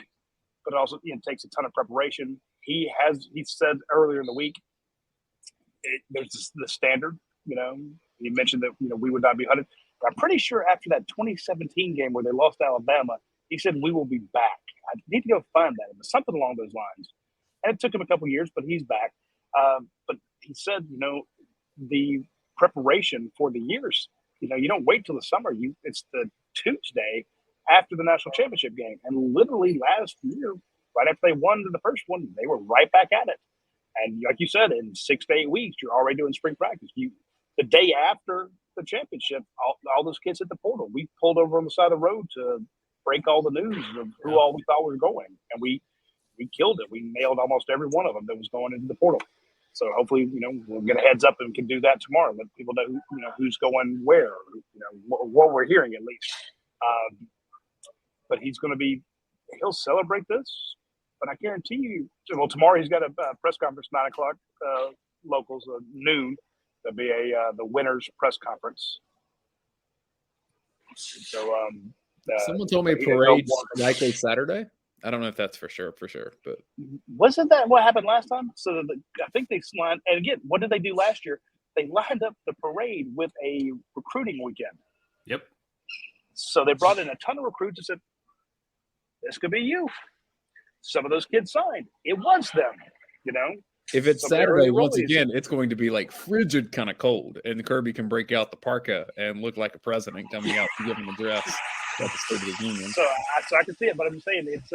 but it also takes a ton of preparation. He said earlier in the week, there's the standard. You know, he mentioned that we would not be hunted. But I'm pretty sure after that 2017 game where they lost to Alabama, he said we will be back. I need to go find that. It was something along those lines. And it took him a couple of years, but he's back. But he said, the preparation for the years. You don't wait till the summer. It's the Tuesday after the national championship game. And literally last year, right after they won the first one, they were right back at it. And like you said, in 6 to 8 weeks, you're already doing spring practice. The day after the championship, all those kids hit the portal. We pulled over on the side of the road to break all the news of who all we thought was going. And we killed it. We nailed almost every one of them that was going into the portal. So hopefully, we'll get a heads up and can do that tomorrow. Let people know, who's going where, what we're hearing at least. But he'll celebrate this. But I guarantee you, well, tomorrow he's got a press conference, 9 o'clock locals, noon. There'll be the winners press conference. So someone told me parade's likely Saturday. I don't know if that's for sure, but Wasn't that what happened last time? So I think they lined, and again, what did they do last year? They lined up the parade with a recruiting weekend. Yep. So they brought in a ton of recruits and said, this could be you. Some of those kids signed. It was them, you know. if it's Some Saturday, early once rollies. again, it's going to be like frigid, kind of cold, and Kirby can break out the parka and look like a president coming out to give him a dress at the State of the Union. So I can see it, but I'm saying it's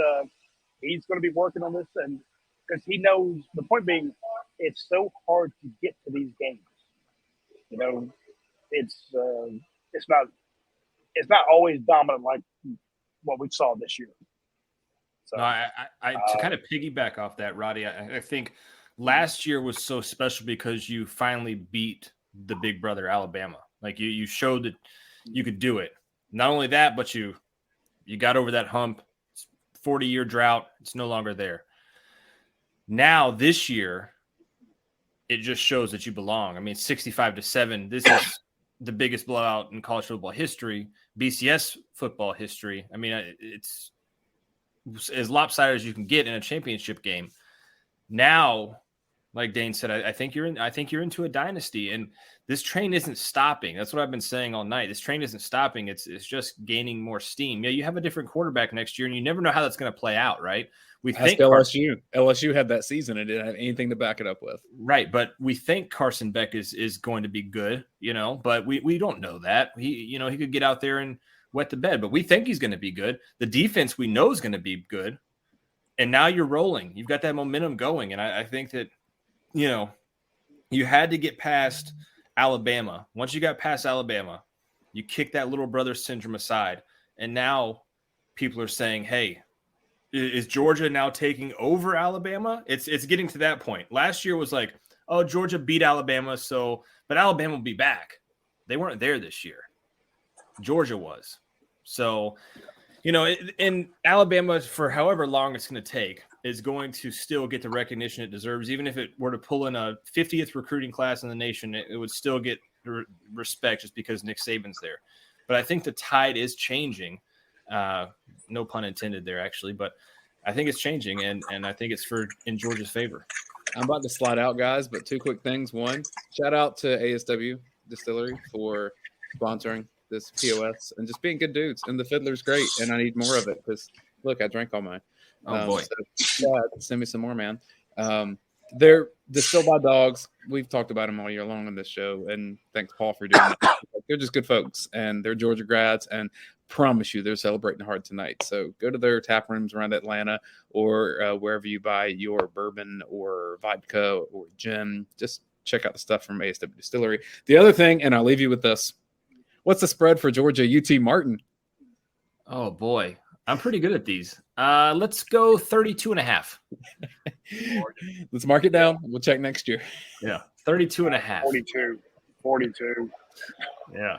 he's going to be working on this, and because he knows the point being, it's so hard to get to these games. You know, it's not always dominant like what we saw this year. So No, I to kind of piggyback off that, Roddy, I think last year was so special because you finally beat the big brother Alabama. Like you showed that you could do it. Not only that, but you got over that hump. 40-year drought. It's no longer there. Now this year, it just shows that you belong. I mean, 65-7. This is the biggest blowout in college football history, BCS football history. I mean, it's as lopsided as you can get in a championship game. Now, like Dane said, I think you're into a dynasty, and this train isn't stopping. That's what I've been saying all night. This train isn't stopping. It's just gaining more steam. Yeah, you have a different quarterback next year, and you never know how that's going to play out, right? We Ask think LSU. LSU had that season and didn't have anything to back it up with. Right, but we think Carson Beck is going to be good, you know, but we don't know that. He could get out there and wet the bed, but we think he's going to be good. The defense we know is going to be good, and now you're rolling. You've got that momentum going, and I think that, you know, you had to get past Alabama. Once you got past Alabama, you kick that little brother syndrome aside, and now people are saying, hey, is Georgia now taking over Alabama? It's getting to that point. Last year was like, oh, Georgia beat Alabama, but Alabama will be back. They weren't there this year. Georgia was. So, you know, and Alabama, for however long it's going to take, is going to still get the recognition it deserves. Even if it were to pull in a 50th recruiting class in the nation, it would still get respect just because Nick Saban's there. But I think the tide is changing. No pun intended there, actually, but I think it's changing, and I think it's in Georgia's favor. I'm about to slide out, guys, but two quick things. One, shout out to ASW Distillery for sponsoring this POS and just being good dudes. And the Fiddler's great, and I need more of it because, look, I drank all mine. Oh, boy. So, yeah, send me some more, man. They're Distilled by Dogs. We've talked about them all year long on this show, and thanks, Paul, for doing that. They're just good folks, and they're Georgia grads, and promise you they're celebrating hard tonight. So go to their tap rooms around Atlanta or wherever you buy your bourbon or vodka or gin. Just check out the stuff from ASW Distillery. The other thing, and I'll leave you with this. What's the spread for Georgia UT Martin? Oh, boy. I'm pretty good at these. Let's go 32.5. Let's mark it down. We'll check next year. Yeah, 32.5. 42. Yeah.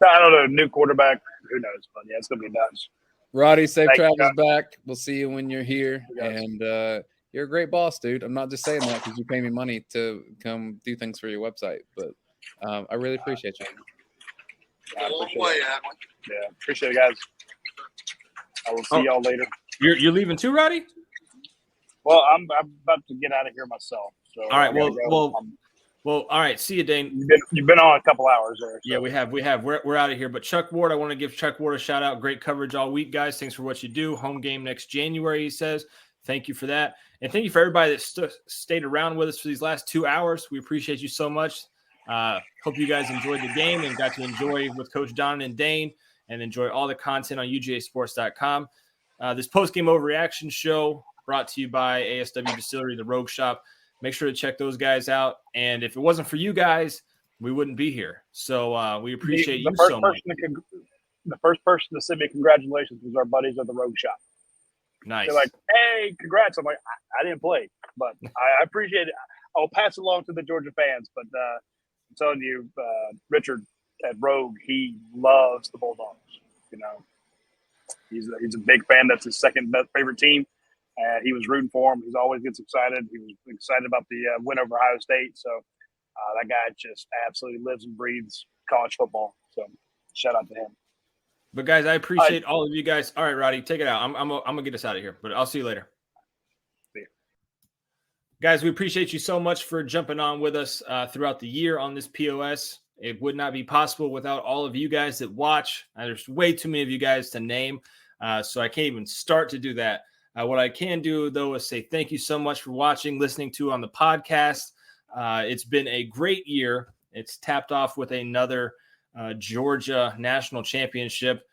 I don't know. New quarterback. Who knows? But yeah, it's going to be nuts. Roddy, safe Thank you, travels guys. back. We'll see you when you're here. And you're a great boss, dude. I'm not just saying that because you pay me money to come do things for your website, but I really appreciate you. Appreciate it, guys. I will see y'all later. You're leaving too, Roddy? Well, I'm about to get out of here myself. So all right. Well, all right. See you, Dane. You've been on a couple hours there. So. Yeah, we have. We're out of here. But Chuck Ward, I want to give Chuck Ward a shout out. Great coverage all week, guys. Thanks for what you do. Home game next January, he says. Thank you for that. And thank you for everybody that stayed around with us for these last 2 hours. We appreciate you so much. Hope you guys enjoyed the game and got to enjoy with Coach Don and Dane and enjoy all the content on UGAsports.com. This post-game overreaction show brought to you by ASW Distillery, the Rogue Shop. Make sure to check those guys out. And if it wasn't for you guys, we wouldn't be here. So we appreciate you so much. The first person to send me congratulations was our buddies at the Rogue Shop. Nice. They're like, hey, congrats. I'm like, I didn't play, but I appreciate it. I'll pass it along to the Georgia fans. But I'm telling you, Richard at Rogue, he loves the Bulldogs. You know, he's a big fan. That's his second best favorite team. He was rooting for him. He always gets excited. He was excited about the win over Ohio State. So that guy just absolutely lives and breathes college football. So shout out to him. But guys, I appreciate all of you guys. All right, Roddy, take it out. I'm gonna get us out of here, but I'll see you later. See ya. Guys, we appreciate you so much for jumping on with us throughout the year on this POS. It would not be possible without all of you guys that watch. There's way too many of you guys to name, so I can't even start to do that. What I can do, though, is say thank you so much for watching, listening to on the podcast. It's been a great year. It's tapped off with another Georgia national championship.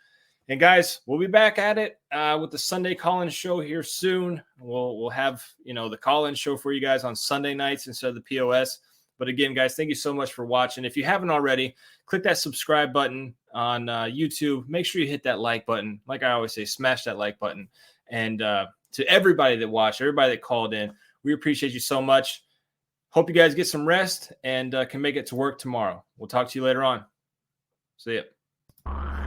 And guys, we'll be back at it with the Sunday call-in show here soon. We'll have, the call-in show for you guys on Sunday nights instead of the POS. But again, guys, thank you so much for watching. If you haven't already, click that subscribe button on YouTube. Make sure you hit that like button. Like I always say, smash that like button. And to everybody that watched, everybody that called in, we appreciate you so much. Hope you guys get some rest and can make it to work tomorrow. We'll talk to you later on. See ya.